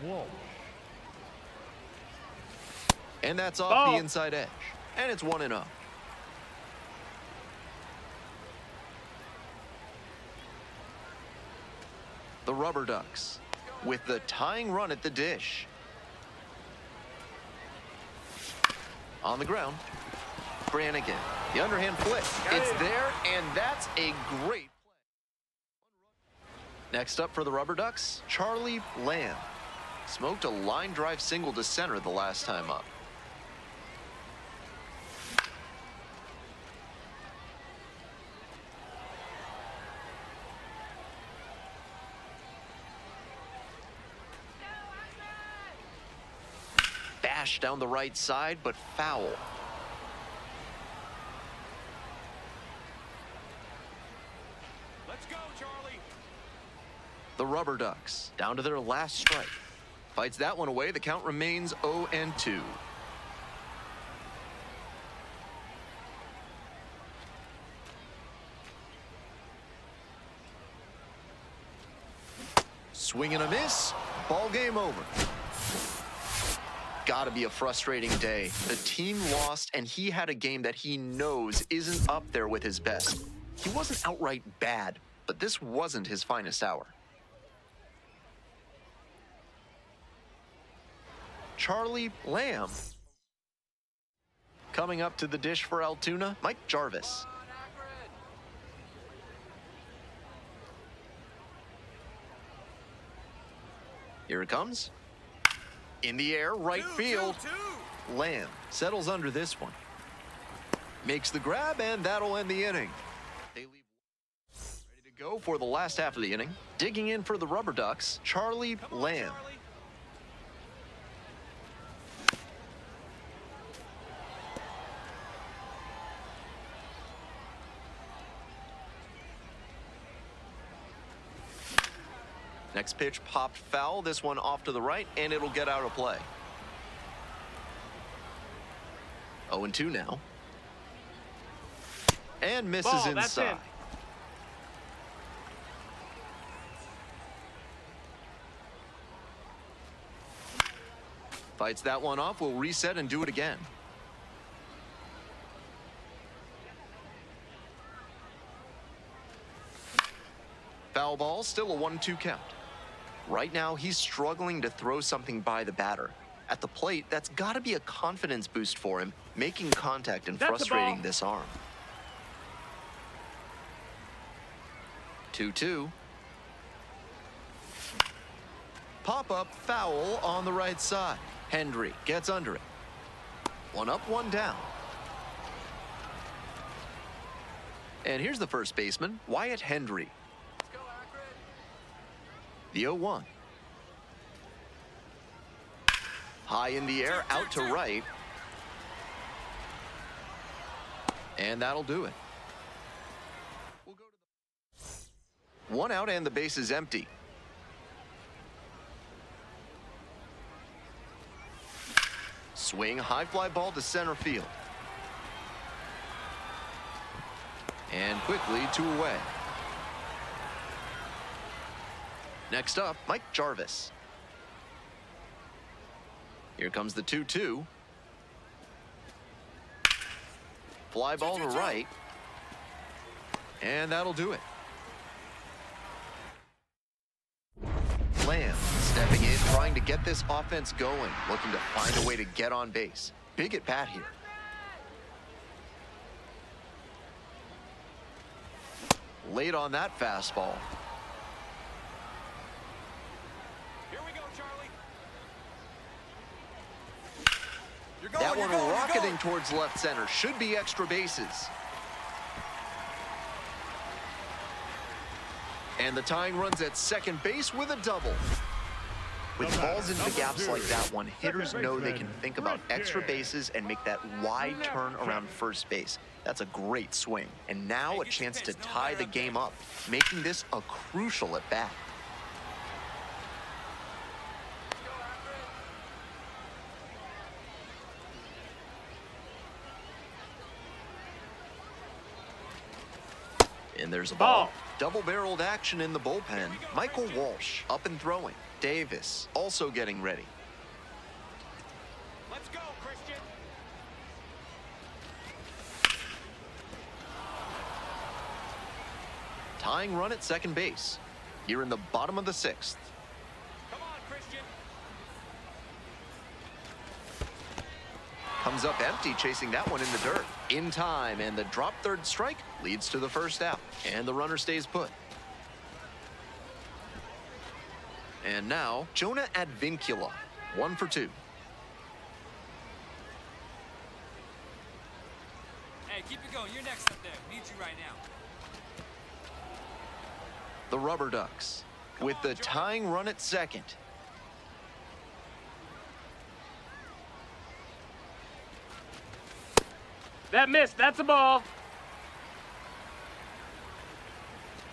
Walsh. And that's off Ball. the inside edge. And it's 1-0. The Rubber Ducks with the tying run at the dish. On the ground, Brannigan, the underhand flip. It's there, and that's a great play. Next up for the Rubber Ducks, Charlie Lamb. Smoked a line drive single to center the last time up. Bash down the right side, but foul. Let's go, Charlie. The Rubber Ducks down to their last strike. Fights that one away. The count remains 0-2. Swing and a miss. Ball game over. Gotta be a frustrating day. The team lost, and he had a game that he knows isn't up there with his best. He wasn't outright bad, but this wasn't his finest hour. Charlie Lamb. Coming up to the dish for Altoona, Mike Jarvis. Here it comes. In the air, right field. Lamb settles under this one. Makes the grab, and that'll end the inning. They leave ready to go for the last half of the inning. Digging in for the Rubber Ducks, Charlie Lamb. Charlie. Next pitch popped foul. This one off to the right, and it'll get out of play. 0-2 now. And misses Ball, that's inside. in. Fights that one off. We'll reset and do it again. Foul ball, still a 1-2 count. Right now, he's struggling to throw something by the batter. At the plate, that's got to be a confidence boost for him, making contact and That's a frustrating ball. this arm. 2-2. Pop-up foul on the right side. Hendry gets under it. 1 up, 1 down. And here's the first baseman, Wyatt Hendry. The 0-1. High in the air, out to right. And that'll do it. We'll go to the 1 out and the base is empty. Swing, high fly ball to center field. And quickly 2 away. Next up, Mike Jarvis. Here comes the 2-2. Fly ball to right. And that'll do it. Lamb stepping in, trying to get this offense going, looking to find a way to get on base. Big at bat here. Late on that fastball. Here we go, Charlie. You're going, That you're one going, you're rocketing going. towards left center. Should be extra bases. And the tying runs at second base with a double. With balls into the gaps like that one, hitters know they can think about extra bases and make that wide turn around first base. That's a great swing. And now a chance to tie the game up, making this a crucial at bat. And there's a ball. Double-barreled action in the bullpen. Michael Walsh up and throwing. Davis also getting ready. Let's go, Christian. Tying run at second base. Here in the bottom of the sixth. Come on, Christian. Comes up empty, chasing that one in the dirt. In time, and the drop third strike leads to the first out. And the runner stays put. And now, Jonah Advincula, 1 for 2. Hey, keep it going. You're next up there. Need you right now. The Rubber Ducks, with the tying run at second. That missed. That's a ball.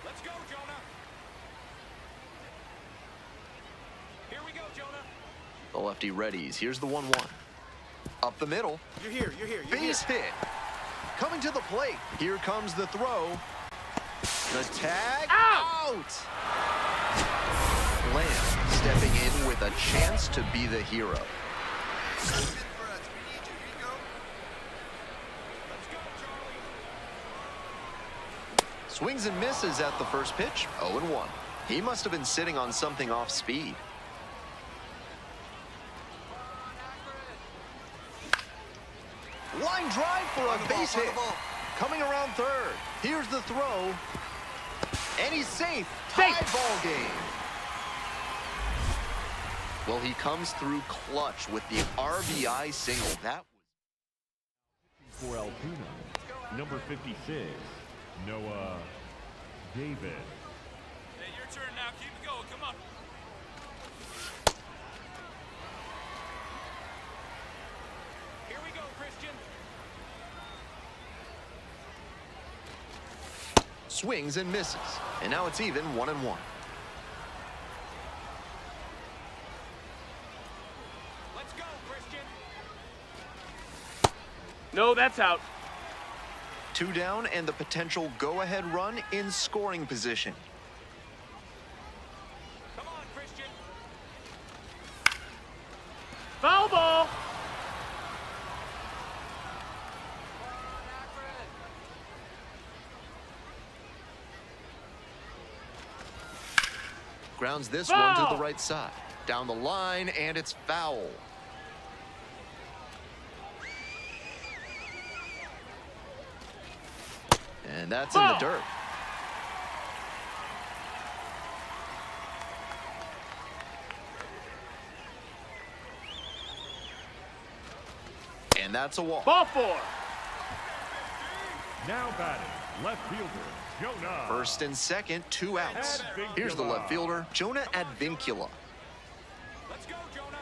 Let's go, Jonah. Here we go, Jonah. The lefty readies. Here's the 1-1. Up the middle. You're here. Base hit. Coming to the plate. Here comes the throw. The tag. Out! Lamb stepping in with a chance to be the hero. For us. We need you. Here you go. Let's go, Charlie. Swings and misses at the first pitch. 0-1. He must have been sitting on something off speed. Line drive for a base hit. Coming around third. Here's the throw. And he's safe. Tie ball game. Well, he comes through clutch with the RBI single. That was For Altoona, number 56, Noah David. Hey, your turn now. Keep it going. Come on. Here we go, Christian. swings and misses. And now it's even 1-1. Let's go, Christian. No, that's out. 2 down and the potential go-ahead run in scoring position. Come on, Christian. Foul ball. Grounds this one to the right side. Down the line, and it's foul. And that's in the dirt. And that's a walk. Ball 4. Now batting, left fielder, Jonah. First and second, 2 outs. Advincula. Here's the left fielder, Jonah Advincula. Let's go, Jonah.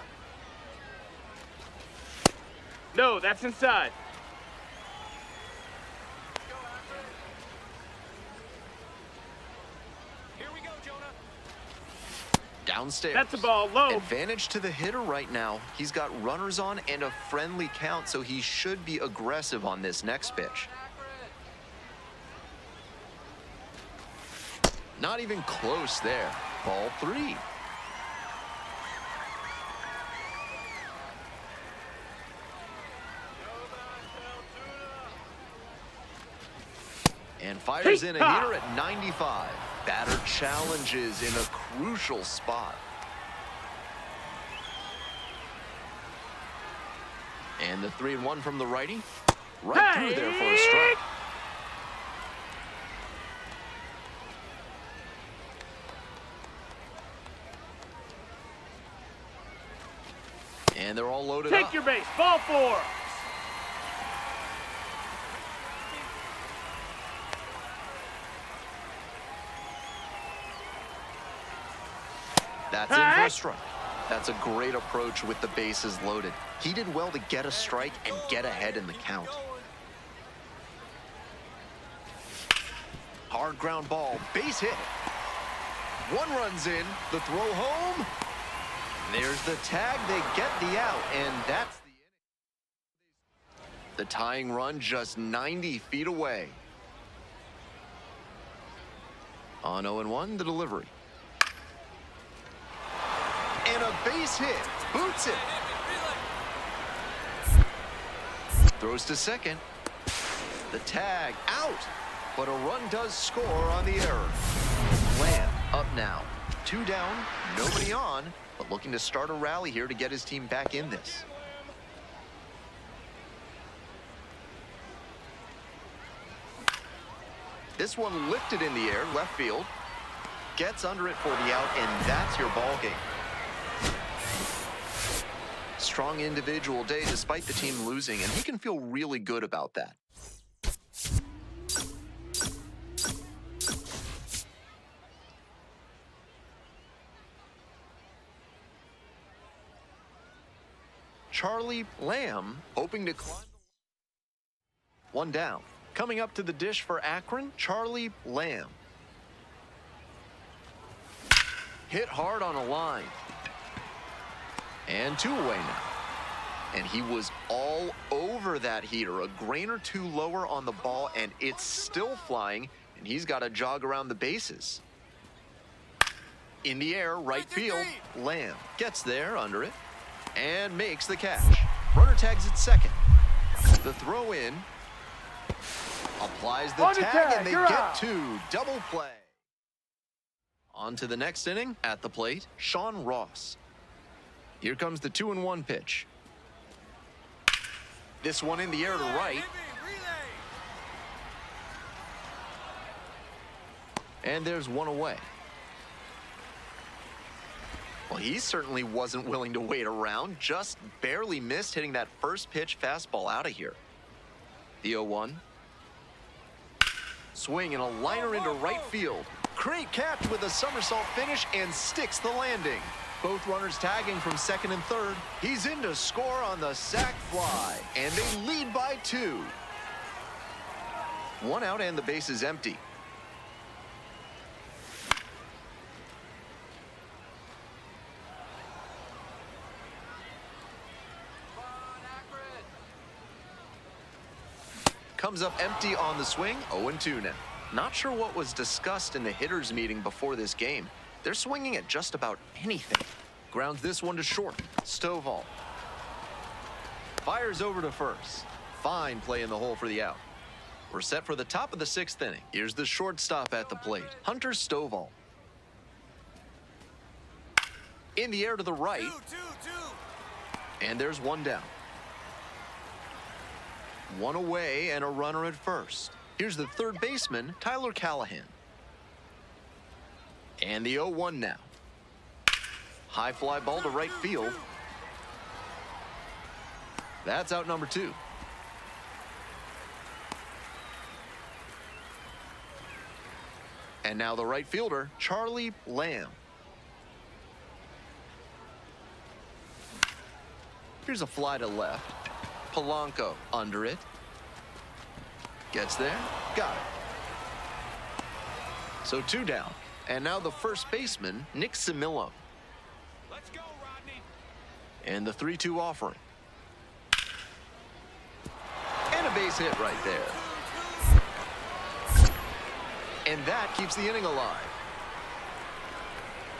No, that's inside. Here we go, Jonah. Downstairs. That's a ball low. Advantage to the hitter right now. He's got runners on and a friendly count, so he should be aggressive on this next pitch. Not even close there. Ball 3. And fires in a hitter at 95. Batter challenges in a crucial spot. And the 3-1 from the righty. Right through there for a strike. And they're all loaded up. Take your base. Ball 4. That's in for a strike. That's a great approach with the bases loaded. He did well to get a strike and get ahead in the count. Hard ground ball, base hit. One run's in, the throw home. There's the tag, they get the out, and that's the inning. The tying run just 90 feet away. On 0-1, the delivery. And a base hit, boots it. Throws to second. The tag, out. But a run does score on the error. Lamb up now. 2 down, nobody on, but looking to start a rally here to get his team back in this. This one lifted in the air, left field. Gets under it for the out, and that's your ball game. Strong individual day despite the team losing, and he can feel really good about that. Charlie Lamb hoping to climb. 1 down. Coming up to the dish for Akron, Charlie Lamb. Hit hard on a line. And 2 away now. And he was all over that heater. A grain or 2 lower on the ball, and it's still flying, and he's got to jog around the bases. In the air, right field, Lamb gets there under it and makes the catch. Runner tags at second. The throw in. Applies the tag, and they get 2. Double play. On to the next inning. At the plate, Sean Ross. Here comes the 2-1 pitch. This one in the air to right. And there's 1 away. Well, he certainly wasn't willing to wait around. Just barely missed hitting that first pitch fastball out of here. The 0-1. Swing and a liner into right field. Great catch with a somersault finish and sticks the landing. Both runners tagging from second and third. He's in to score on the sac fly, and they lead by 2. 1 out and the base is empty. Comes up empty on the swing, 0-2 now. Not sure what was discussed in the hitters meeting before this game. They're swinging at just about anything. Grounds this one to short. Stovall. Fires over to first. Fine play in the hole for the out. We're set for the top of the 6th inning. Here's the shortstop at the plate, Hunter Stovall. In the air to the right. And there's 1 down. 1 away and a runner at first. Here's the third baseman, Tyler Callahan. And the 0-1 now. High fly ball to right field. That's out number 2. And now the right fielder, Charlie Lamb. Here's a fly to left. Polanco under it. Gets there. Got it. So 2 down. And now the first baseman, Nick Simillo. Let's go, Rodney. And the 3-2 offering. And a base hit right there. And that keeps the inning alive.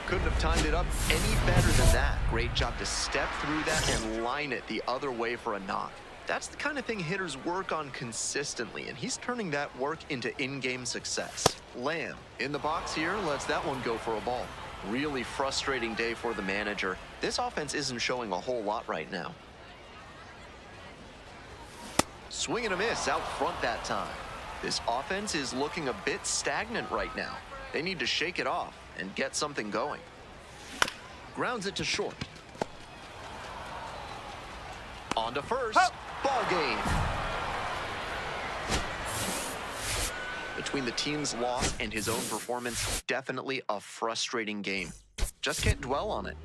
Couldn't have timed it up any better than that. Great job to step through that and line it the other way for a knock. That's the kind of thing hitters work on consistently, and he's turning that work into in-game success. Lamb in the box here lets that one go for a ball. Really frustrating day for the manager. This offense isn't showing a whole lot right now. Swing and a miss out front that time. This offense is looking a bit stagnant right now. They need to shake it off and get something going. Grounds it to short. On to first. Ball game. Between the team's loss and his own performance, definitely a frustrating game. Just can't dwell on it.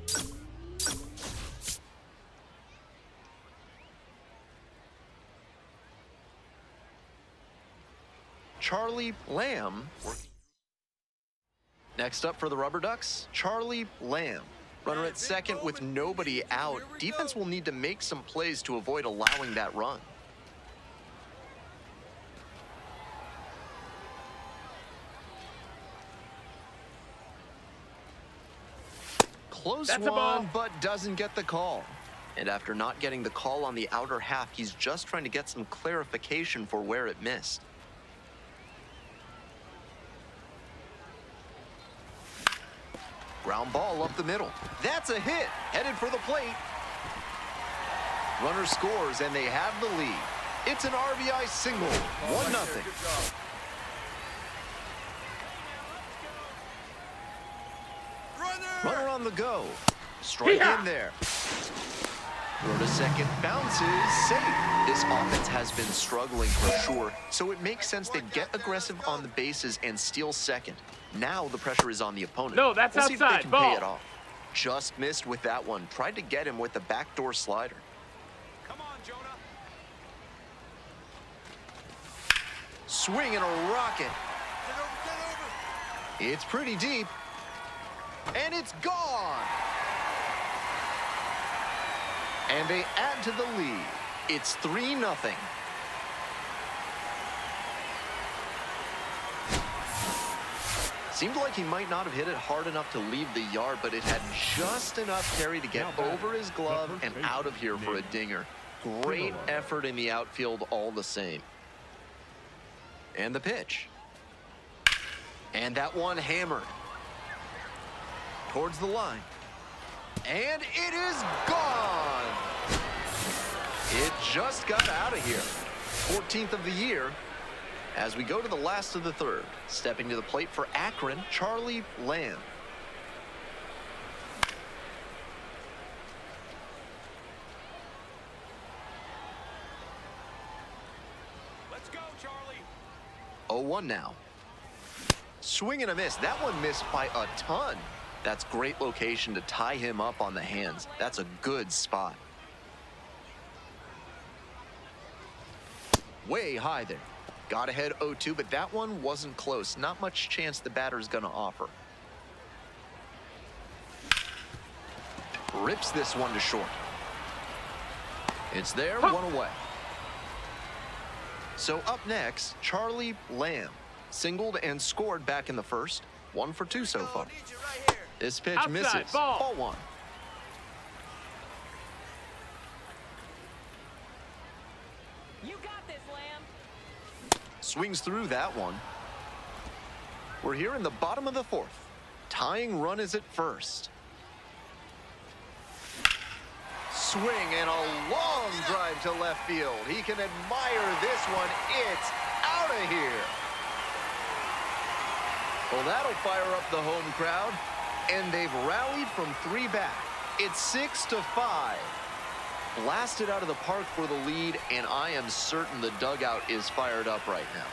Charlie Lamb. Next up for the Rubber Ducks, Charlie Lamb. Runner at second with nobody out. Defense will need to make some plays to avoid allowing that run. Close That's a ball. one, but doesn't get the call. And after not getting the call on the outer half, he's just trying to get some clarification for where it missed. Ground ball up the middle. That's a hit, headed for the plate. Runner scores, and they have the lead. It's an RBI single, 1-0. Good job. Runner on the go. Strike in there. Throw to second, bounces, safe. This offense has been struggling for sure, so it makes sense they get aggressive on the bases and steal second. Now the pressure is on the opponent. No, that's we'll see if they outside. can Ball. pay it off. Just missed with that one. Tried to get him with the backdoor slider. Come on, Jonah. Swing and a rocket. Get over. It's pretty deep. And it's gone. And they add to the lead. It's 3-0. Seemed like he might not have hit it hard enough to leave the yard, but it had just enough carry to get over his glove and out of here for a dinger. Great effort in the outfield all the same. And the pitch. And that one hammered. Towards the line. And it is gone. It just got out of here. 14th of the year. As we go to the last of the third, stepping to the plate for Akron, Charlie Lamb. Let's go, Charlie. 0-1 now. Swing and a miss. That one missed by a ton. That's great location to tie him up on the hands. That's a good spot. Way high there. Got ahead 0-2, but that one wasn't close. Not much chance the batter's going to offer. Rips this one to short. It's there, one away. So up next, Charlie Lamb. Singled and scored back in the first. 1 for 2 so far. This pitch Outside, misses. ball. 1. You got this, Lamb. Swings through that one. We're here in the bottom of the 4th. Tying run is at first. Swing and a long drive to left field. He can admire this one. It's out of here. Well, that'll fire up the home crowd. And they've rallied from 3 back. It's 6-5. Blasted out of the park for the lead, and I am certain the dugout is fired up right now.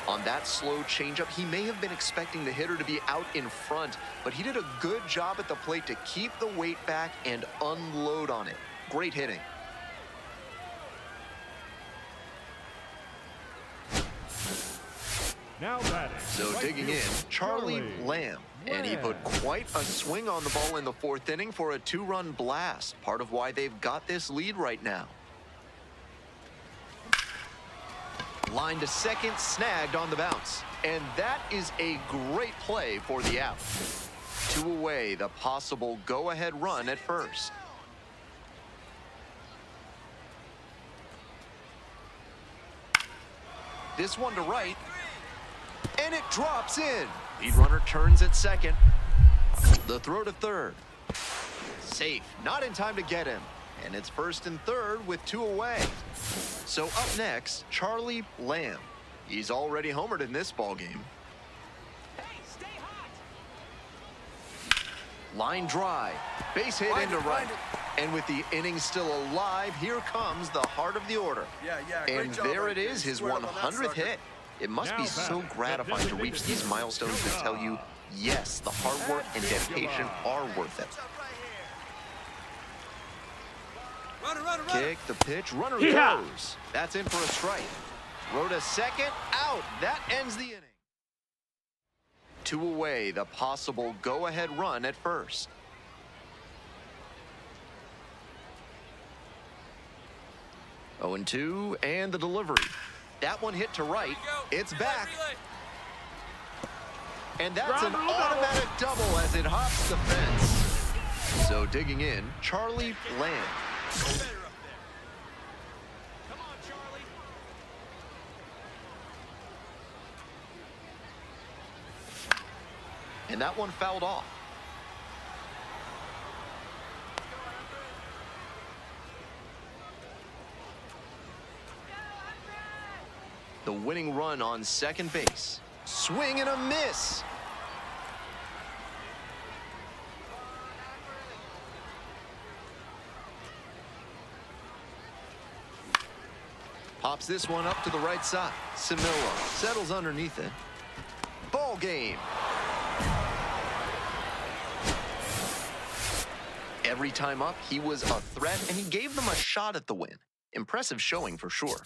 On that slow changeup, he may have been expecting the hitter to be out in front, but he did a good job at the plate to keep the weight back and unload on it. Great hitting. Now batting. So right digging in, fielder, Charlie Lamb. And he put quite a swing on the ball in the 4th inning for a 2-run blast. Part of why they've got this lead right now. Line to second, snagged on the bounce. And that is a great play for the out. 2 away, the possible go-ahead run at first. This one to right. And it drops in. Lead runner turns at second. The throw to third. Safe. Not in time to get him. And it's 1st and 3rd with 2 away. So up next, Charlie Lamb. He's already homered in this ballgame. Hey, stay hot. Line drive. Base hit into right. And with the inning still alive, here comes the heart of the order. Yeah, And great job there right it is, his Square up on that 100th sucker. hit. It must be Now so batting, gratifying to reach these milestones that tell you, yes, the hard work and dedication are worth it. Runner, runner, runner. Kick, the pitch, runner Yeah. goes. That's in for a strike. Throw to second, out. That ends the inning. 2 away, the possible go-ahead run at first. Oh, 0-2, and the delivery. That one hit to right. It's back. And that's an automatic double as it hops the fence. So digging in, Charlie Lamb. Better up there. Come on, Charlie. And that one fouled off. The winning run on second base. Swing and a miss. Pops this one up to the right side. Similla settles underneath it. Ball game. Every time up, he was a threat, and he gave them a shot at the win. Impressive showing for sure.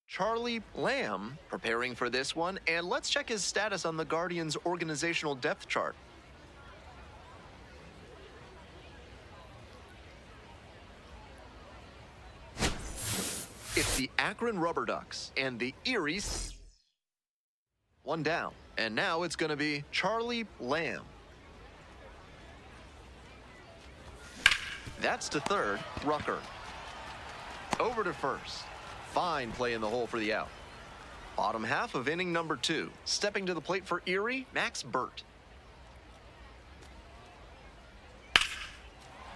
Charlie Lamb preparing for this one, and let's check his status on the Guardians' organizational depth chart. It's the Akron Rubber Ducks and the Eries. One down, and now it's going to be Charlie Lamb. That's to third, Rucker. Over to first. Fine play in the hole for the out. Bottom half of inning number 2. Stepping to the plate for Erie, Max Burt.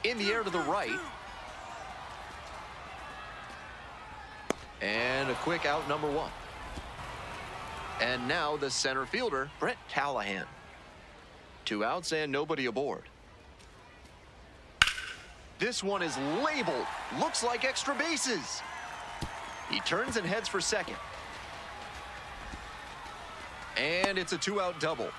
In the air to the right. And a quick out number 1. And now the center fielder, Brett Callahan. 2 outs and nobody aboard. This one is labeled. Looks like extra bases. He turns and heads for second. And it's a 2-out double.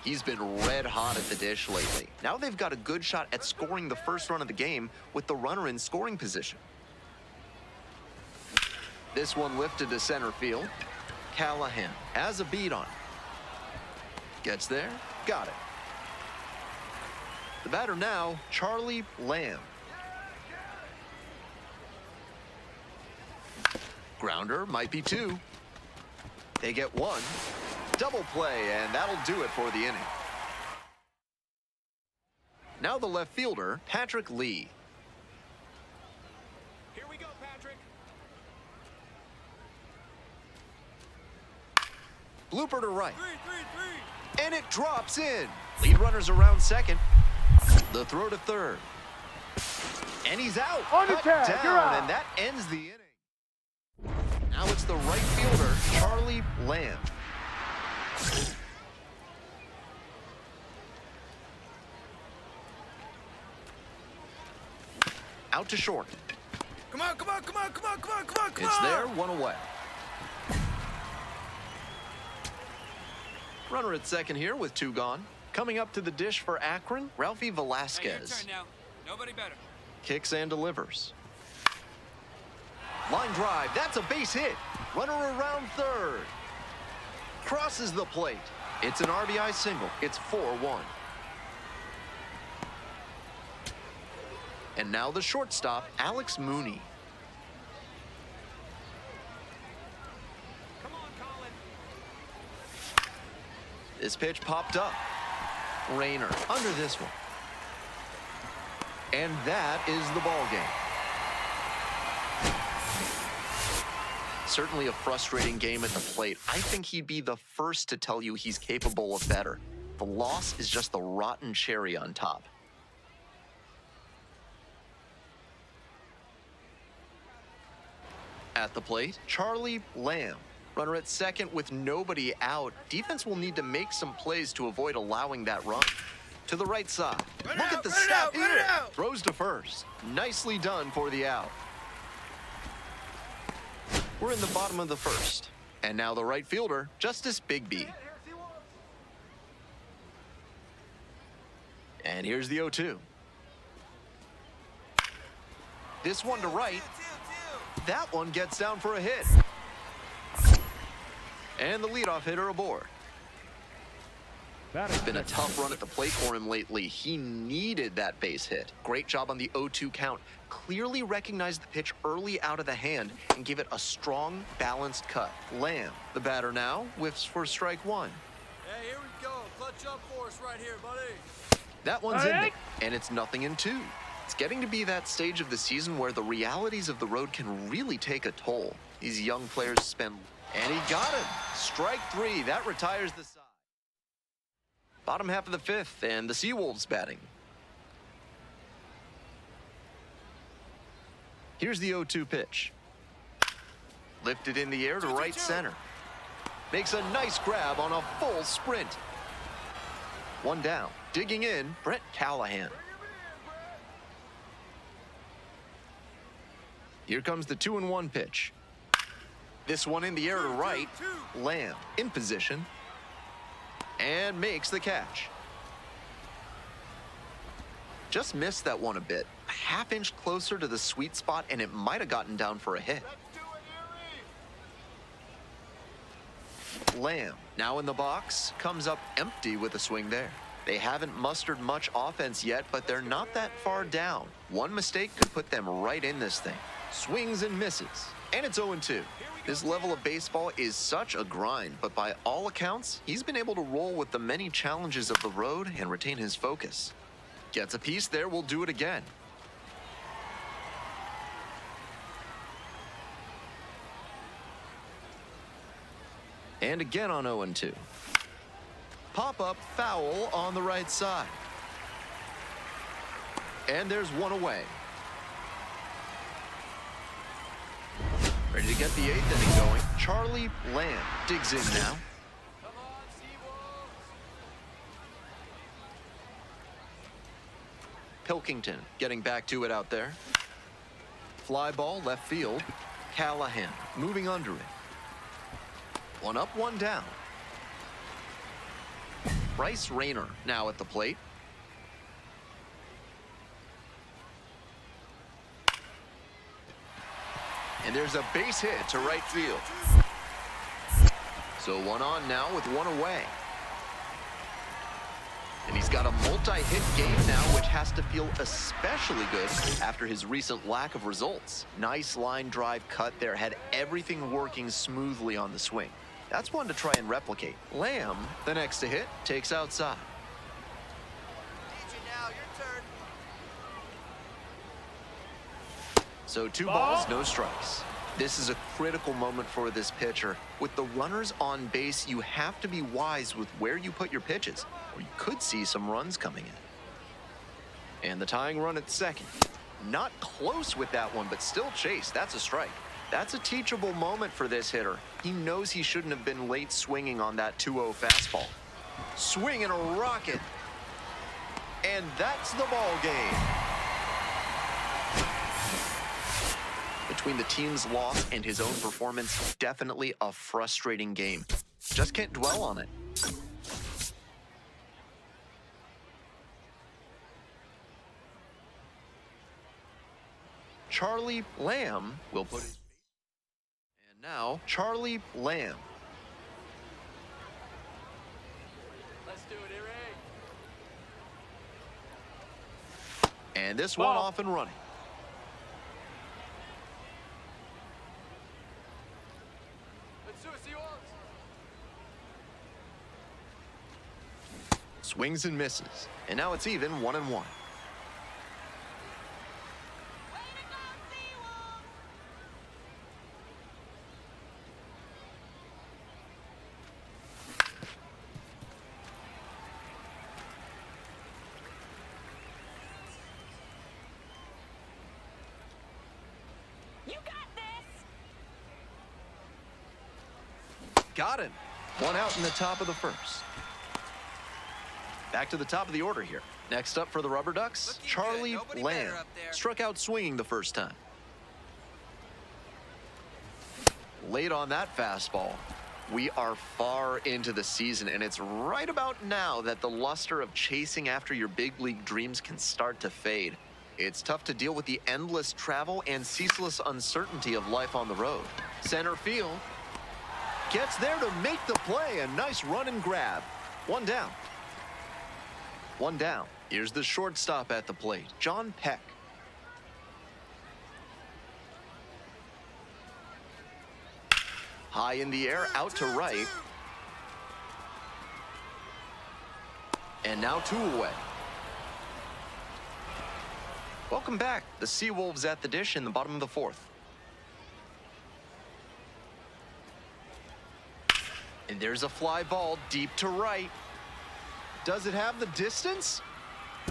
He's been red hot at the dish lately. Now they've got a good shot at scoring the first run of the game with the runner in scoring position. This one lifted to center field. Callahan has a beat on it. Gets there, got it. The batter now, Charlie Lamb. Grounder might be 2. They get 1. Double play, and that'll do it for the inning. Now the left fielder, Patrick Lee. Here we go, Patrick. Blooper to right. 3-3-3. And it drops in. Lead runner's around second. The throw to third. And he's out. On the Cut tag, down, you're out. and that ends the inning. Now it's the right fielder, Charlie Lamb. Out to short. Come on, come on, come on, come on, come on, come on, come It's on. there, 1 away. Runner at second here with 2 gone. Coming up to the dish for Akron, Ralphie Hey, your Velasquez. turn now. Nobody better. Kicks and delivers. Line drive, that's a base hit. Runner around third. Crosses the plate. It's an RBI single. It's 4-1. And now the shortstop, Alex Mooney. Come on, Colin. This pitch popped up. Rayner under this one. And that is the ball game. Certainly a frustrating game at the plate. I think he'd be the first to tell you he's capable of better. The loss is just the rotten cherry on top. At the plate, Charlie Lamb. Runner at second with nobody out. Defense will need to make some plays to avoid allowing that run. To the right side. Look at the snap here. Throws to first. Nicely done for the out. We're in the bottom of the first. And now the right fielder, Justice Bigby. And here's the 0-2. This one to right. That one gets down for a hit. And the leadoff hitter aboard. It's been a tough run at the plate for him lately. He needed that base hit. Great job on the 0-2 count. Clearly recognized the pitch early out of the hand and gave it a strong, balanced cut. Lamb, the batter now, whiffs for strike 1. Hey, here we go. Clutch up for us right here, buddy. That one's in there, and it's 0-2. It's getting to be that stage of the season where the realities of the road can really take a toll. These young players spend... And he got him. Strike 3. That retires the side. Bottom half of the 5th, and the Seawolves batting. Here's the 0-2 pitch. Lifted in the air to right center. Makes a nice grab on a full sprint. 1 down. Digging in, Brett Callahan. Here comes the 2-1 pitch. This one in the air to right. Lamb in position. And makes the catch. Just missed that one a bit. A half-inch closer to the sweet spot, and it might have gotten down for a hit. Lamb, now in the box, comes up empty with a swing there. They haven't mustered much offense yet, but they're not that far down. One mistake could put them right in this thing. Swings and misses. And it's 0-2. This level of baseball is such a grind, but by all accounts, he's been able to roll with the many challenges of the road and retain his focus. Gets a piece there, we'll do it again. And again on 0-2. Pop-up foul on the right side. And there's one away. Ready to get the 8th inning going. Charlie Lamb digs in now. Come on, Seawolves. Pilkington getting back to it out there. Fly ball left field. Callahan moving under it. 1 up, 1 down. Bryce Rayner now at the plate. And there's a base hit to right field. So one on now with one away. And he's got a multi-hit game now, which has to feel especially good after his recent lack of results. Nice line drive cut there, had everything working smoothly on the swing. That's one to try and replicate. Lamb, the next to hit, takes outside. DJ, now your turn. So 2 balls, no strikes. This is a critical moment for this pitcher. With the runners on base, you have to be wise with where you put your pitches, or you could see some runs coming in. And the tying run at second. Not close with that one, but still chased. That's a strike. That's a teachable moment for this hitter. He knows he shouldn't have been late swinging on that 2-0 fastball. Swing and a rocket. And that's the ball game. Between the team's loss and his own performance, definitely a frustrating game. Just can't dwell on it. Charlie Lamb will put his... And now, Charlie Lamb. Let's do it, Eric. And this one off and running. Let's do it, see what. Swings and misses. And now it's even 1-1. You got this! Got him. One out in the top of the first. Back to the top of the order here. Next up for the Rubber Ducks, Looking Charlie good. Nobody Lamb. better up there. Struck out swinging the first time. Late on that fastball. We are far into the season, and it's right about now that the luster of chasing after your big league dreams can start to fade. It's tough to deal with the endless travel and ceaseless uncertainty of life on the road. Center field gets there to make the play. A nice run and grab. One down. One down. Here's the shortstop at the plate, John Peck. High in the air, out to right. And now 2 away. Welcome back. The Seawolves at the dish in the bottom of the 4th. And there's a fly ball deep to right. Does it have the distance?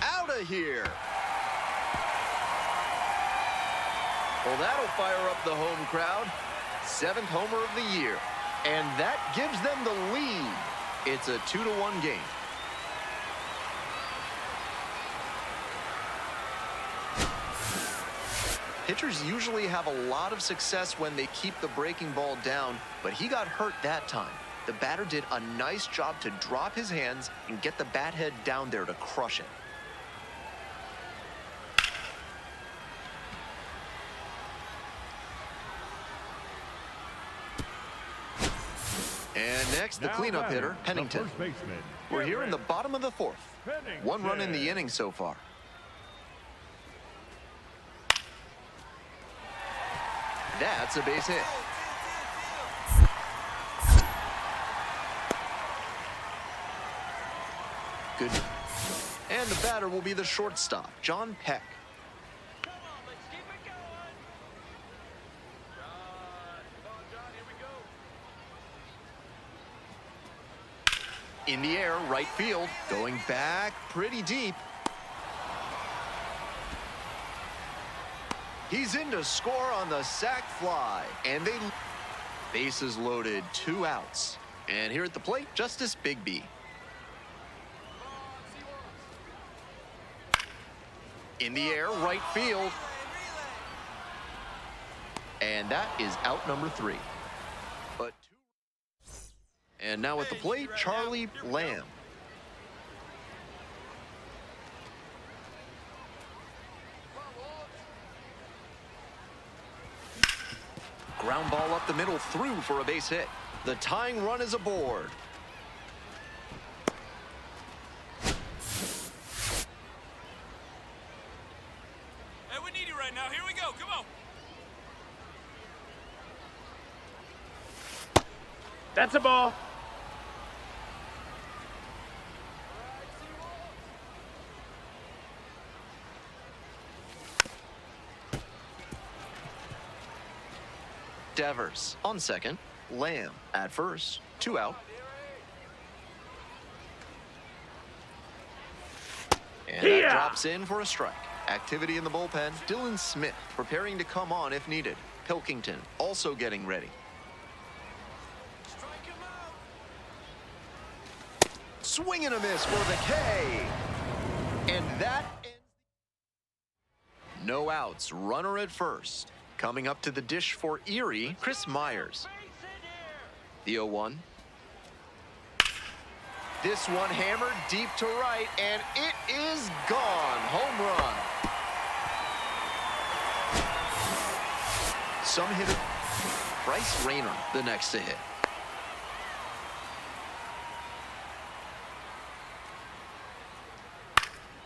Out of here. Well, that'll fire up the home crowd. 7th homer of the year. And that gives them the lead. It's a 2-1 game. Pitchers usually have a lot of success when they keep the breaking ball down, but he got hurt that time. The batter did a nice job to drop his hands and get the bat head down there to crush it. And next, the Now cleanup batting, hitter, the Pennington. first baseman, We're here in the Garrett bottom of the 4th. Pennington. 1 run in the inning so far. That's a base hit. Good. And the batter will be the shortstop, John Peck. Come on, let's keep it going. Come on, John, here we go. In the air, right field, going back pretty deep. He's in to score on the sac fly. And they... Bases loaded, 2 outs. And here at the plate, Justice Bigby. In the air, right field. And that is out number 3. But 2... And now at the plate, Charlie Lamb. Ground ball up the middle, through for a base hit. The tying run is aboard. Hey, we need you right now. Here we go. Come on. That's a ball. Devers on second. Lamb at first. 2 out. And that Yeah. drops in for a strike. Activity in the bullpen. Dylan Smith preparing to come on if needed. Pilkington also getting ready. Strike him out. Swing and a miss for the K. And that ends. No outs. Runner at first. Coming up to the dish for Erie, Chris Myers. The 0-1. This one hammered deep to right, and it is gone. Home run. Some hitter. Bryce Rayner, the next to hit.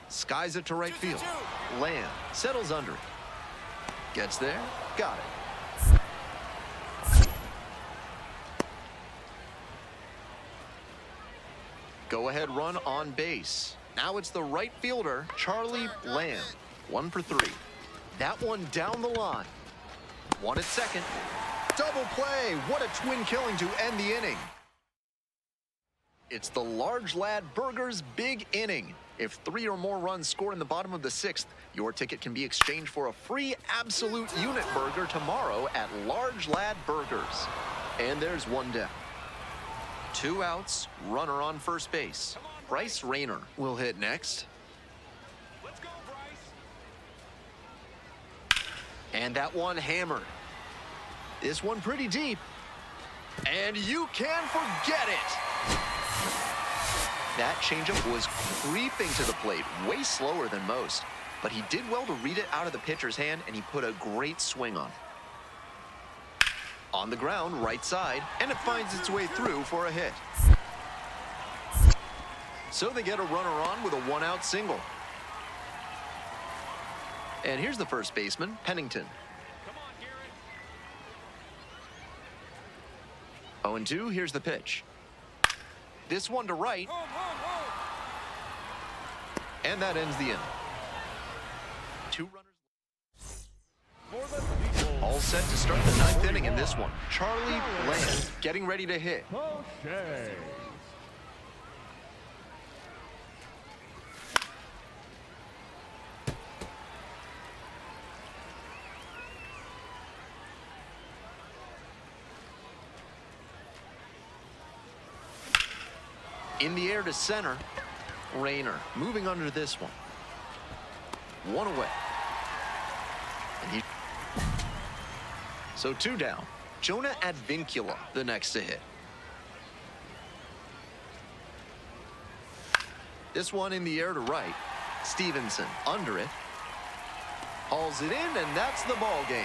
Skies it to right field. Lamb settles under it. Gets there. Got it. Go-ahead run on base. Now it's the right fielder, Charlie Lamb. 1 for 3. That one down the line. 1 at second. Double play. What a twin killing to end the inning. It's the Large Lad Burgers big inning. If 3 or more runs scored in the bottom of the 6th, your ticket can be exchanged for a free absolute unit burger tomorrow at Large Lad Burgers. And there's one down. 2 outs, runner on first base. Bryce Rayner will hit next. Let's go, Bryce. And that one hammered. This one pretty deep. And you can forget it. That changeup was creeping to the plate, way slower than most. But he did well to read it out of the pitcher's hand, and he put a great swing on it. On the ground, right side, and it finds its way through for a hit. So they get a runner on with a 1-out single. And here's the first baseman, Pennington. Come on, Garrett. 0-2, here's the pitch. This one to right, Home, home, home. and that ends the inning. 2 runners. For the people, All set to start the 9th inning in this one. Charlie Lamb getting ready to hit. O'Shea. In the air to center. Rayner moving under this one. 1 away. And so 2 down. Jonah Advincula, the next to hit. This one in the air to right. Stevenson under it. Hauls it in, and that's the ball game.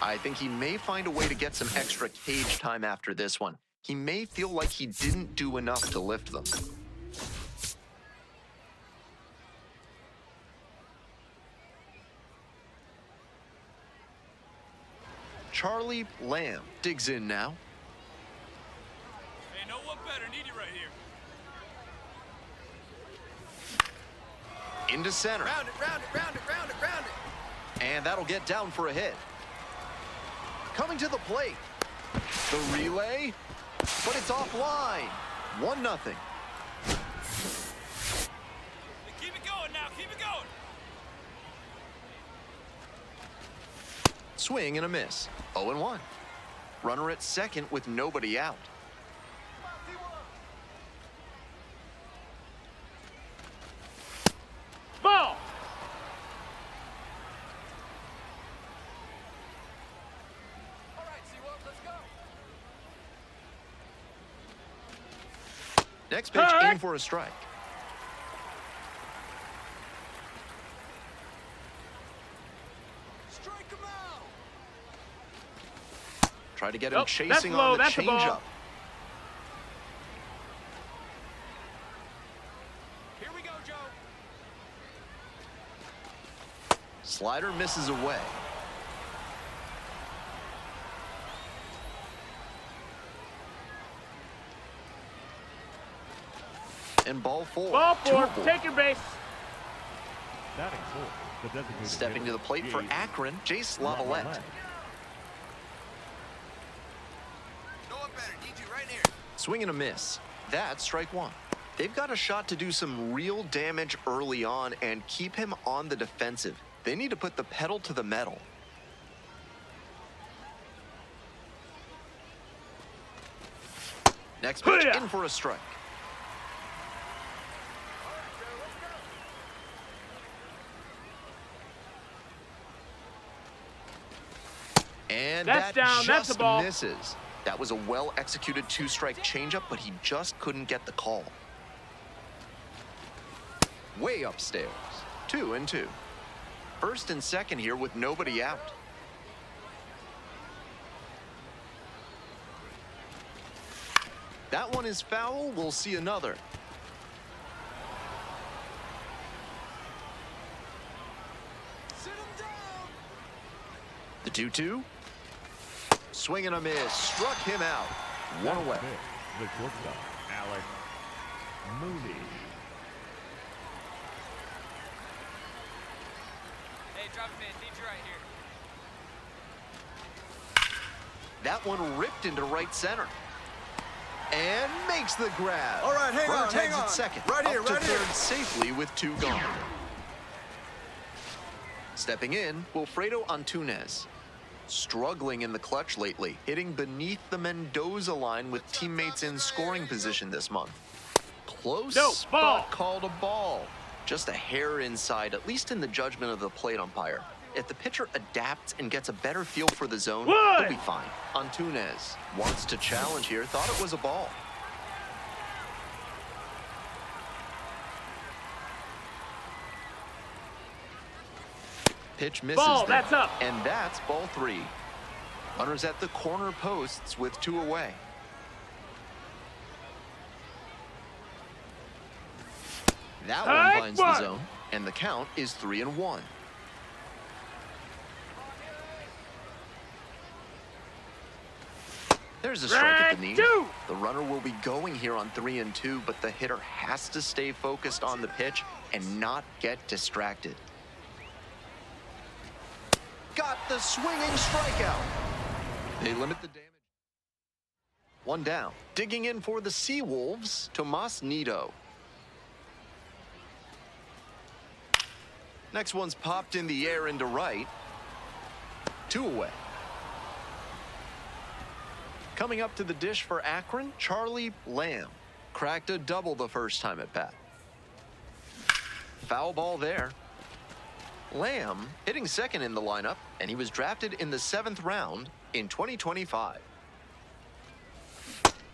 I think he may find a way to get some extra cage time after this one. He may feel like he didn't do enough to lift them. Charlie Lamb digs in now. Hey, no one better. Need you right here. Into center. Round it, round it, round it, round it, round it. And that'll get down for a hit. Coming to the plate. The relay, but it's offline. 1-0. Hey, keep it going now. Keep it going. Swing and a miss. 0-1. Runner at second with nobody out. Ball. All right, Seawolf, let's go. Next pitch Hey! in for a strike. Strike him out. Try to get him Nope, chasing that's low, on the that's a ball. changeup. Here we go, Joe. Slider misses away. And ball four. Ball Two four. aboard. Take your base. Batting fourth, the designated Stepping to hitter, the plate for Jace Akron, Jace Lavalette. No one better. Need you right here. Swing and a miss. That's strike one. They've got a shot to do some real damage early on and keep him on the defensive. They need to put the pedal to the metal. Next pitch, Hoo-yah! in for a strike. And That's that down, that's just a ball. misses. That was a well-executed two-strike changeup, but he just couldn't get the call. Way upstairs. 2-2. First and second here with nobody out. That one is foul. We'll see another. Sit him down. The 2-2. Swing and a miss. Struck him out. One away. The shortstop, Alex Mooney. Hey, drop him in. Need you right here. That one ripped into right center. And makes the grab. All right, hang Runner on, tags hang at on. second. Right here, up to right here. third safely with two gone. Stepping in, Wilfredo Antunes. Struggling in the clutch lately, hitting beneath the Mendoza line with teammates in scoring position this month. Close, No, ball. but called a ball. Just a hair inside, at least in the judgment of the plate umpire. If the pitcher adapts and gets a better feel for the zone, One. he'll be fine. Antunes wants to challenge here, thought it was a ball. Pitch misses Ball, there, that's up. and that's ball three. Runners at the corner posts with two away. That one Strike finds one. the zone, and the count is 3-1. There's a strike at the knee. Strike two. The runner will be going here on 3-2, but the hitter has to stay focused on the pitch and not get distracted. Got the swinging strikeout. They limit the damage. One down. Digging in for the Seawolves, Tomas Nido. Next one's popped in the air into right. Two away. Coming up to the dish for Akron, Charlie Lamb. Cracked a double the first time at bat. Foul ball there. Lamb hitting second in the lineup, and he was drafted in the 7th round in 2025.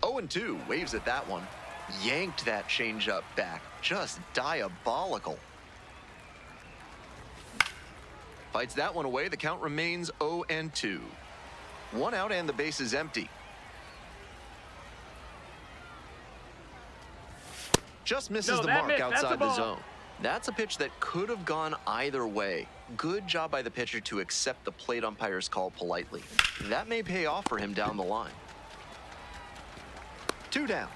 0-2, waves at that one. Yanked that changeup back. Just diabolical. Fights that one away. The count remains 0-2. One out and the base is empty. Just misses No, the that mark missed. That's a outside the ball. zone. That's a pitch that could have gone either way. Good job by the pitcher to accept the plate umpire's call politely. That may pay off for him down the line. Two down.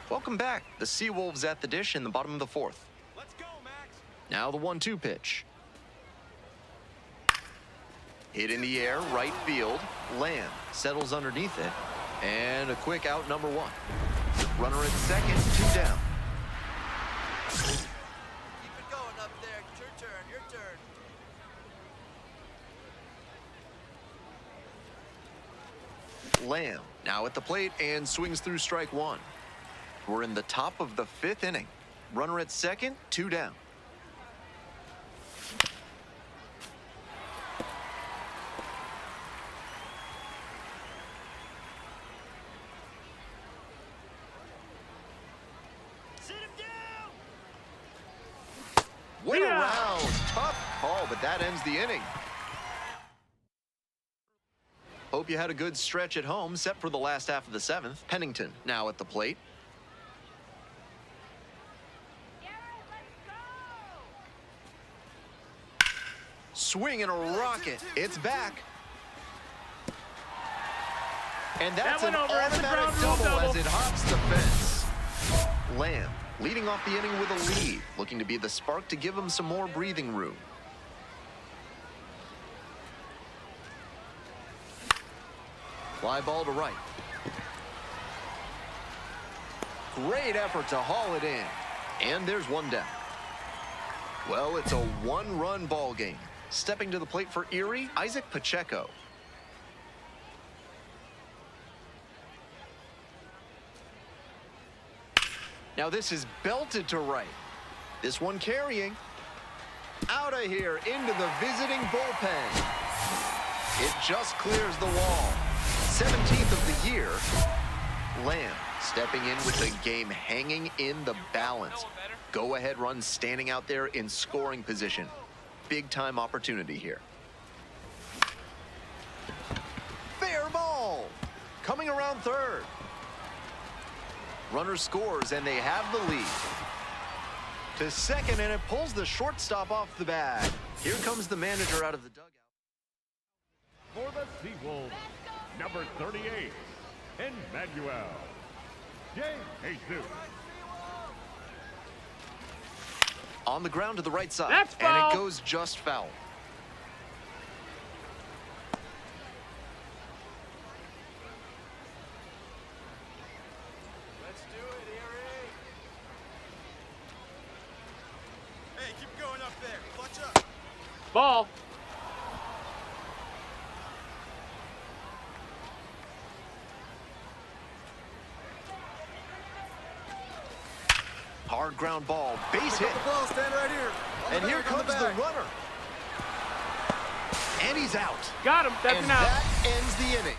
Welcome back. The Seawolves at the dish in the bottom of the 4th. Let's go, Max. Now the 1-2 pitch. Hit in the air, right field. Lamb settles underneath it. And a quick out, number 1. Runner at second, 2 down. Keep it going up there. Your turn. Your turn. Lamb now at the plate and swings through strike 1. We're in the top of the 5th inning. Runner at second, 2 down. Sit him down. Went Yeah. around. Tough call, but that ends the inning. Hope you had a good stretch at home, set for the last half of the 7th. Pennington now at the plate. Swing and a rocket. It's back. And that's an automatic double as it hops the fence. Lamb leading off the inning with a lead, looking to be the spark to give him some more breathing room. Fly ball to right. Great effort to haul it in. And there's one down. Well, it's a one-run ball game. Stepping to the plate for Erie, Isaac Pacheco. Now this is belted to right. This one carrying. Out of here into the visiting bullpen. It just clears the wall. 17th of the year. Lamb stepping in with the game hanging in the balance. Go-ahead run standing out there in scoring position. Big-time opportunity here. Fair ball. Coming around third. Runner scores, and they have the lead. To second, and it pulls the shortstop off the bag. Here comes the manager out of the dugout. For the Seawolves, number 38, Emmanuel J. Jesus. On the ground to the right side. That's foul. And it goes just foul. Let's do it, Erie. Hey, keep going up there. Clutch up. Ball. Hard ground ball, base hit. The ball, stand right here. And here comes the runner. And he's out. Got him. That's And an out. that ends the inning.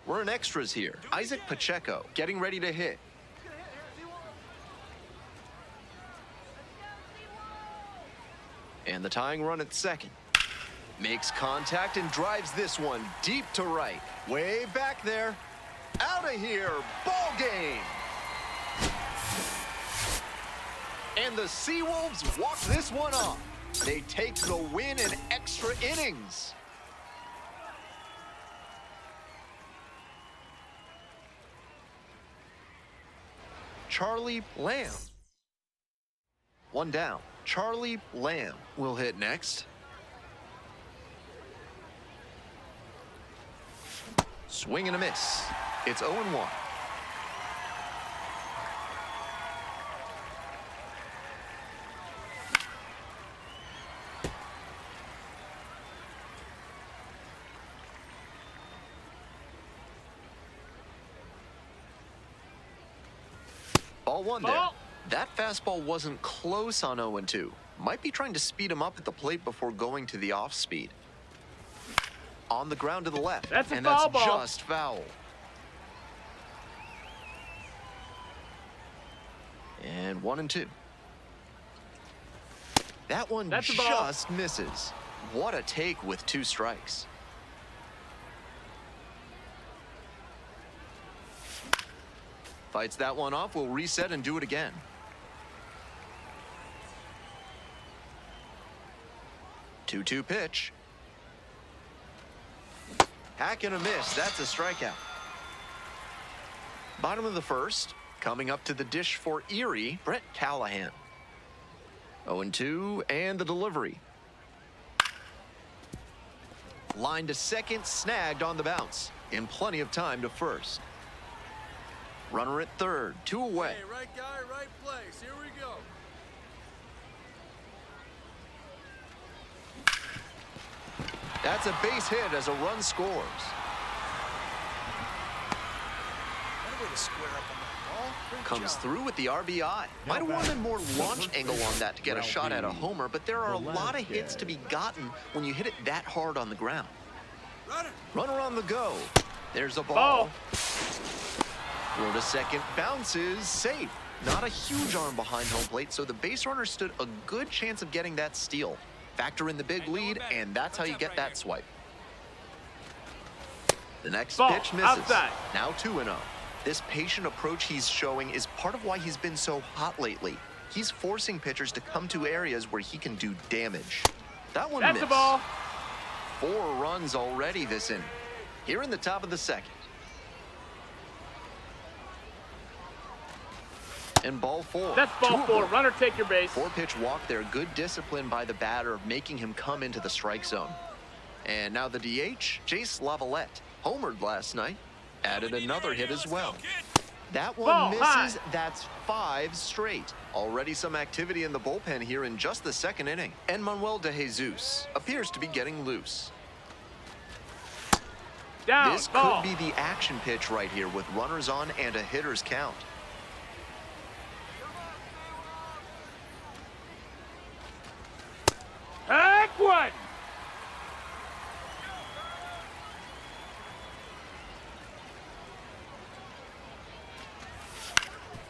We're in extras here. Isaac Pacheco getting ready to hit. And the tying run at second. Makes contact and drives this one deep to right. Way back there. Out of here. Ball game. And the Seawolves walk this one off. They take the win in extra innings. Charlie Lamb. One down. Charlie Lamb will hit next. Swing and a miss. It's 0-1. Ball one there. Ball. That fastball wasn't close on 0-2. Might be trying to speed him up at the plate before going to the off speed. On the ground to the left. That's a and foul that's ball. just foul. And 1-2. That one That's a ball. just misses. What a take with 2 strikes. Fights that one off, will reset and do it again. Two-two pitch. Hack and a miss, that's a strikeout. Bottom of the first, coming up to the dish for Erie, Brett Callahan. 0-2, and the delivery. Line to second, snagged on the bounce. In plenty of time to first. Runner at third, 2 away. Hey, right guy, right place. Here we go. That's a base hit as a run scores. That way to square up on that ball. Great Comes job. through with the RBI. Might have wanted more launch angle on that to get a shot at a homer, but there are a lot of hits to be gotten when you hit it that hard on the ground. Runner. Runner on the go. There's a ball. Ball. Throw to second, bounces, safe. Not a huge arm behind home plate, so the base runner stood a good chance of getting that steal. Factor in the big lead, and that's how you get that swipe. The next Ball, pitch misses. outside. Now 2-0. This patient approach he's showing is part of why he's been so hot lately. He's forcing pitchers to come to areas where he can do damage. That one That's missed. the ball. 4 runs already this inning. Here in the top of the second. And ball 4. That's ball 4. Doable. Runner, take your base. 4-pitch walk there. Good discipline by the batter, making him come into the strike zone. And now the DH, Jace Lavalette. Homered last night. Added another hit as well. That one Ball misses. high. That's 5 straight. Already some activity in the bullpen here in just the second inning. And Manuel de Jesus appears to be getting loose. Down, This ball. could be the action pitch right here with runners on and a hitter's count. Heck one.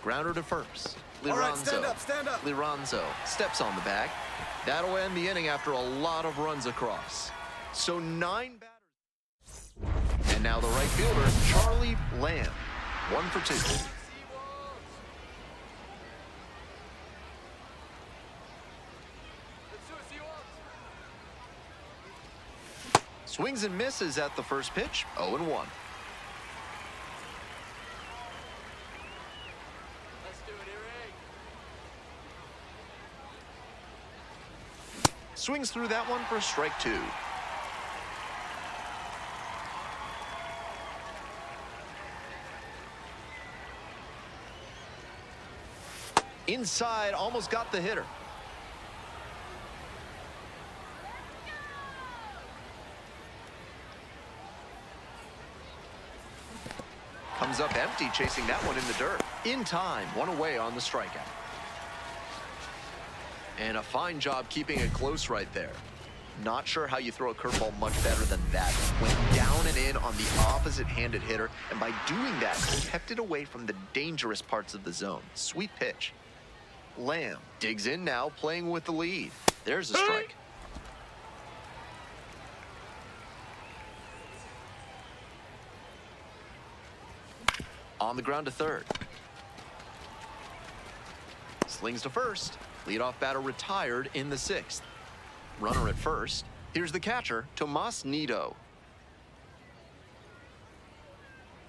Grounder to first. All right, stand up, stand up. Liranzo steps on the bag. That'll end the inning after a lot of runs across. So 9 batters. And now the right fielder, Charlie Lamb. 1 for 2. Let's do it, Seawolves. Swings and misses at the first pitch. 0-1. Let's do it, Eric. Swings through that one for strike 2. Inside, almost got the hitter. Comes up empty, chasing that one in the dirt. In time, 1 away on the strikeout. And a fine job keeping it close right there. Not sure how you throw a curveball much better than that. Went down and in on the opposite-handed hitter, and by doing that, kept it away from the dangerous parts of the zone. Sweet pitch. Lamb digs in now, playing with the lead. There's a strike. On the ground to third. Slings to first. Leadoff batter retired in the 6th. Runner at first. Here's the catcher, Tomas Nido.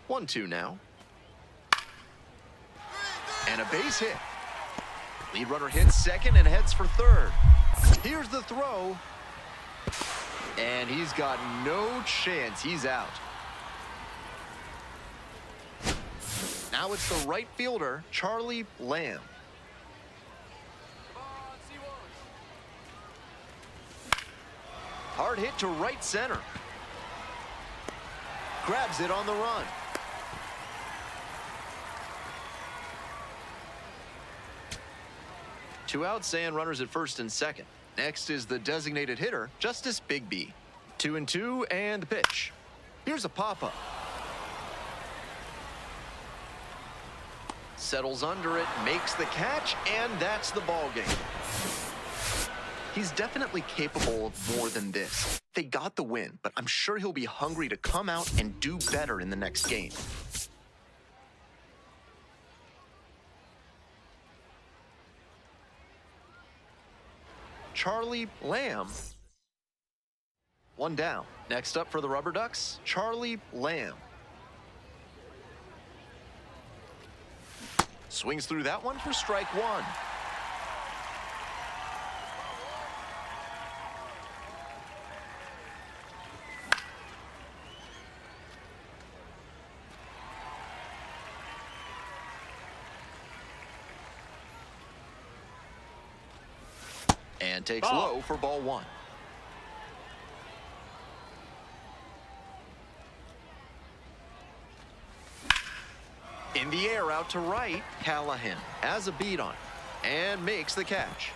1-2 now. And a base hit. Lead runner hits second and heads for third. Here's the throw. And he's got no chance. He's out. Now it's the right fielder, Charlie Lamb. Come on, Seawolves. Hard hit to right center. Grabs it on the run. Two outs and runners at first and second. Next is the designated hitter, Justice Bigby. 2-2 and the pitch. Here's a pop-up. Settles under it, makes the catch, and that's the ball game. He's definitely capable of more than this. They got the win, but I'm sure he'll be hungry to come out and do better in the next game. Charlie Lamb. 1 down. Next up for the Rubber Ducks, Charlie Lamb. Swings through that one for strike 1. And takes Ball. low for ball 1. In the air out to right, Callahan has a beat on it and makes the catch.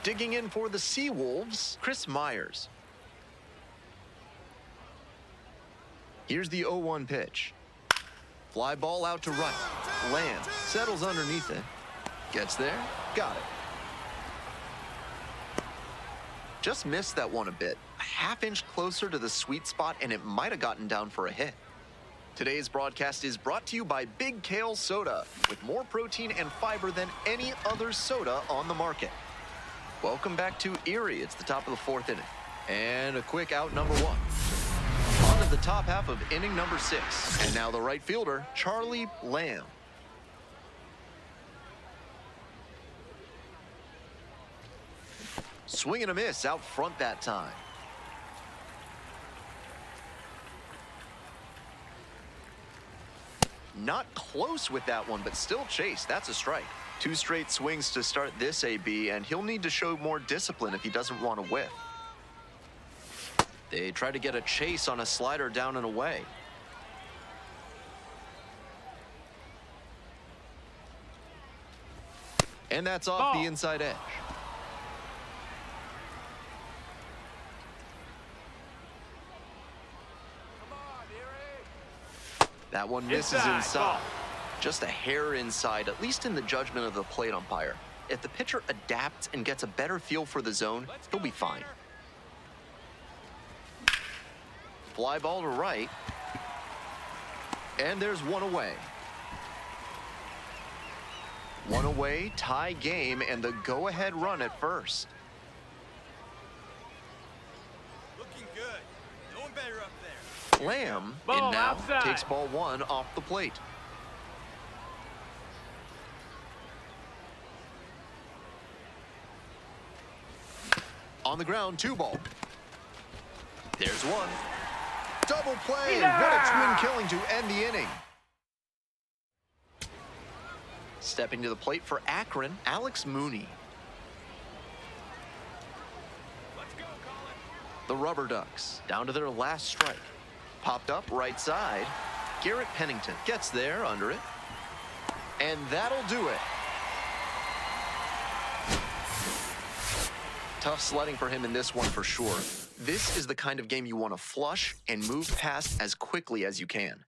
Digging in for the Seawolves, Chris Myers. Here's the 0-1 pitch. Fly ball out to right. Lamb settles underneath it. Gets there. Got it. Just missed that one a bit. A half-inch closer to the sweet spot, and it might have gotten down for a hit. Today's broadcast is brought to you by Big Kale Soda, with more protein and fiber than any other soda on the market. Welcome back to Erie. It's the top of the fourth inning. And a quick out number one. On to the top half of inning number 6. And now the right fielder, Charlie Lamb. Swing and a miss out front that time. Not close with that one, but still chase. That's a strike. 2 straight swings to start this AB, and he'll need to show more discipline if he doesn't want to whiff. They try to get a chase on a slider down and away. And that's off the inside edge. That one misses inside. Just a hair inside, at least in the judgment of the plate umpire. If the pitcher adapts and gets a better feel for the zone, he'll be fine. Fly ball to right. And there's one away. One away, tie game, and the go-ahead run at first. Looking good. No one better up there. Lamb, Ball in now, outside. takes ball 1 off the plate. On the ground, 2 ball. There's 1. Double play. What a twin killing to end the inning. Stepping to the plate for Akron, Alex Mooney. Let's go, Colin. The Rubber Ducks down to their last strike. Popped up right side. Garrett Pennington gets there under it. And that'll do it. Tough sledding for him in this one for sure. This is the kind of game you want to flush and move past as quickly as you can.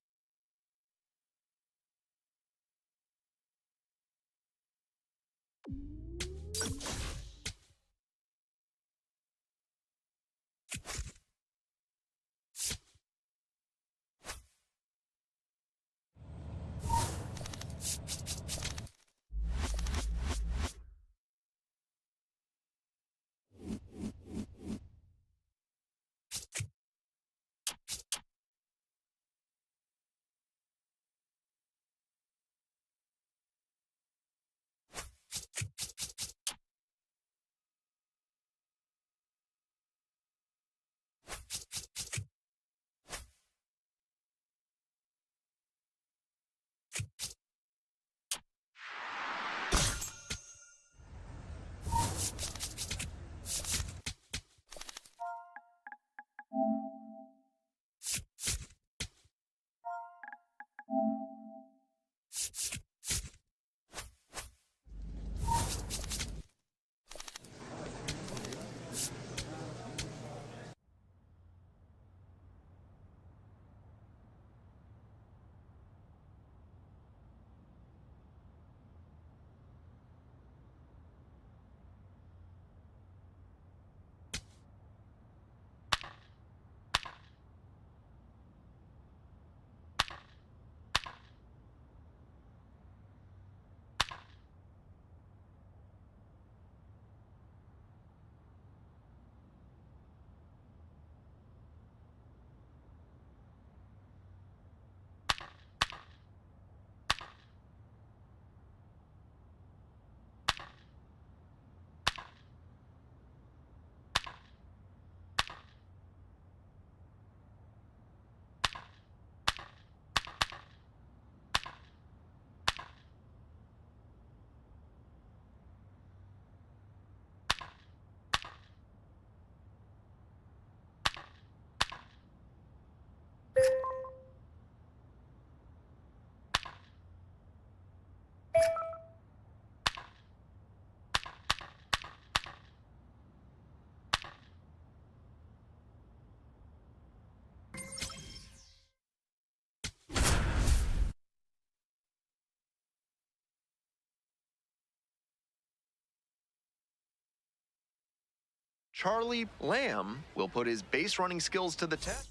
Charlie Lamb will put his base running skills to the test.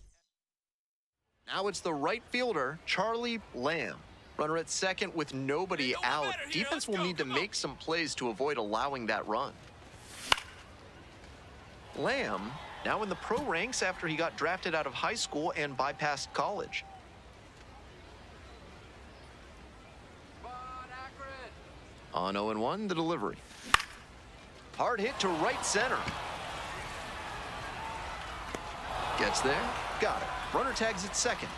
Now it's the right fielder, Charlie Lamb. Runner at second with nobody out. Defense will need to make some plays to avoid allowing that run. Lamb now in the pro ranks after he got drafted out of high school and bypassed college. On 0-1, the delivery. Hard hit to right center. Gets there, got it. Runner tags at second.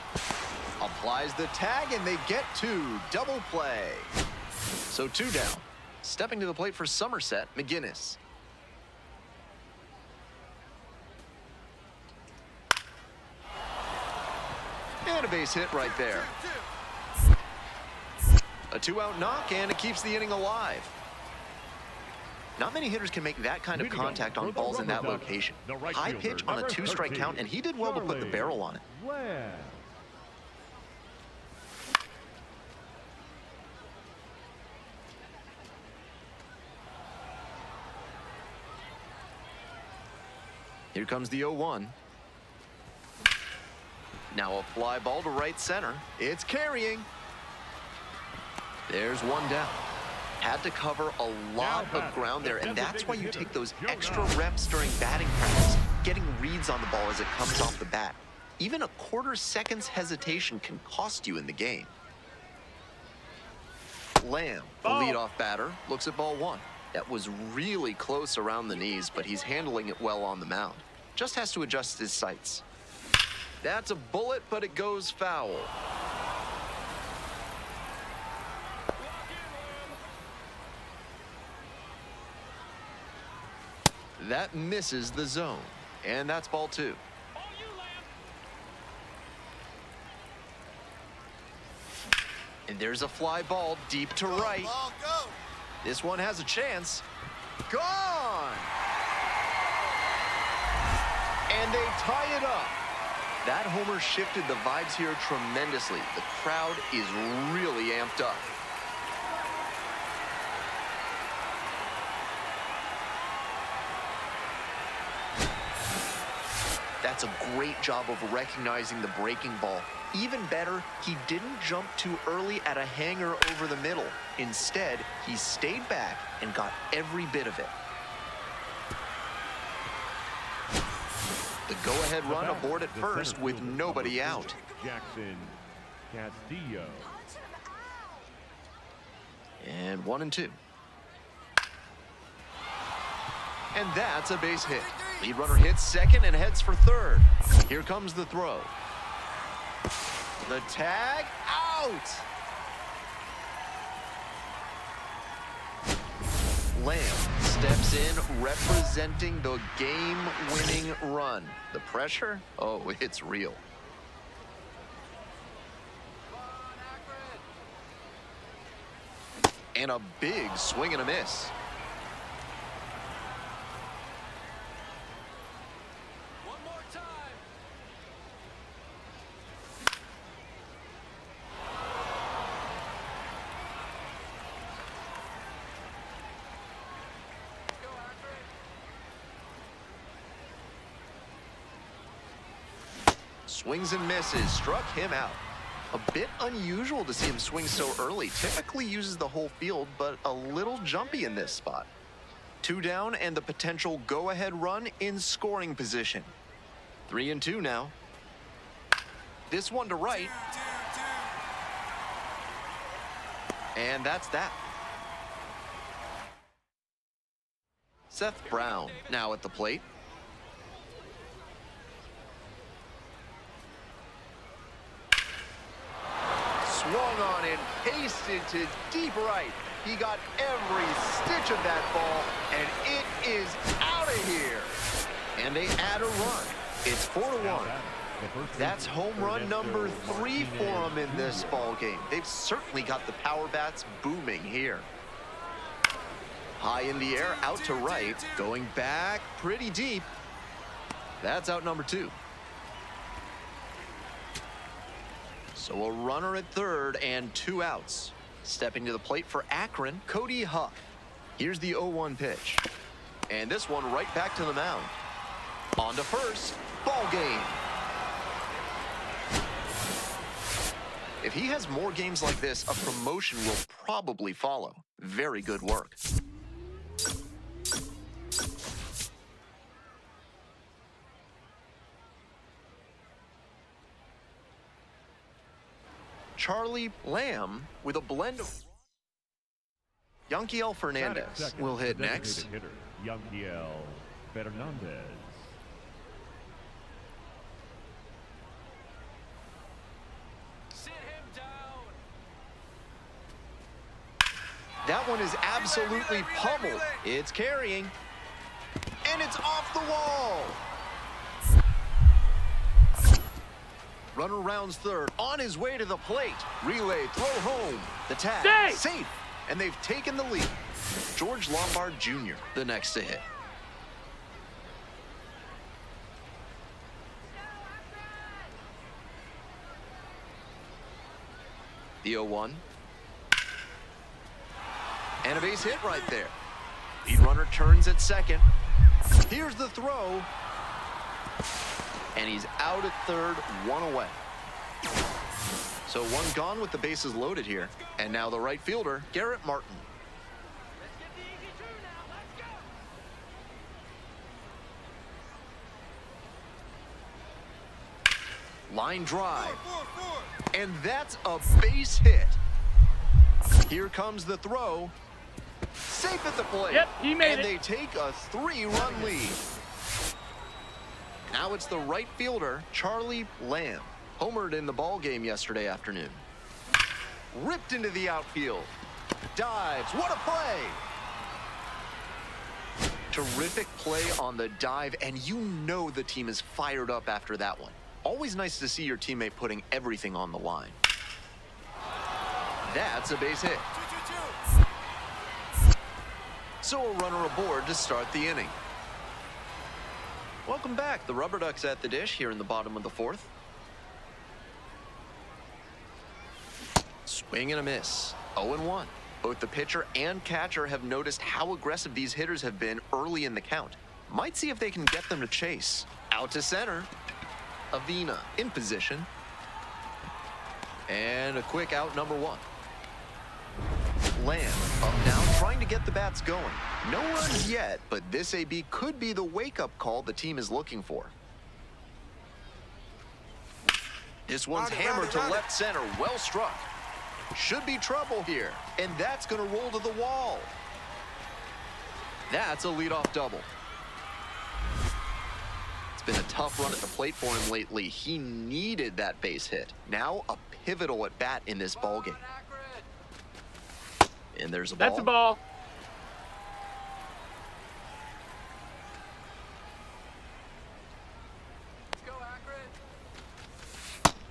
Applies the tag, and they get two. Double play. So 2 down. Stepping to the plate for Somerset, McGinnis. And a base hit right there. A 2-out knock, and it keeps the inning alive. Not many hitters can make that kind of contact on balls in that location. High pitch on a 2-strike count, and he did well to put the barrel on it. Here comes the 0-1. Now a fly ball to right center. It's carrying. There's 1 down. Had to cover a lot of ground there, and that's why you take those extra reps during batting practice, getting reads on the ball as it comes off the bat. Even a quarter-second's hesitation can cost you in the game. Lamb, the leadoff batter, looks at ball 1. That was really close around the knees, but he's handling it well on the mound. Just has to adjust his sights. That's a bullet, but it goes foul. That misses the zone, and that's ball 2. And there's a fly ball deep to right. This one has a chance. Gone! And they tie it up. That homer shifted the vibes here tremendously. The crowd is really amped up. That's a great job of recognizing the breaking ball. Even better, he didn't jump too early at a hanger over the middle. Instead, he stayed back and got every bit of it. The go-ahead run aboard at first with nobody out. Jackson Castillo. And 1-2. And that's a base hit. Lead runner hits second and heads for third. Here comes the throw. The tag, out! Lamb steps in, representing the game-winning run. The pressure? Oh, it's real. And a big swing and a miss. One more time. Go, Akron. Swings and misses, struck him out. A bit unusual to see him swing so early. Typically uses the whole field, but a little jumpy in this spot. 2 down and the potential go-ahead run in scoring position. 3-2 now. This one to right. And that's that. Seth Brown now at the plate. Swung on and pasted to deep right. He got every stitch of that ball, and it is out of here. And they add a run. It's 4-1. That's home run number 3 for them in this ball game. They've certainly got the power bats booming here. High in the air, out to right, going back pretty deep. That's out number 2. So a runner at third and 2 outs. Stepping to the plate for Akron, Cody Huff. Here's the 0-1 pitch. And this one right back to the mound. On to first. Ball game. If he has more games like this, a promotion will probably follow. Very good work. Charlie Lamb with a blend of... Yankiel Fernandez will hit next. Hitter, Yankiel Fernandez. Sit him down. That one is absolutely pummeled. It's carrying. And it's off the wall. Runner rounds third, on his way to the plate. Relay, throw home. The tag, safe. And they've taken the lead. George Lombard Jr., the next to hit. The 0-1. And a base hit right there. Lead runner turns at second. Here's the throw. And he's out at third, one away. So one gone with the bases loaded here. And now the right fielder, Garrett Martin. Let's get the easy two now. Let's go. Line drive. And that's a base hit. Here comes the throw. Safe at the plate. Yep, he made and it. they take a 3-run lead. Now it's the right fielder, Charlie Lamb. Homered in the ball game yesterday afternoon. Ripped into the outfield. Dives. What a play! Terrific play on the dive, and you know the team is fired up after that one. Always nice to see your teammate putting everything on the line. That's a base hit. So a runner aboard to start the inning. Welcome back. The Rubber Ducks at the dish here in the bottom of the fourth. Swing and a miss. 0-1. Both the pitcher and catcher have noticed how aggressive these hitters have been early in the count. Might see if they can get them to chase. Out to center. Avina in position. And a quick out, number 1. Lamb up now, trying to get the bats going. No runs yet, but this AB could be the wake-up call the team is looking for. This one's hammered to left center, well struck. Should be trouble here, and that's going to roll to the wall. That's a leadoff double. It's been a tough run at the plate for him lately. He needed that base hit. Now a pivotal at bat in this ballgame. And there's a ball. That's a ball.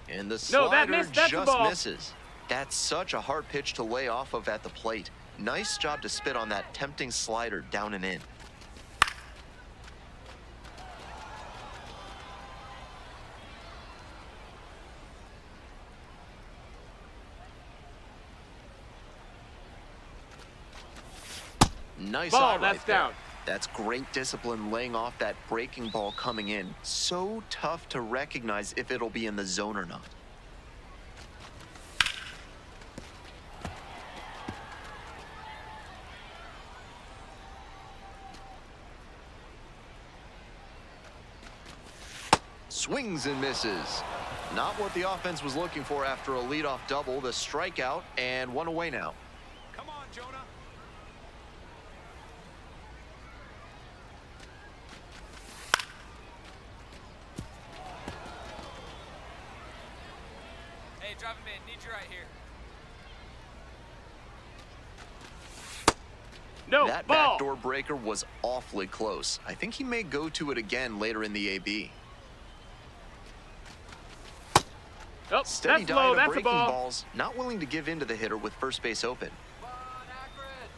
And the slider that's just a ball. misses. That's such a hard pitch to lay off of at the plate. Nice job to spit on that tempting slider down and in. Nice Ball, eye right that's there. down. That's great discipline laying off that breaking ball coming in. So tough to recognize if it'll be in the zone or not. Swings and misses. Not what the offense was looking for after a leadoff double. The strikeout and one away now. Come on, Jonah. Hey, drive him in. Need you right here. No, That ball. backdoor breaker was awfully close. I think he may go to it again later in the AB. Oh, Steady that's low. diet of That's a breaking ball. balls, not willing to give in to the hitter with first base open. Come on, Akron.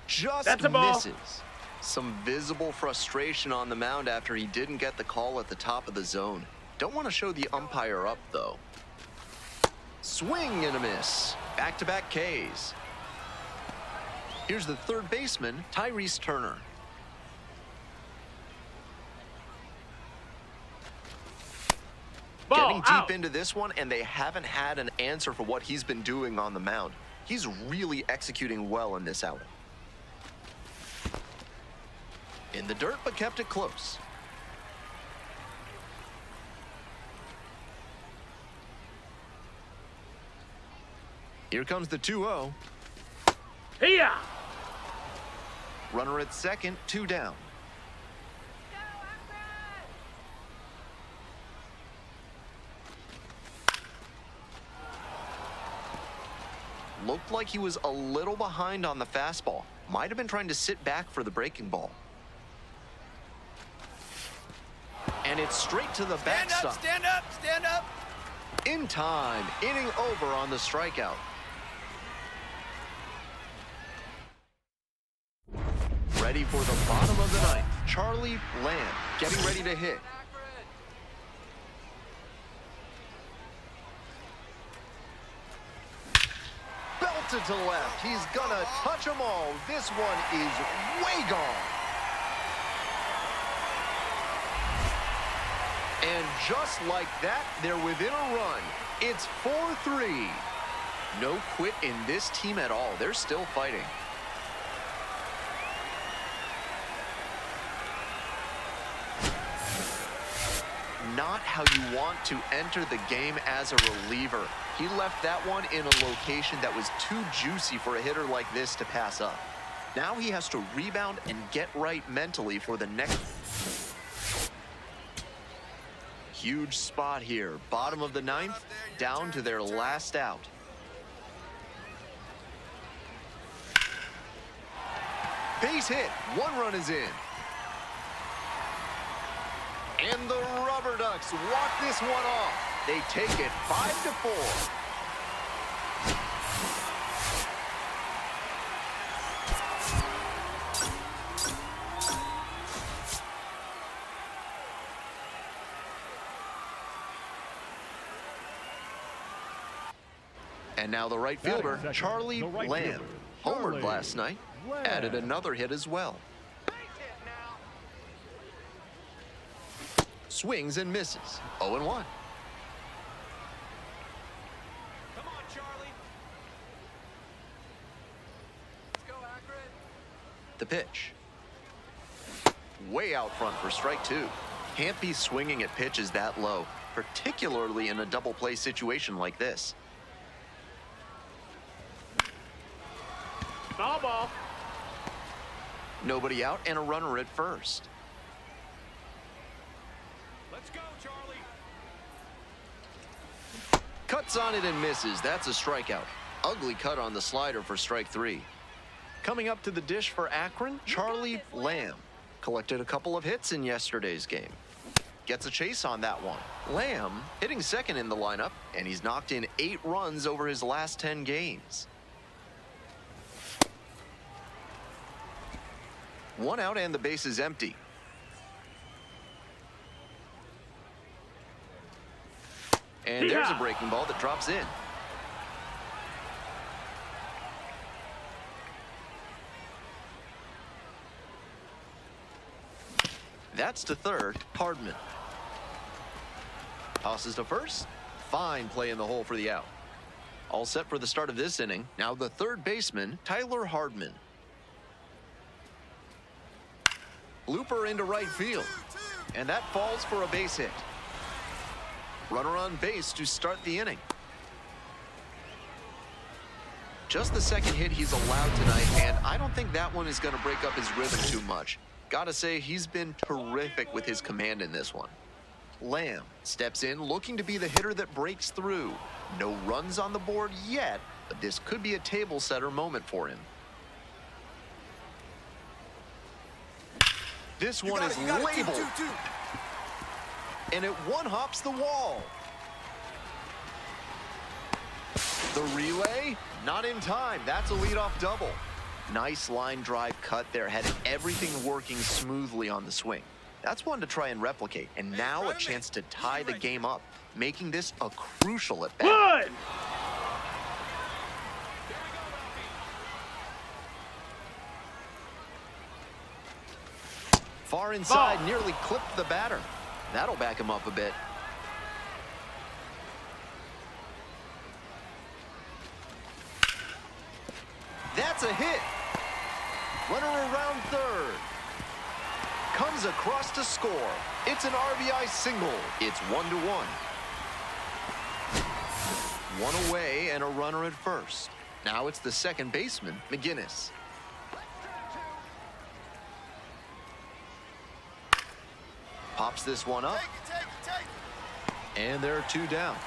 Just That's a ball. misses. Some visible frustration on the mound after he didn't get the call at the top of the zone. Don't want to show the umpire up, though. Swing and a miss. Back-to-back Ks. Here's the third baseman, Tyrese Turner. Getting deep into this one, and they haven't had an answer for what he's been doing on the mound. He's really executing well in this outing. In the dirt, but kept it close. Here comes the 2-0. Here. Runner at second, 2 down. Looked like he was a little behind on the fastball. Might have been trying to sit back for the breaking ball. And it's straight to the backstop. Stand up, stand up. In time, inning over on the strikeout. Ready for the bottom of the ninth. Charlie Lamb getting ready to hit. Belted to left. He's gonna touch them all. This one is way gone. And just like that, they're within a run. It's 4-3. No quit in this team at all. They're still fighting. Not how you want to enter the game as a reliever. He left that one in a location that was too juicy for a hitter like this to pass up. Now he has to rebound and get right mentally for the next. Huge spot here. Bottom of the ninth, down to their last out. Base hit. 1 run is in. And the Rubber Ducks walk this one off. They take it 5-4. And now the right fielder, Charlie Lamb. Homered last night. Added another hit as well. Swings and misses. 0-1. Come on, Charlie. Let's go, Akron. The pitch. Way out front for strike 2. Can't be swinging at pitches that low, particularly in a double play situation like this. Foul ball. Nobody out and a runner at first. Let's go, Charlie. Cuts on it and misses. That's a strikeout. Ugly cut on the slider for strike 3. Coming up to the dish for Akron, Charlie Lamb. Collected a couple of hits in yesterday's game. Gets a chase on that one. Lamb hitting second in the lineup, and he's knocked in 8 runs over his last 10 games. 1 out and the base is empty. And there's a breaking ball that drops in. That's to third, Hardman. Tosses to first. Fine play in the hole for the out. All set for the start of this inning. Now the third baseman, Tyler Hardman. Looper into right field. And that falls for a base hit. Runner on base to start the inning. Just the second hit he's allowed tonight, and I don't think that one is going to break up his rhythm too much. Gotta say, he's been terrific with his command in this one. Lamb steps in looking to be the hitter that breaks through. No runs on the board yet, but this could be a table setter moment for him. This one is labeled. And it one-hops the wall. The relay, not in time. That's a leadoff double. Nice line drive cut there, had everything working smoothly on the swing. That's one to try and replicate, and now a chance to tie the game up, making this a crucial at bat. Good. Far inside, Ball. nearly clipped the batter. That'll back him up a bit. That's a hit. Runner around third. Comes across to score. It's an RBI single. It's 1-1. One away and a runner at first. Now it's the second baseman, McGinnis. Pops this one up. And there are two down.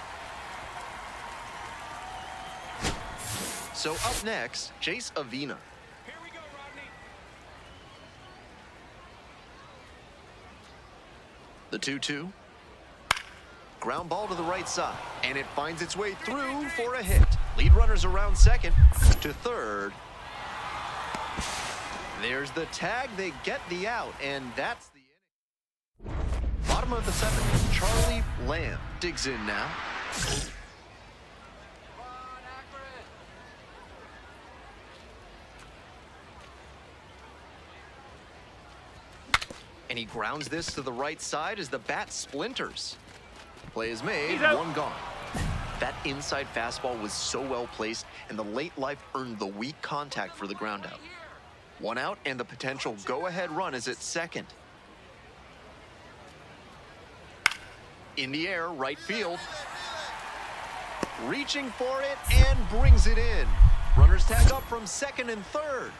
So up next, Jace Avina. Here we go, Rodney. The 2-2. Ground ball to the right side, and it finds its way through for a hit. Lead runners around second to third. There's the tag. They get the out, and that's the inning. Bottom of the seventh, Charlie Lamb digs in now. And he grounds this to the right side as the bat splinters. Play is made, one gone. That inside fastball was so well placed, and the late life earned the weak contact for the ground out. One out, and the potential go-ahead run is at second. In the air, right field. Reaching for it, and brings it in. Runners tag up from second and third.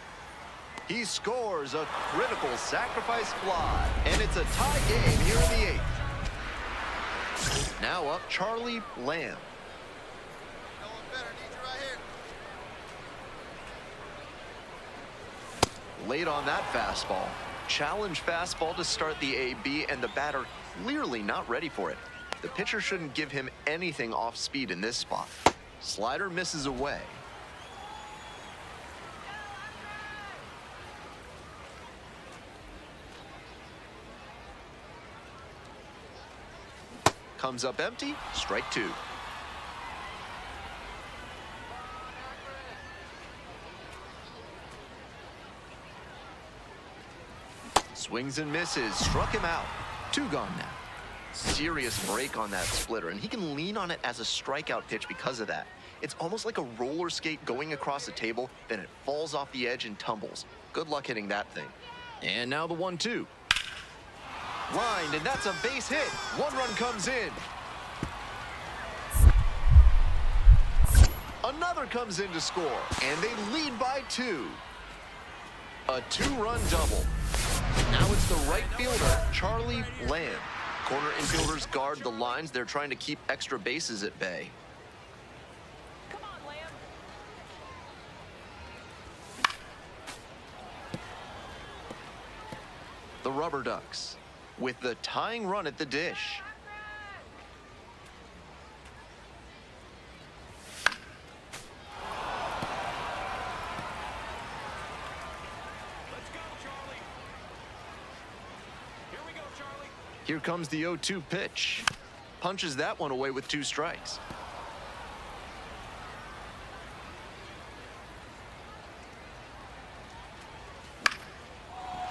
He scores a critical sacrifice fly, and it's a tie game here in the eighth. Now up, Charlie Lamb. Late on that fastball. Challenge fastball to start the AB, and the batter clearly not ready for it. The pitcher shouldn't give him anything off speed in this spot. Slider misses away. Comes up empty, strike two. Swings and misses, struck him out. Two gone now. Serious break on that splitter, and he can lean on it as a strikeout pitch because of that. It's almost like a roller skate going across the table, then it falls off the edge and tumbles. Good luck hitting that thing. And now the 1-2. Lined, and that's a base hit. One run comes in. Another comes in to score, and they lead by two. A two-run double. Now it's the right fielder, Charlie Lamb. Corner infielders guard the lines. They're trying to keep extra bases at bay. Come on, Lamb. The Rubber Ducks with the tying run at the dish. Let's go, Charlie. Here we go, Charlie. Here comes the 0-2 pitch. Punches that one away with two strikes.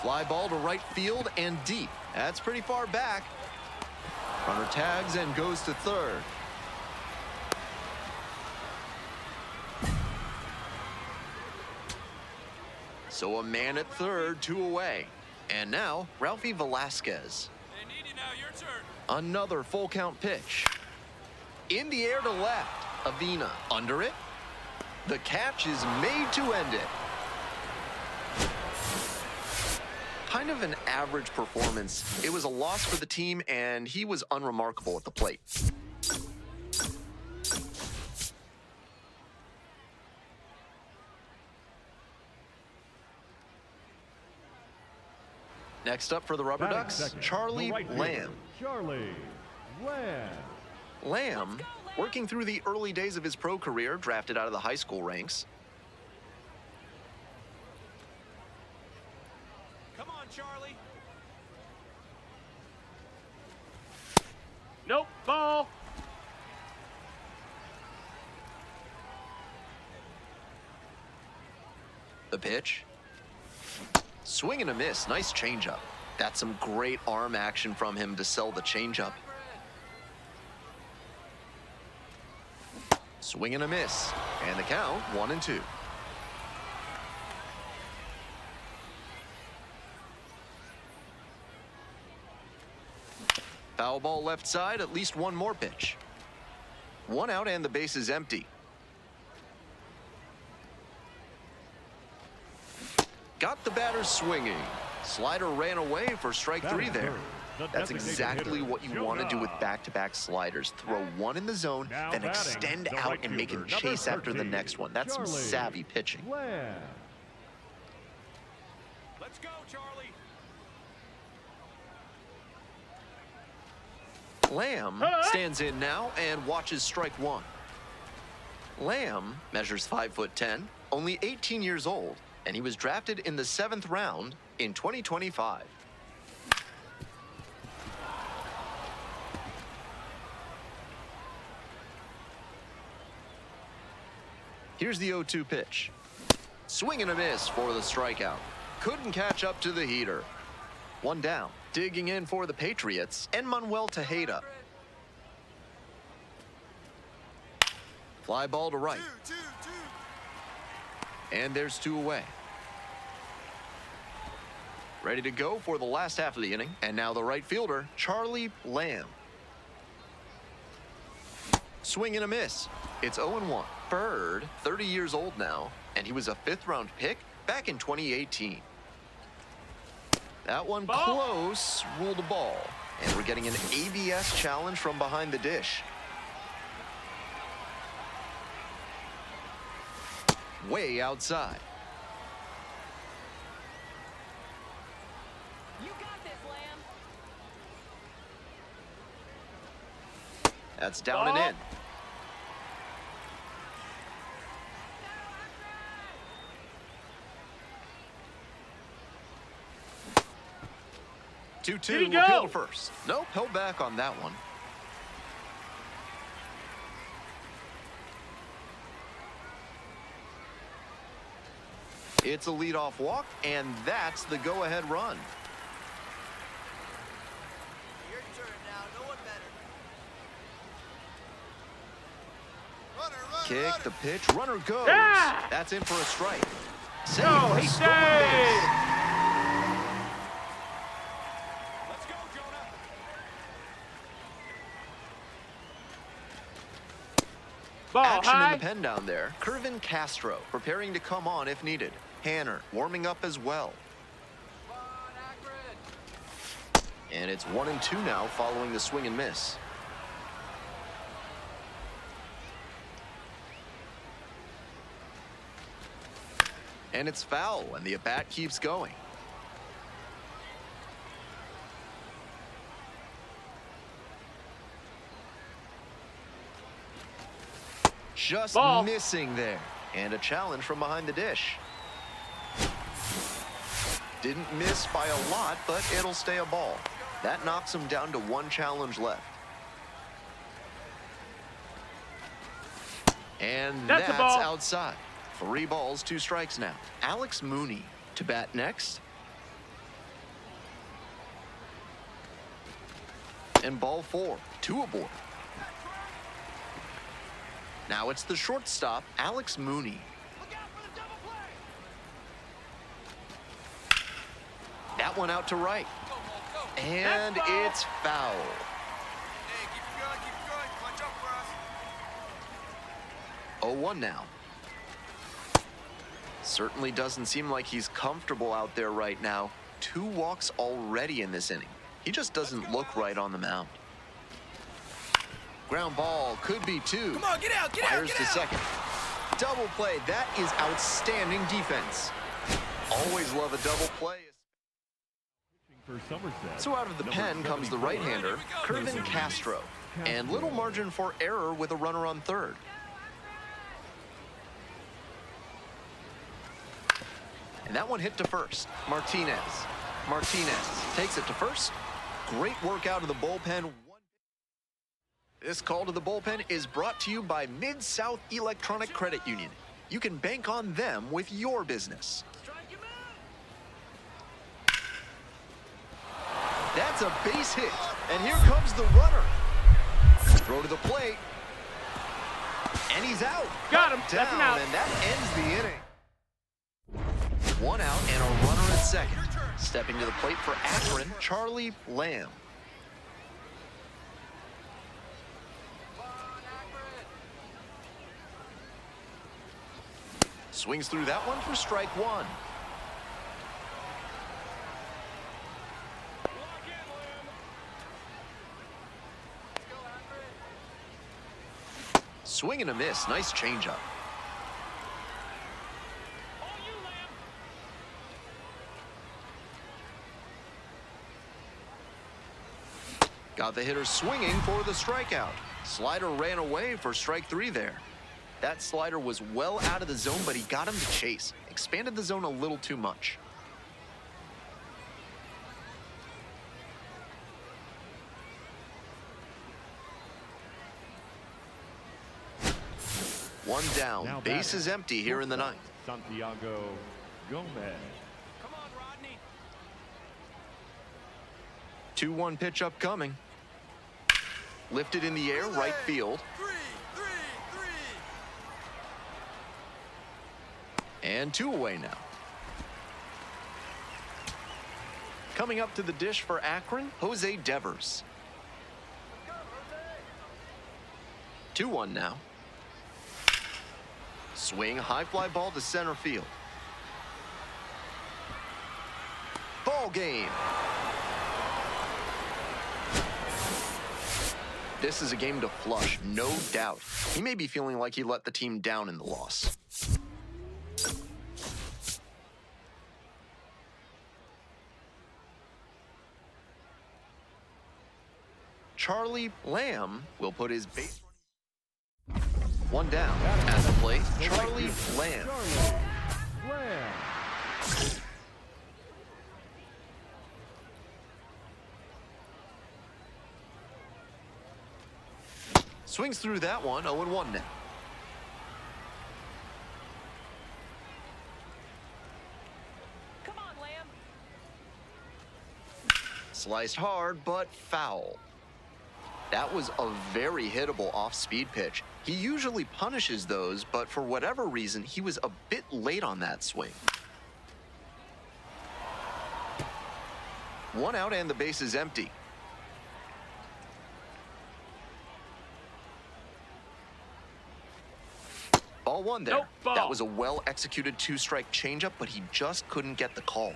Fly ball to right field and deep. That's pretty far back. Runner tags and goes to third. So a man at third, two away. And now, Ralphie Velasquez. They need you now. Your turn. Another full count pitch. In the air to left. Avina under it. The catch is made to end it. Kind of an average performance. It was a loss for the team, and he was unremarkable at the plate. Next up for the Rubber Ducks, Second, Charlie the right fielder, Lamb. Charlie Lamb. Lamb, working through the early days of his pro career, drafted out of the high school ranks. Charlie. Nope, ball. The pitch. Swing and a miss. Nice changeup. That's some great arm action from him to sell the changeup. Swing and a miss. And the count 1-2. Foul ball left side, at least one more pitch. One out and the base is empty. Got the batter swinging. Slider ran away for strike three there. That's exactly what you want to do with back-to-back sliders. Throw one in the zone, then extend out and make him chase after the next one. That's some savvy pitching. Let's go, Charlie. Lamb stands in now and watches strike one. Lamb measures 5'10", only 18 years old, and he was drafted in the 7th round in 2025. Here's the 0-2 pitch. Swing and a miss for the strikeout. Couldn't catch up to the heater. One down. Digging in for the Patriots, Manuel Tejeda. Fly ball to right. And there's 2 away. Ready to go for the last half of the inning. And now the right fielder, Charlie Lamb. Swing and a miss. It's 0-1. Bird, 30 years old now, and he was a 5th-round pick back in 2018. That one close, ruled a ball. And we're getting an ABS challenge from behind the dish. Way outside. You got this, Lamb. That's down and in. Did 2-2 he will go? peel to first. Nope, held back on that one. It's a leadoff walk, and that's the go-ahead run. Your turn now. No one better. Runner, Kick, the pitch, runner goes. Yeah! That's in for a strike. Save, No, he stolen base. stayed. Let's go, Jonah. Ball Action high. in the pen down there. Kervin Castro preparing to come on if needed. Hanner warming up as well. Come on, Akron. And it's 1-2 now following the swing and miss. And it's foul, and the at-bat keeps going. Just Ball. missing there. And a challenge from behind the dish. Didn't miss by a lot, but it'll stay a ball. That knocks him down to 1 challenge left. And That's a that's ball. outside. 3 balls, 2 strikes now. Alex Mooney to bat next. And ball 4, 2 aboard. Now it's the shortstop, Alex Mooney. Look out for the double play. That one out to right. Go, Mo, go. And That's foul. it's foul. Hey, keep it going, keep it going. Punch up for us. 0-1 now. Certainly doesn't seem like he's comfortable out there right now. 2 walks already in this inning. He just doesn't look right on the mound. Ground ball could be 2. Come on, get out, get out, Fires get to out. second. Double play. That is outstanding defense. Always love a double play. For Somerset. So out of the pen comes the right-hander, Kervin Castro. And little margin for error with a runner on third. And that one hit to first. Martinez. Martinez takes it to first. Great work out of the bullpen. This call to the bullpen is brought to you by Mid-South Electronic Credit Union. You can bank on them with your business. That's a base hit, and here comes the runner. Throw to the plate, and he's out. Got him. Down, That's an out. and that ends the inning. One out and a runner at second. Stepping to the plate for Akron, Charlie Lamb. Swings through that one for strike one. Swing and a miss. Nice changeup. Got the hitter swinging for the strikeout. Slider ran away for strike three there. That slider was well out of the zone, but he got him to chase. Expanded the zone a little too much. One down. Now Base batting. is empty here in the ninth. Santiago Gomez. Come on, Rodney. 2-1 pitch upcoming. Lifted in the air, right field. 3. And 2 away now. Coming up to the dish for Akron, Jose Devers. 2-1 now. Swing, high fly ball to center field. Ball game. This is a game to flush, no doubt. He may be feeling like he let the team down in the loss. Charlie Lamb will put his base running. One down at the plate. Charlie Lamb. Charlie Lamb. Swings through that one, 0-1 now. Come on, Lamb. Sliced hard, but foul. That was a very hittable off-speed pitch. He usually punishes those, but for whatever reason, he was a bit late on that swing. One out and the base is empty. Ball one there. Nope, ball. That was a well-executed two-strike changeup, but he just couldn't get the call.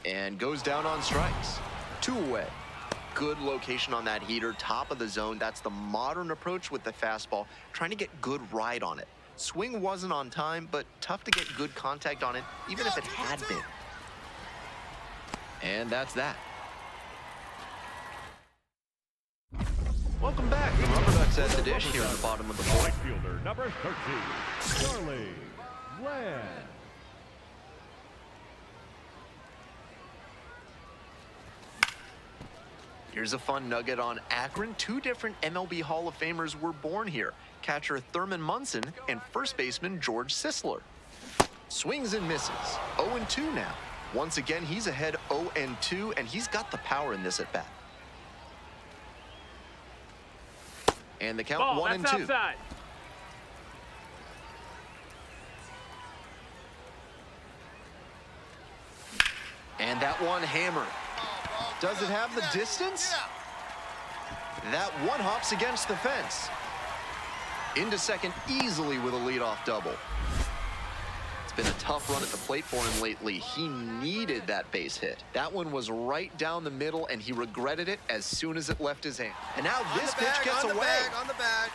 And goes down on strikes. 2 away. Good location on that heater, top of the zone. That's the modern approach with the fastball, trying to get good ride on it. Swing wasn't on time, but tough to get good contact on it, even if it had been. And that's that. Welcome back. The Rubberducks at the dish here at the bottom of the Right fourth. fielder number 13, Charlie Lamb. Here's a fun nugget on Akron. 2 different MLB Hall of Famers were born here. Catcher Thurman Munson and first baseman George Sisler. Swings and misses. 0-2 now. Once again, he's ahead 0-2, and he's got the power in this at bat. And the count Ball. 1-2. That's outside. And that one hammered. Does it have the distance? That one hops against the fence. Into second easily with a leadoff double. It's been a tough run at the plate for him lately. He needed that base hit. That one was right down the middle, and he regretted it as soon as it left his hand. And now this pitch gets away. On the bag.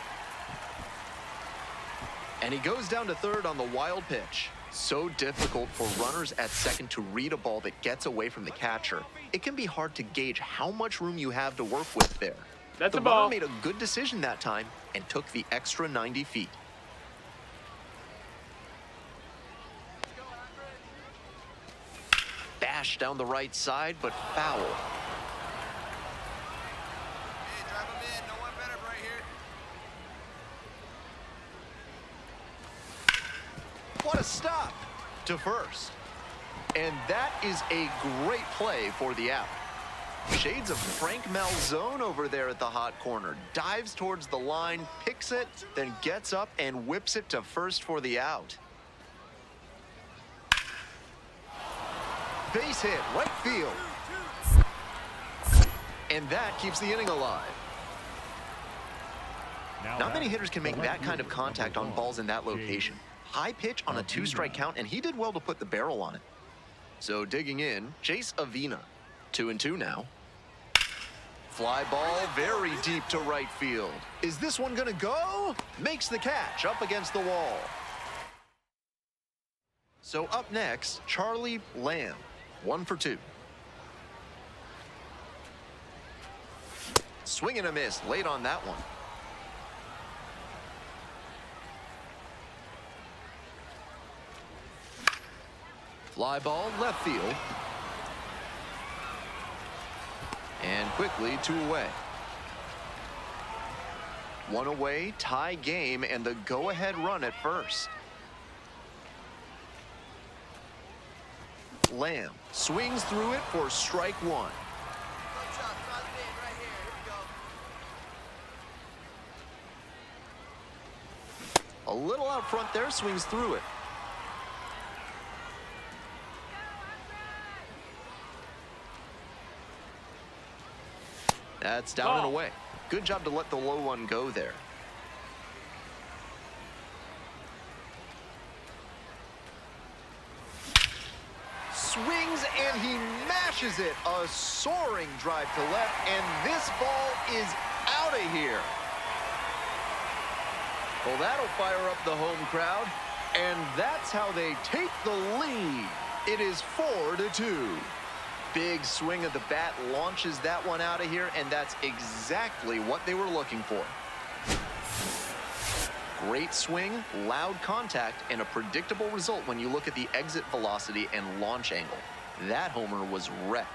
And he goes down to third on the wild pitch. So difficult for runners at second to read a ball that gets away from the catcher. It can be hard to gauge how much room you have to work with there. That's The a ball. runner made a good decision that time and took the extra 90 feet. smash down the right side, but foul. Hey, drive him in. No one better right here. What a stop to first. And that is a great play for the out. Shades of Frank Malzone over there at the hot corner. Dives towards the line, picks it, then gets up and whips it to first for the out. Base hit, right field. And that keeps the inning alive. Not many hitters can make that kind of contact on balls in that location. High pitch on a 2-strike count, and he did well to put the barrel on it. So digging in, Chase Avina. 2-2 now. Fly ball very deep to right field. Is this one gonna go? Makes the catch up against the wall. So up next, Charlie Lamb. 1 for 2. Swing and a miss late on that one. Fly ball left field. And quickly 2 away. 1 away, tie game, and the go-ahead run at first. Lamb swings through it for strike 1. Good job. Cross it in right here. Here we go. A little out front there, swings through it. That's down and away. Good job to let the low one go there. Swings and he mashes it. A soaring drive to left, and this ball is out of here. Well, that'll fire up the home crowd, and that's how they take the lead. It is 4-2. Big swing of the bat launches that one out of here, and that's exactly what they were looking for. Great swing, loud contact, and a predictable result when you look at the exit velocity and launch angle. That homer was wrecked.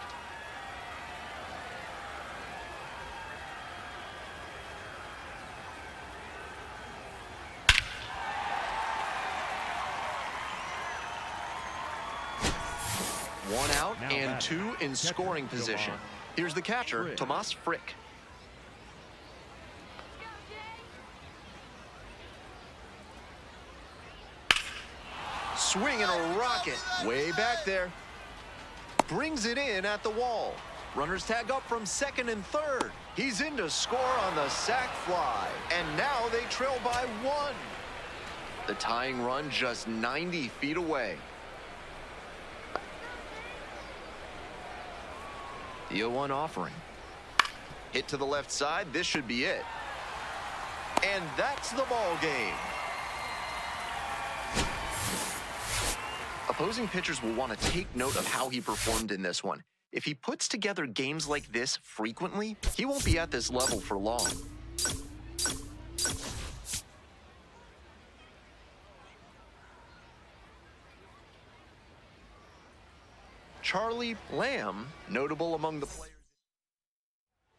One out and 2 in scoring position. Here's the catcher, Tomas Frick. Swing and a rocket. Way back there. Brings it in at the wall. Runners tag up from second and third. He's in to score on the sac fly. And now they trail by 1. The tying run just 90 feet away. The 0-1 offering. Hit to the left side. This should be it. And that's the ball game. Opposing pitchers will want to take note of how he performed in this one. If he puts together games like this frequently, he won't be at this level for long. Charlie Lamb, notable among the players.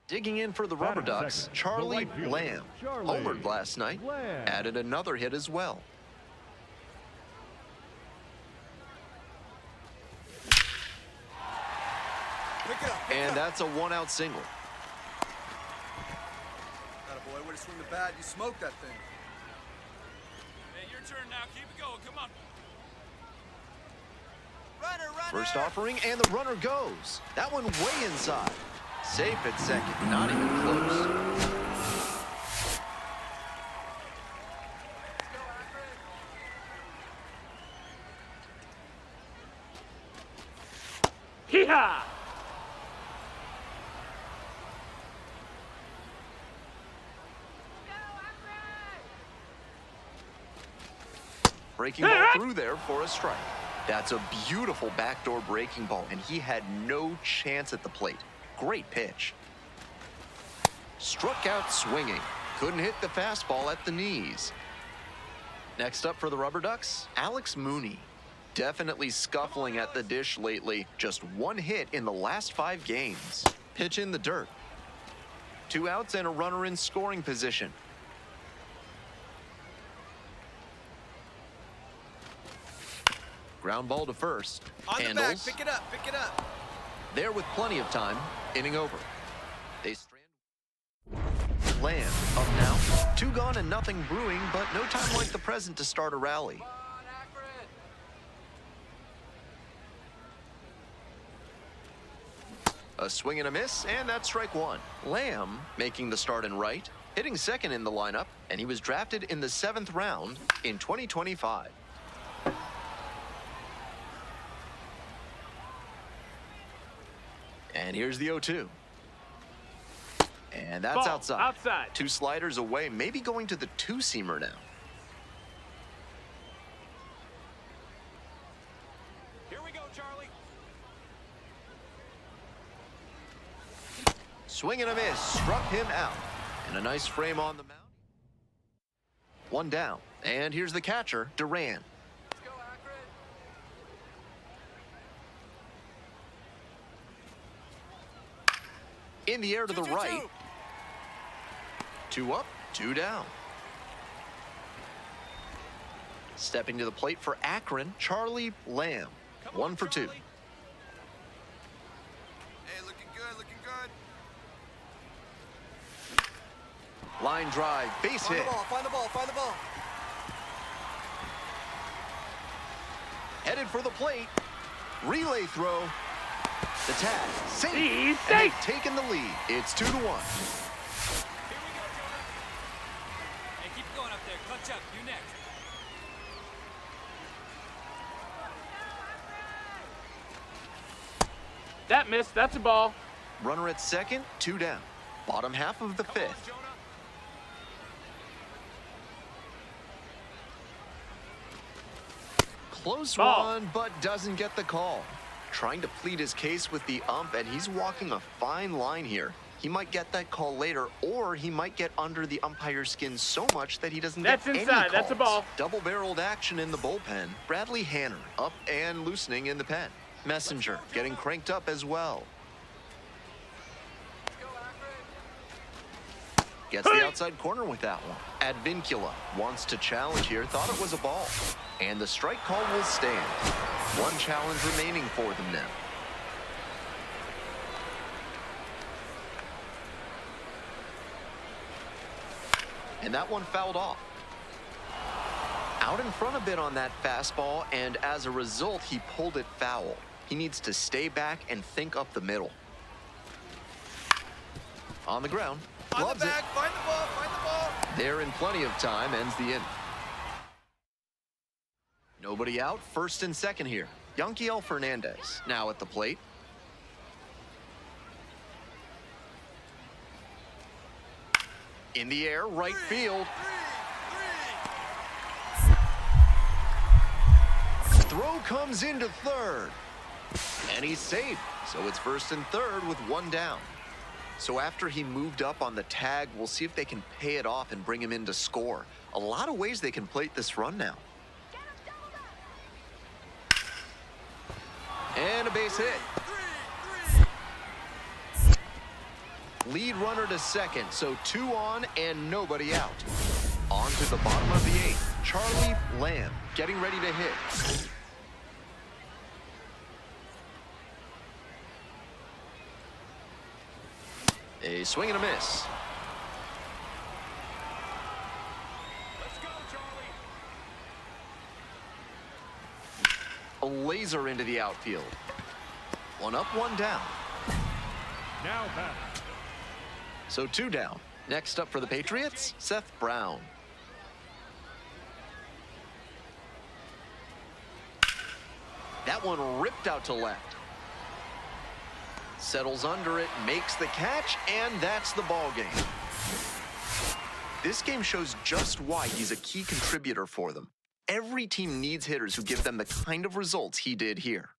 Digging in for the Rubber Ducks, Charlie Lamb, homered last night, added another hit as well. And that's a 1-out single. Attaboy, way to swing the bat. You smoked that thing. Hey, your turn now. Keep it going. Come on. Runner, runner. First offering, and the runner goes. That one way inside. Safe at second, not even close. Hee-haw! Breaking ball through there for a strike. That's a beautiful backdoor breaking ball, and he had no chance at the plate. Great pitch. Struck out swinging. Couldn't hit the fastball at the knees. Next up for the Rubber Ducks, Alex Mooney. Definitely scuffling at the dish lately. Just one hit in the last 5 games. Pitch in the dirt. 2 outs and a runner in scoring position. Ground ball to first. On the back, Handles. pick it up, pick it up. There with plenty of time. Inning over. They strand. Lamb up now. 2 gone and nothing brewing, but no time like the present to start a rally. A swing and a miss, and that's strike 1. Lamb making the start in right, hitting second in the lineup, and he was drafted in the 7th round in 2025. And here's the 0-2. And that's Ball, outside. outside. 2 sliders away, maybe going to the 2-seamer now. Here we go, Charlie. Swing and a miss, struck him out. And a nice frame on the mound. 1 down. And here's the catcher, Duran. Let's go, Akron. In the air to the 2-2-2. right. 2 up, 2 down. Stepping to the plate for Akron, Charlie Lamb. Come 1 on, for 2. Charlie. Hey, looking good, looking good. Line drive, base Find hit. the ball, find the ball, find the ball. Headed for the plate. Relay throw. The tag. Safe. He's And they've safe. taken the lead. It's 2-1. Here we go, Jonah. Hey, keep going up there. Clutch up. You next. That missed. That's a ball. Runner at second, 2 down. Bottom half of the Come on, 5th. Jonah. Close Ball. one, but doesn't get the call. Trying to plead his case with the ump, and he's walking a fine line here. He might get that call later, or he might get under the umpire's skin so much that he doesn't That's get inside. any That's a calls. ball. Double-barreled action in the bullpen. Bradley Hanner up and loosening in the pen. Messenger getting cranked up as well. Let's go, Akron. Gets the outside corner with that one. Advincula wants to challenge here. Thought it was a ball. And the strike call will stand. 1 challenge remaining for them now. And that one fouled off. Out in front a bit on that fastball, and as a result, he pulled it foul. He needs to stay back and think up the middle. On the ground. On the Gloves it. back, find the ball, find the ball. There in plenty of time, ends the inning. Nobody out, first and second here. Yanquiel Fernandez now at the plate. In the air, right field. Throw comes into third. And he's safe, so it's first and third with 1 down. So after he moved up on the tag, we'll see if they can pay it off and bring him in to score. A lot of ways they can plate this run now. And a base hit. Lead runner to second, so 2 on and nobody out. On to the bottom of the 8th. Charlie Lamb getting ready to hit. A swing and a miss. Let's go, Charlie. A laser into the outfield. 1 up, 1 down. Now back. So 2 down. Next up for the Patriots, Seth Brown. That one ripped out to left. Settles under it, makes the catch, and that's the ball game. This game shows just why he's a key contributor for them. Every team needs hitters who give them the kind of results he did here.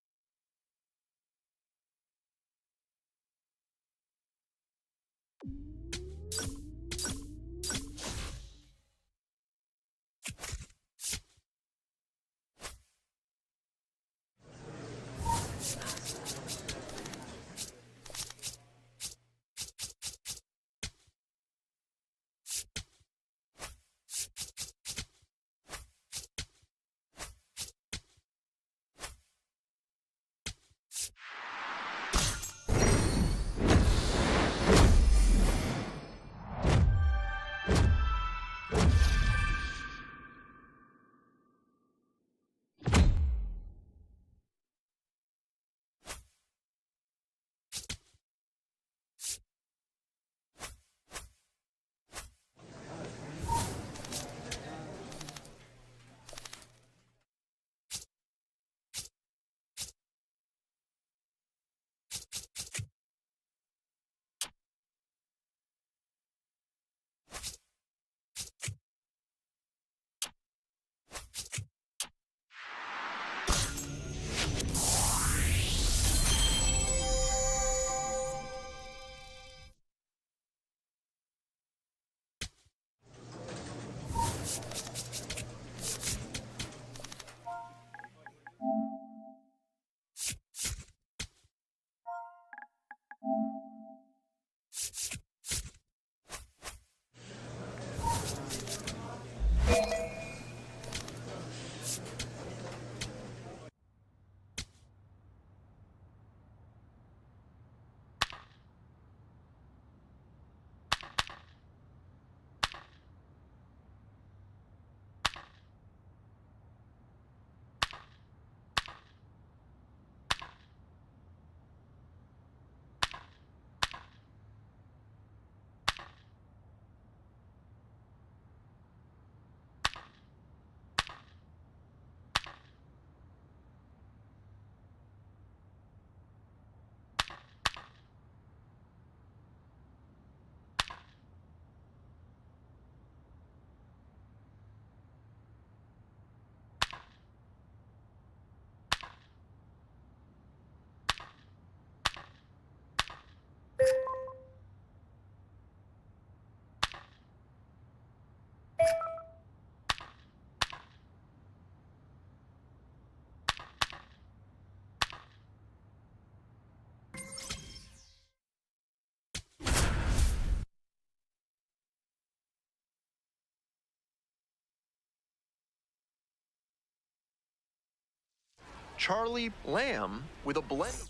Charlie Lamb with a blend.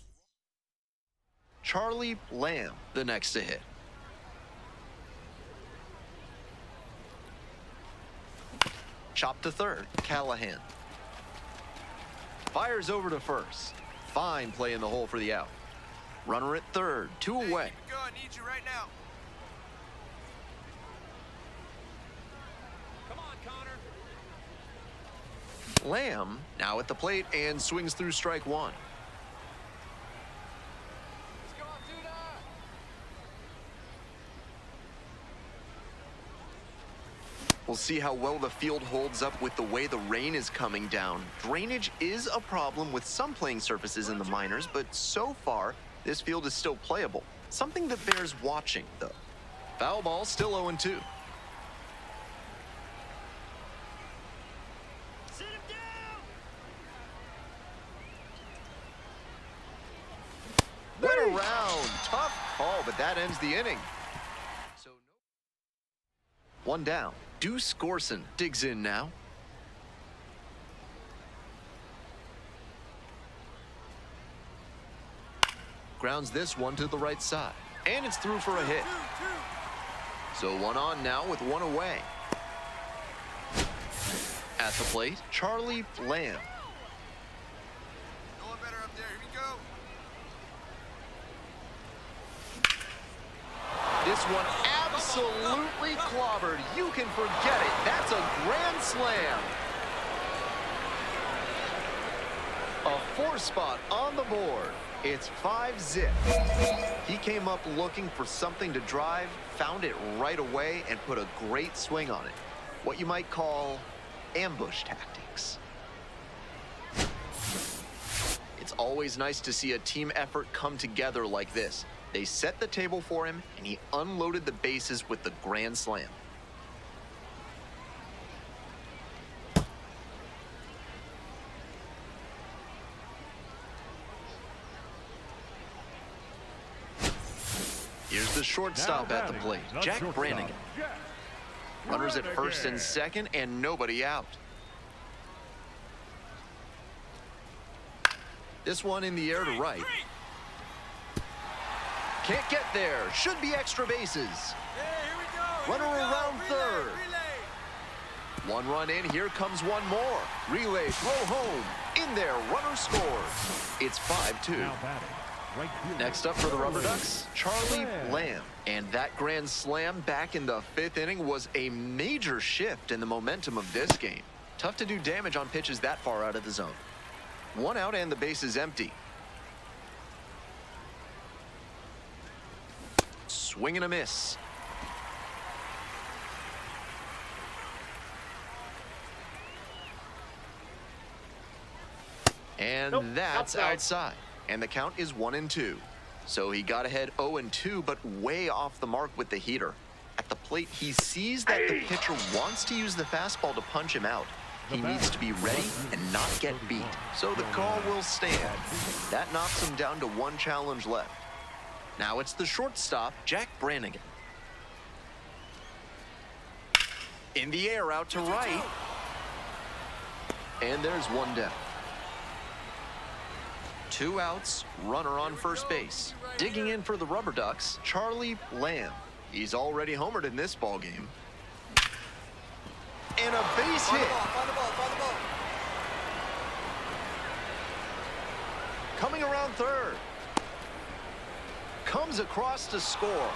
Charlie Lamb, the next to hit. Chop to third, Callahan. Fires over to first. Fine play in the hole for the out. Runner at third, 2 away. Keep it going. I need you right now. Come on, Connor. Lamb now at the plate and swings through strike one. Let's go, Duda. We'll see how well the field holds up with the way the rain is coming down. Drainage is a problem with some playing surfaces in the minors, but so far, this field is still playable. Something that bears watching, though. Foul ball, still 0-2. Sit him down! Went around. Tough call, but that ends the inning. So one down. Deuce Gorson digs in now. Grounds this one to the right side. And it's through for a hit. So one on now with one away. At the plate, Charlie Lamb. No one better up there. Here we go. This one absolutely clobbered. You can forget it. That's a grand slam. A 4-spot on the board. It's 5-zip. He came up looking for something to drive, found it right away, and put a great swing on it. What you might call ambush tactics. It's always nice to see a team effort come together like this. They set the table for him, and he unloaded the bases with the grand slam. Here's the shortstop at the plate, Jack Brannigan. Runners at first and second, and nobody out. This one in the air to right. Can't get there. Should be extra bases. Hey, here we go. Here Runner we go. around Relay, third. relay. One run in, here comes one more. Relay, throw home. In there, runner scores. It's 5-2. Now batting, right fielder. Next up for the Rubber Ducks, Charlie Lamb. And that grand slam back in the 5th inning was a major shift in the momentum of this game. Tough to do damage on pitches that far out of the zone. One out and the base is empty. Swing and a miss. And Nope, that's outside. outside. And the count is 1-2. So he got ahead 0-2, but way off the mark with the heater. At the plate, he sees that the pitcher wants to use the fastball to punch him out. He needs to be ready and not get beat. So the call will stand. That knocks him down to one challenge left. Now it's the shortstop, Jack Brannigan. In the air, out to right. And there's one down. 2 outs, runner on first base. Digging in for the Rubber Ducks, Charlie Lamb. He's already homered in this ballgame. And a base hit. Find the ball. Coming around third. Comes across to score.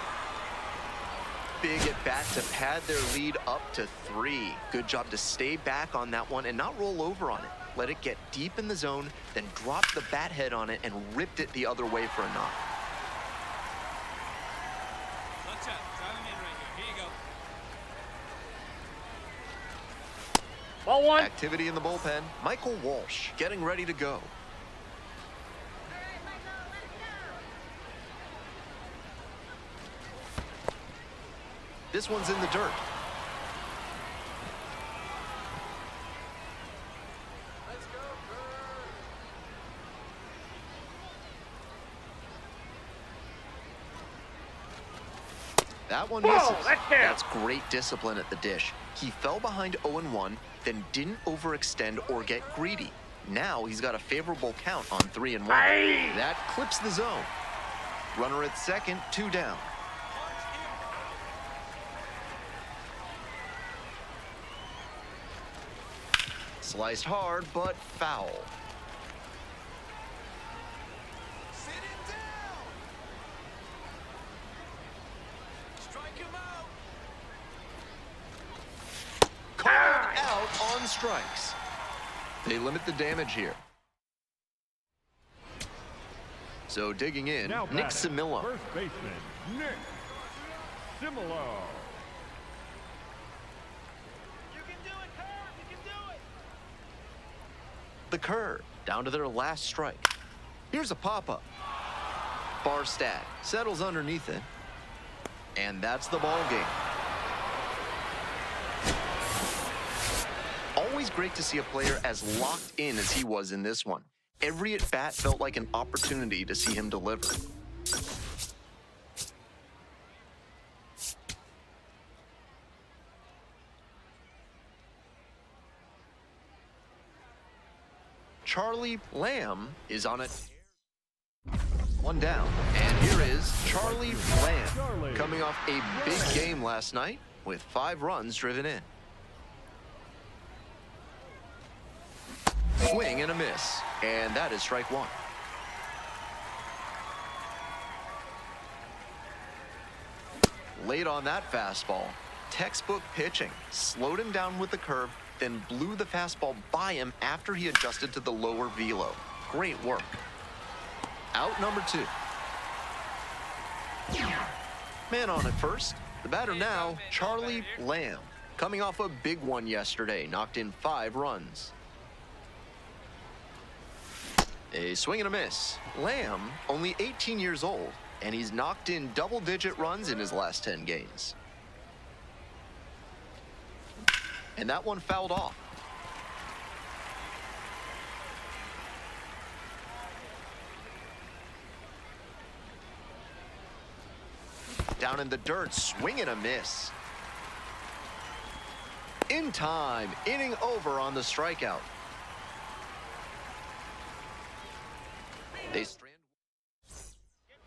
Big at bat to pad their lead up to 3. Good job to stay back on that one and not roll over on it. Let it get deep in the zone, then drop the bat head on it and ripped it the other way for a knock. Watch out. Drive him in right here. Here you go. Ball one. Activity in the bullpen. Michael Walsh getting ready to go. This one's in the dirt. Let's go, Bird. That one Whoa, misses. that's down. That's great discipline at the dish. He fell behind 0-1, then didn't overextend or get greedy. Now he's got a favorable count on 3-1. That clips the zone. Runner at second, 2 down. Sliced hard, but foul. Sit it down. Strike him out. Called out on strikes. They limit the damage here. So digging in, Now Nick batting, Simillo. First baseman, Nick Simillo. You can do it, Curve. You can do it. The curve, down to their last strike. Here's a pop-up. Barstad settles underneath it. And that's the ball game. Always great to see a player as locked in as he was in this one. Every at-bat felt like an opportunity to see him deliver. Charlie Lamb is on it. 1 down. And here is Charlie Lamb, coming off a big game last night with 5 runs driven in. Swing and a miss, and that is strike 1. Late on that fastball, textbook pitching, slowed him down with the curve, then blew the fastball by him after he adjusted to the lower velo. Great work. Out number 2. Man on at first. The batter now, Charlie Lamb, coming off a big one yesterday, knocked in 5 runs. A swing and a miss. Lamb, only 18 years old, and he's knocked in double-digit runs in his last 10 games. And that one fouled off. Down in the dirt, swing and a miss. In time, inning over on the strikeout.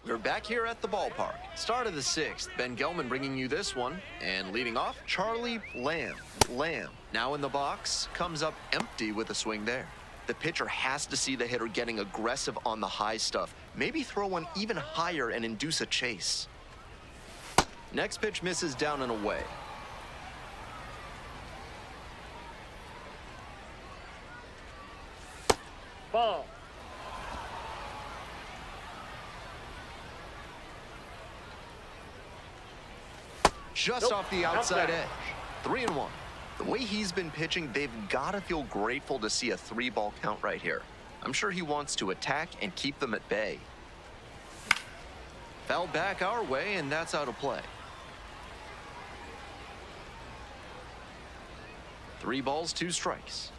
We're back here at the ballpark. Start of the 6th. Ben Gelman bringing you this one. And leading off, Charlie Lamb. Lamb, now in the box, comes up empty with a swing there. The pitcher has to see the hitter getting aggressive on the high stuff. Maybe throw one even higher and induce a chase. Next pitch misses down and away. Ball. Just off the outside edge. 3-1. The way he's been pitching, they've got to feel grateful to see a 3-ball count right here. I'm sure he wants to attack and keep them at bay. Fouled back our way, and that's out of play. 3 balls, 2 strikes.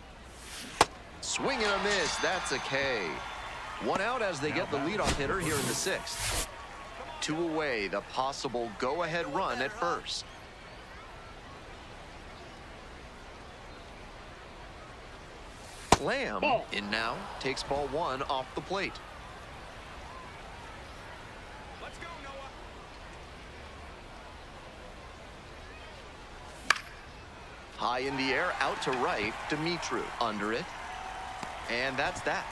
Swing and a miss. That's a K. 1 out as they get the leadoff hitter here in the 6th. 2 away, the possible go-ahead run at first. Lamb in now, takes ball 1 off the plate. Let's go, Noah. High in the air, out to right, Dimitru under it. And that's that.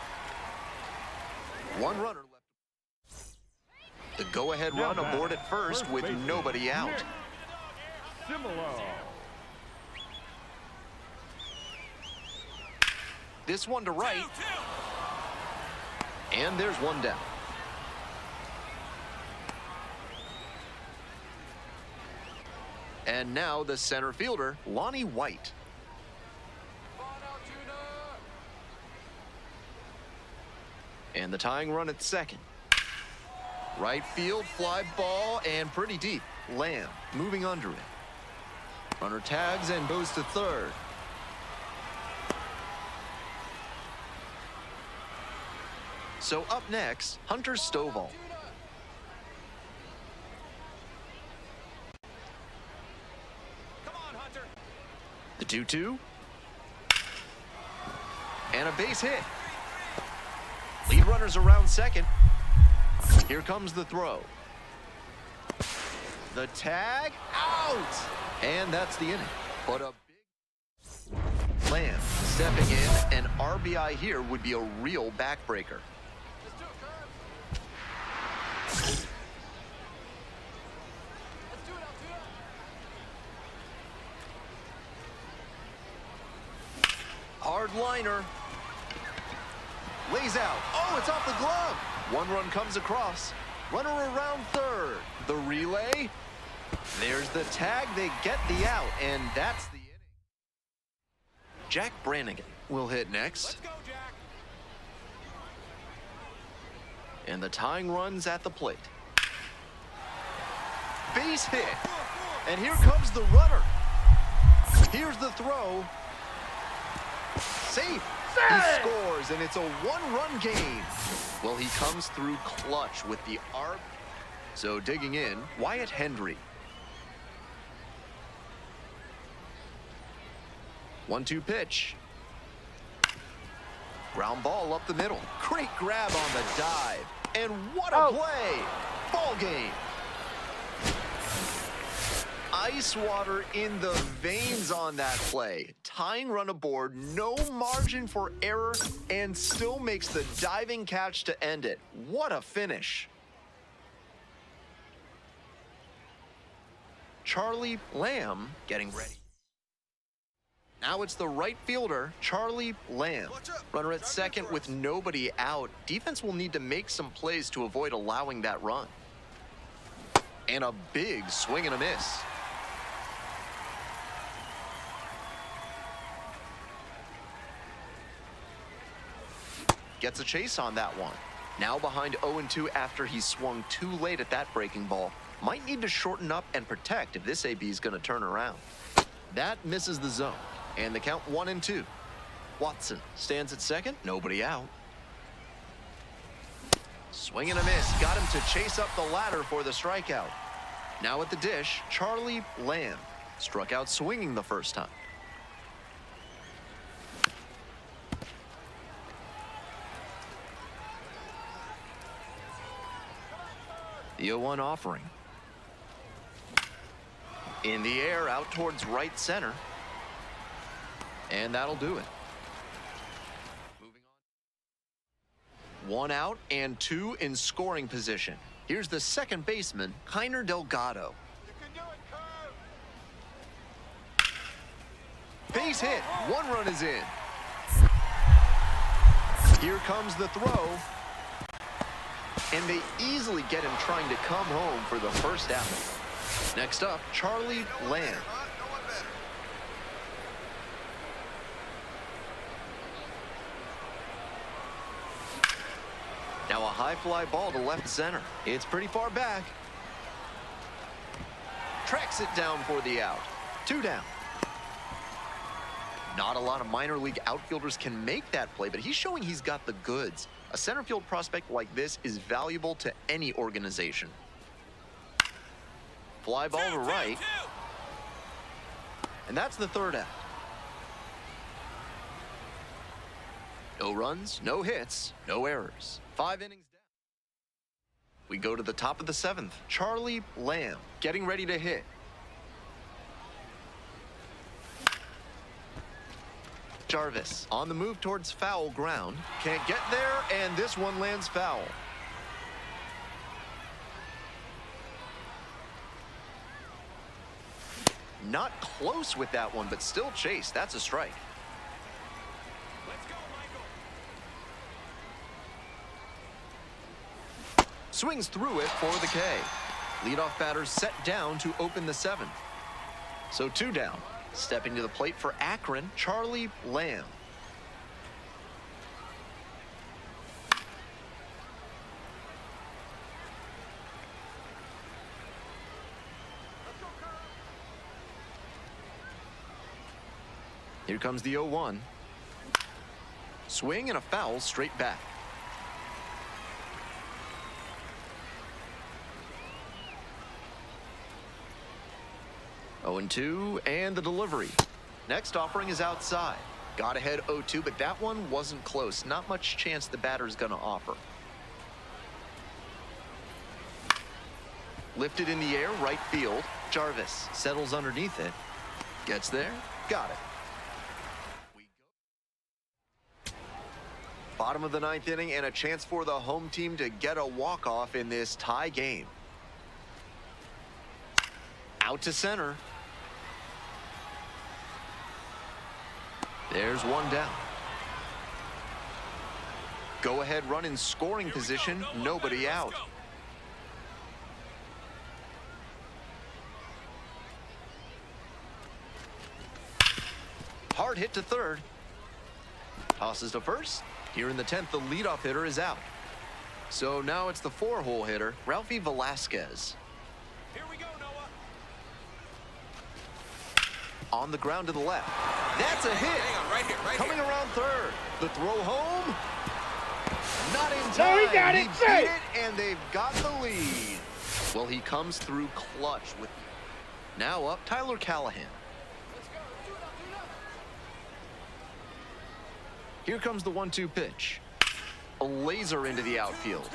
1 runner left. The go-ahead run aboard at first with nobody out. Nick Simillo. This one to right. And there's 1 down. And now the center fielder, Lonnie White. And the tying run at second. Right field, fly ball, and pretty deep. Lamb moving under it. Runner tags and goes to third. So up next, Hunter Stovall. Come on, Hunter. The 2-2. And a base hit. Lead runners around second. Here comes the throw. The tag, out! And that's the inning. But a big Lamb stepping in, an RBI here would be a real backbreaker. Let's do it, Curb. Let's do it, Altuve. Hard liner. Lays out. Oh, it's off the glove. One run comes across. Runner around third. The relay. There's the tag. They get the out, and that's the inning. Jack Brannigan will hit next. Let's go, Jack. And the tying run's at the plate. Base hit. And here comes the runner. Here's the throw. Safe. He scores, and it's a one-run game. Well, he comes through clutch with the arc. So digging in, Wyatt Hendry. 1-2 pitch. Ground ball up the middle. Great grab on the dive. And what a play. Ball game. Ice water in the veins on that play. Tying run aboard, no margin for error, and still makes the diving catch to end it. What a finish. Charlie Lamb getting ready. Now it's the right fielder, Charlie Lamb. Runner at second with nobody out. Defense will need to make some plays to avoid allowing that run. And a big swing and a miss. Gets a chase on that one. Now behind 0-2 after he swung too late at that breaking ball. Might need to shorten up and protect if this AB is going to turn around. That misses the zone. And the count 1-2. Watson stands at second, nobody out. Swing and a miss, got him to chase up the ladder for the strikeout. Now at the dish, Charlie Lamb struck out swinging the first time. The 0-1 offering. In the air, out towards right center. And that'll do it. Moving on. 1 out and 2 in scoring position. Here's the second baseman, Kiner Delgado. You can do it, Curb. Base hit. 1 run is in. Here comes the throw. And they easily get him trying to come home for the first out. Next up, Charlie Lamb. No one better. Now a high fly ball to left center. It's pretty far back. Tracks it down for the out. 2 down. Not a lot of minor league outfielders can make that play, but he's showing he's got the goods. A center field prospect like this is valuable to any organization. Fly ball to right. And that's the third out. No runs, no hits, no errors. 5 innings down. We go to the top of the 7th. Charlie Lamb getting ready to hit. Jarvis on the move towards foul ground. Can't get there, and this one lands foul. Not close with that one, but still chase. That's a strike. Let's go, Michael. Swings through it for the K. Leadoff batters set down to open the 7th. So 2 down. Stepping to the plate for Akron, Charlie Lamb. Here comes the 0-1. Swing and a foul straight back. Oh, 0-2, and the delivery. Next offering is outside. Got ahead 0-2, but that one wasn't close. Not much chance the batter's going to offer. Lifted in the air, right field. Jarvis settles underneath it. Gets there. Got it. Bottom of the 9th inning and a chance for the home team to get a walk-off in this tie game. Out to center. There's one down. Go ahead run in scoring position. Nobody out. Hard hit to third. Tosses to first. Here in the 10th, the leadoff hitter is out. So now it's the 4-hole hitter, Ralphie Velasquez. Here we go, Noah. On the ground to the left. That's a hit. Hang on, right here, right Coming here. around third. The throw home. Not in No, time. he got it. Beat it, and they've got the lead. Well, he comes through clutch with. Now up, Tyler Callahan. Here comes the 1-2 pitch. A laser into the outfield.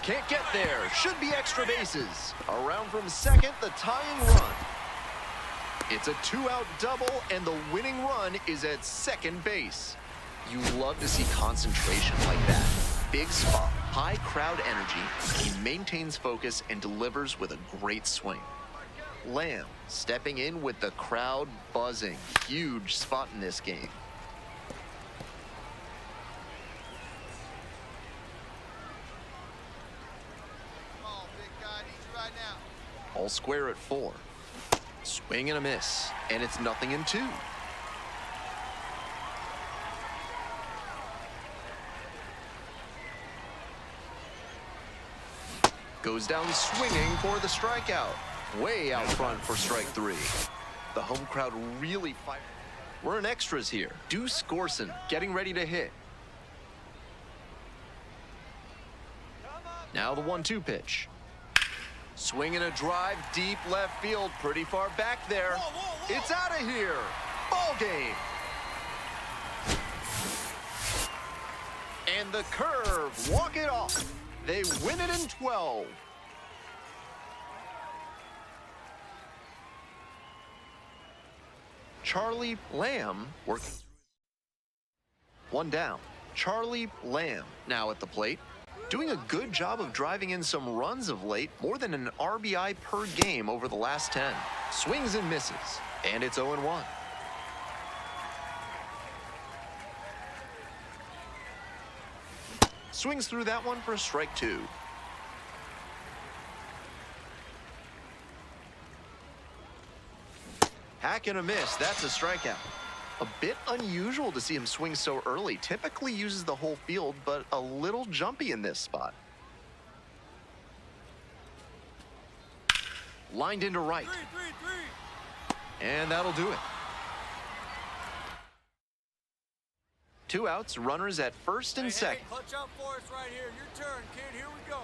Can't get there. Should be extra bases. Around from second, the tying run. It's a 2-out double, and the winning run is at second base. You love to see concentration like that. Big spot, high crowd energy. He maintains focus and delivers with a great swing. Lamb stepping in with the crowd buzzing. Huge spot in this game. All square at 4. Swing and a miss, and it's 0-2. Goes down swinging for the strikeout. Way out front for strike 3. The home crowd really fired. We're in extras here. Deuce Gorson getting ready to hit. Now the 1-2 pitch. Swing and a drive deep left field, pretty far back there. It's out of here. Ball game. And the curve, walk it off. They win it in 12. Charlie Lamb working. One down. Charlie Lamb now at the plate. Doing a good job of driving in some runs of late, more than an RBI per game over the last 10. Swings and misses, and it's 0-1. Swings through that one for strike 2. Hack and a miss, that's a strikeout. A bit unusual to see him swing so early. Typically uses the whole field, but a little jumpy in this spot. Lined into right. And that'll do it. 2 outs, runners at first and second. Clutch up for us right here. Your turn, kid. Here we go.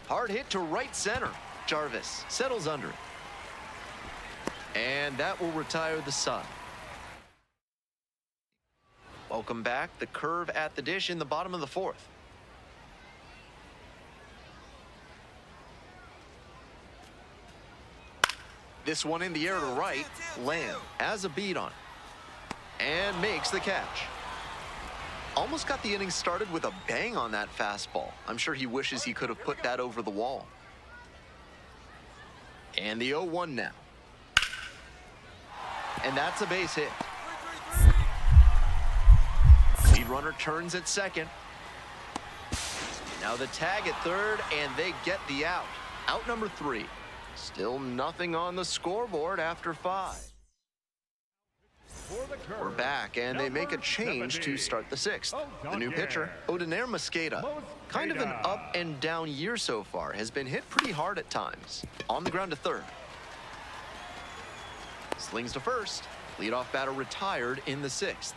Hard hit to right center. Jarvis settles under it. And that will retire the side. Welcome back. The curve at the dish in the bottom of the 4th. This one in the air to right. Lamb has a beat on it. And makes the catch. Almost got the inning started with a bang on that fastball. I'm sure he wishes he could have put that over the wall. And the 0-1 now. And that's a base hit. Lead runner turns at second. Now the tag at third, and they get the out. Out number 3. Still nothing on the scoreboard after 5. We're back, and they make a change to start the 6th. The new pitcher, Odiner Mosqueda. Kind of an up and down year so far. Has been hit pretty hard at times. On the ground to third. Slings to first. Leadoff batter retired in the 6th.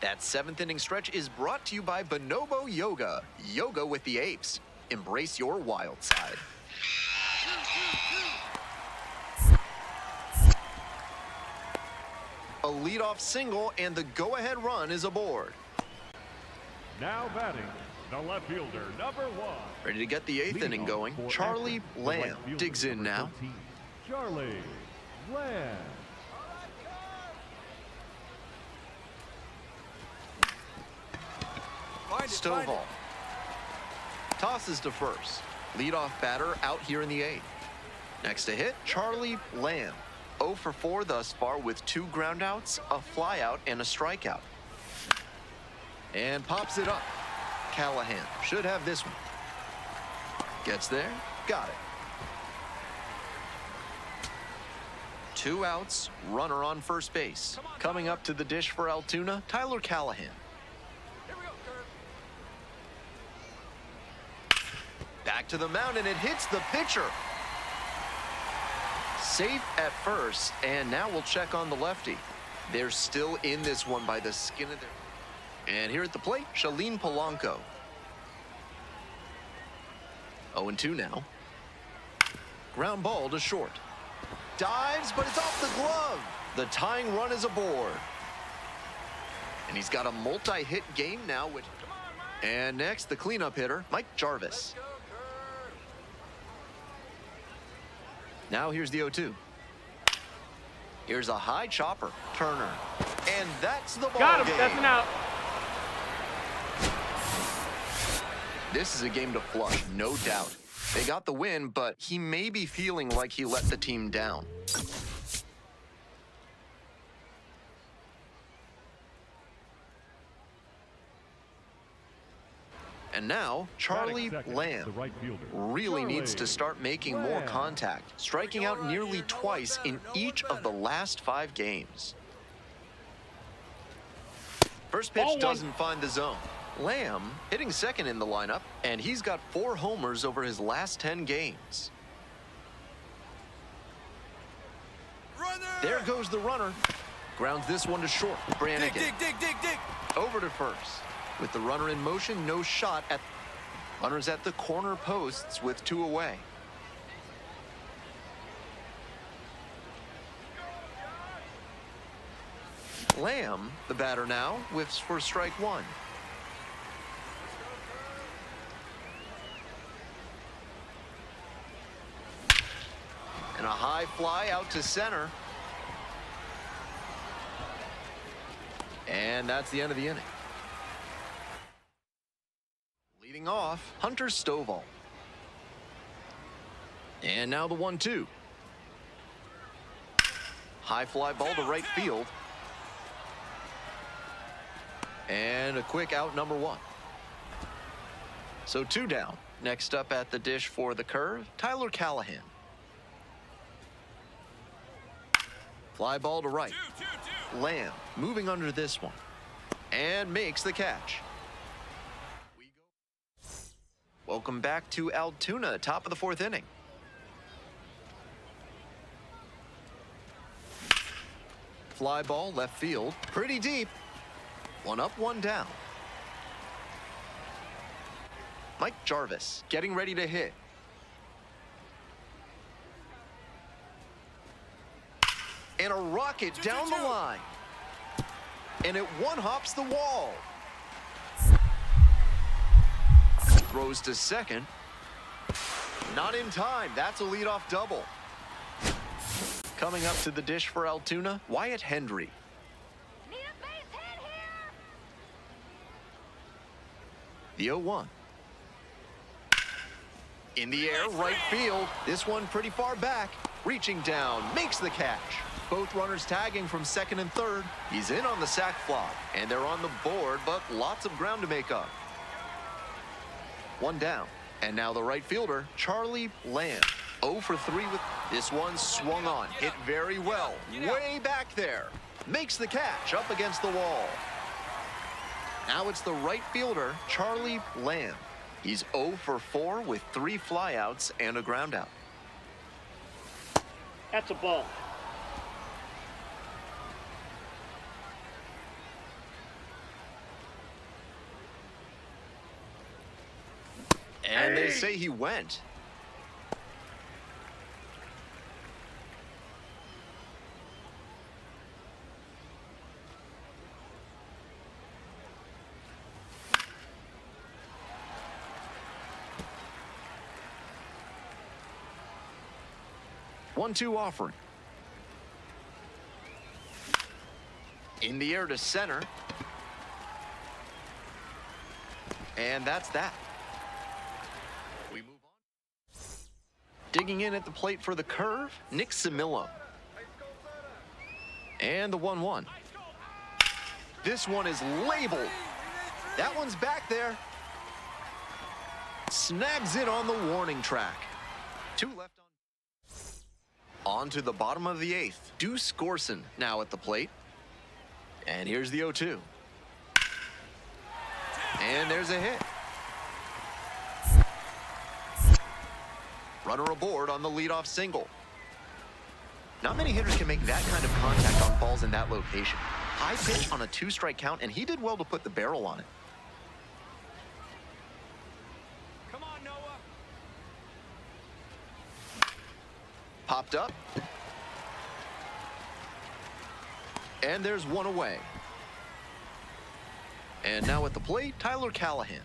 That 7th inning stretch is brought to you by Bonobo Yoga. Yoga with the apes. Embrace your wild side. A leadoff single, and the go-ahead run is aboard. Now batting, the left fielder, number 1. Ready to get the 8th Leading inning off going. for Charlie Akron, the right Lamb fielder, digs in number now. 13, Charlie Lamb. Find it, find Stovall tosses to first. Leadoff batter out here in the 8th. Next to hit, Charlie Lamb. 0 for 4 thus far with 2 groundouts, a flyout, and a strikeout. And pops it up. Callahan should have this one. Gets there, got it. 2 outs, runner on first base. Coming up to the dish for Altoona, Tyler Callahan. Here we go, Kurt. Back to the mound, and it hits the pitcher. Safe at first, and now we'll check on the lefty. They're still in this one by the skin of their... And here at the plate, Shalene Polanco. 0-2 now. Ground ball to short. Dives, but it's off the glove. The tying run is aboard. And he's got a multi-hit game now. And next, the cleanup hitter, Mike Jarvis. Go, Kurt. Now here's the 0-2. Here's a high chopper, Turner. And that's the ball Got him. game. That's an out. This is a game to flush, no doubt. They got the win, but he may be feeling like he let the team down. And now, Charlie Batting second, Lamb the right fielder, really Charlie needs to start making more Lamb. contact, striking out nearly twice in each of the last 5 games. First pitch Ball one. doesn't find the zone. Lamb hitting second in the lineup, and he's got 4 homers over his last 10 games. Runner. There goes the runner. Grounds this one to short. Brannigan Dig. over to first. With the runner in motion, no shot at... Runners at the corner posts with 2 away. Lamb, the batter now, whiffs for strike 1. And a high fly out to center. And that's the end of the inning. Leading off, Hunter Stovall. And now the 1-2. High fly ball to right field. And a quick out, number 1. So 2 down. Next up at the dish for the curve, Tyler Callahan. Fly ball to right. Lamb moving under this one. And makes the catch. Welcome back to Altoona, top of the 4th inning. Fly ball left field, pretty deep. 1 up, 1 down. Mike Jarvis getting ready to hit. And a rocket down the line. And it one-hops the wall. Throws to second. Not in time. That's a leadoff double. Coming up to the dish for Altoona, Wyatt Hendry. Need a base hit here. The 0-1. In the air, right field. This one pretty far back. Reaching down, makes the catch. Both runners tagging from second and third. He's in on the sac fly, and they're on the board, but lots of ground to make up. 1 down. And now the right fielder, Charlie Lamb. 0 for 3 with this one swung on. Hit very well. Way back there. Makes the catch up against the wall. Now it's the right fielder, Charlie Lamb. He's 0 for 4 with 3 flyouts and a groundout. That's a ball. And they say he went. 1-2 offering. In the air to center. And that's that. We move on. Digging in at the plate for the curve, Nick Samillo. And the 1-1. This one is labeled. That one's back there. Snags it on the warning track. 2 left on. On to the bottom of the 8th. Deuce Gorson now at the plate. And here's the 0-2. And there's a hit. Runner aboard on the leadoff single. Not many hitters can make that kind of contact on balls in that location. High pitch on a 2-strike count, and he did well to put the barrel on it. Come on, Noah. Popped up. And there's one away. And now at the plate, Tyler Callahan.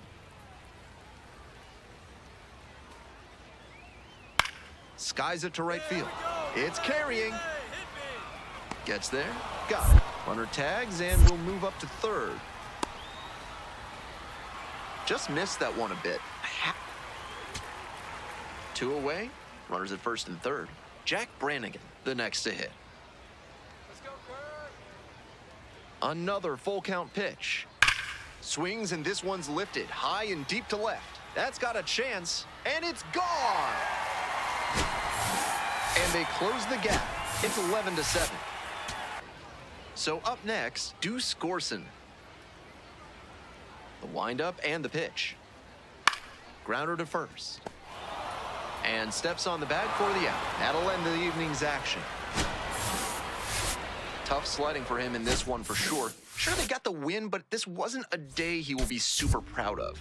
Skies it to right field. It's carrying. Gets there. Got it. Runner tags and will move up to third. Just missed that one a bit. 2 away. Runners at first and third. Jack Brannigan, the next to hit. Let's go, Kurt. Another full count pitch. Swings, and this one's lifted high and deep to left. That's got a chance, and it's gone. And they close the gap. It's 11-7. So up next, Deuce Gorson. The windup and the pitch. Grounder to first. And steps on the bag for the out. That'll end the evening's action. Tough sledding for him in this one for sure. Sure, they got the win, but this wasn't a day he will be super proud of.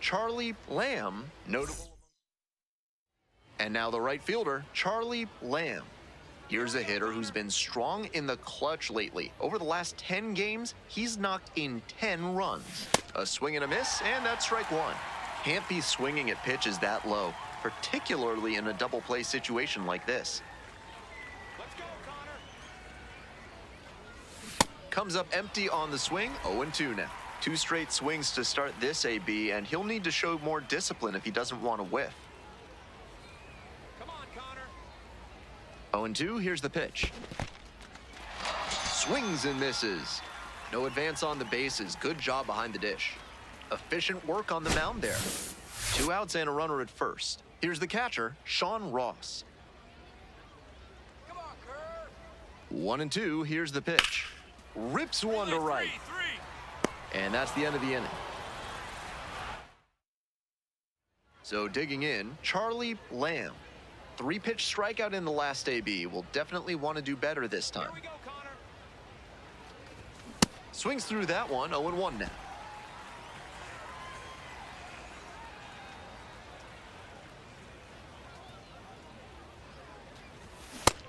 Charlie Lamb, notable. And now the right fielder, Charlie Lamb. Here's a hitter who's been strong in the clutch lately. Over the last 10 games, he's knocked in 10 runs. A swing and a miss, and that's strike 1. Can't be swinging at pitches that low, particularly in a double play situation like this. Let's go, Connor. Comes up empty on the swing, 0-2 now. 2 straight swings to start this AB, and he'll need to show more discipline if he doesn't want to whiff. Come on, Connor. 0-2, here's the pitch. Swings and misses. No advance on the bases. Good job behind the dish. Efficient work on the mound there. 2 outs and a runner at first. Here's the catcher, Sean Ross. Come on, Kurt. 1-2, here's the pitch. Rips one to right. And that's the end of the inning. So digging in, Charlie Lamb. 3-pitch strikeout in the last AB. Will definitely want to do better this time. Here we go, Connor. Swings through that one, 0-1 now.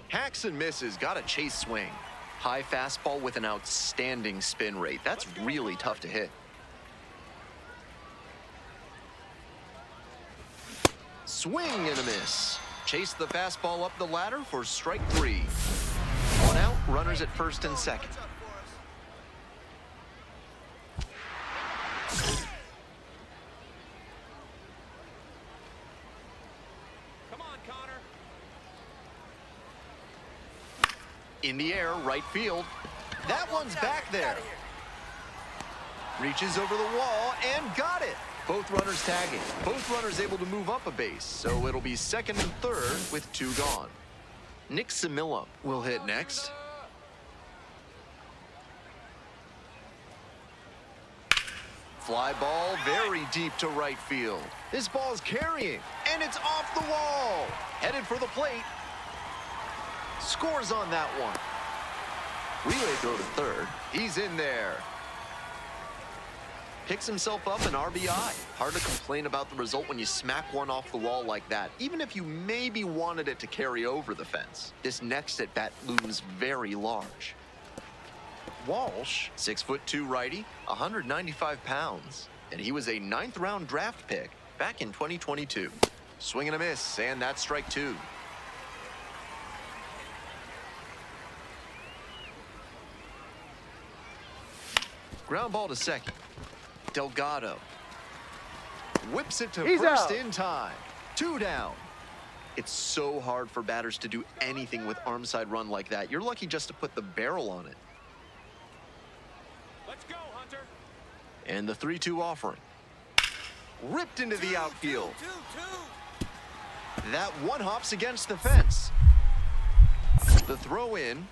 Hacks and misses, got a chase swing. High fastball with an outstanding spin rate. That's really tough to hit. Swing and a miss. Chase the fastball up the ladder for strike 3. 1 out, runners at first and second. Watch out for us. Come on, Connor. In the air, right field. That one's back there. Reaches over the wall and got it. Both runners tagging. Both runners able to move up a base, so it'll be second and third with 2 gone. Nick Samillo will hit next. Fly ball very deep to right field. This ball's carrying, and it's off the wall. Headed for the plate. Scores on that one. Relay throw to third. He's in there. Picks himself up an RBI. Hard to complain about the result when you smack one off the wall like that, even if you maybe wanted it to carry over the fence. This next at bat looms very large. Walsh, 6'2" righty, 195 pounds, and he was a 9th-round draft pick back in 2022. Swing and a miss, and that's strike 2. Ground ball to second. Delgado whips it to He's first out. in time. 2 down. It's so hard for batters to do anything with arm side run like that. You're lucky just to put the barrel on it. Let's go, Hunter. And the 3-2 offering. Ripped into the outfield. That one hops against the fence. The throw in.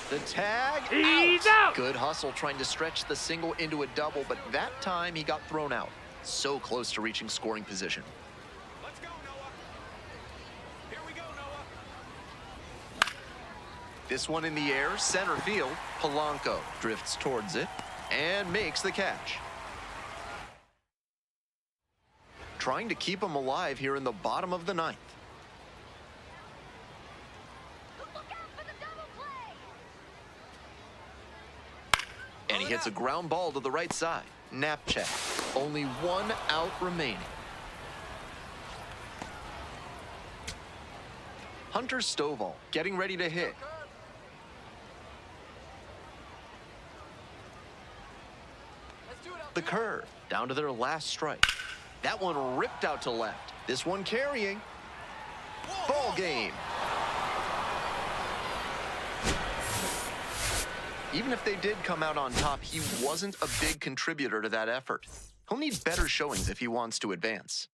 The tag. He's out. Good hustle trying to stretch the single into a double, but that time he got thrown out. So close to reaching scoring position. Let's go, Noah. Here we go, Noah. This one in the air, center field. Polanco drifts towards it and makes the catch. Trying to keep him alive here in the bottom of the 9th. Look out for the double play. And he hits a ground ball to the right side. Nap check. Only 1 out remaining. Hunter Stovall getting ready to hit. The curve down to their last strike. That one ripped out to left. This one carrying. Ball game. Even if they did come out on top, he wasn't a big contributor to that effort. He'll need better showings if he wants to advance.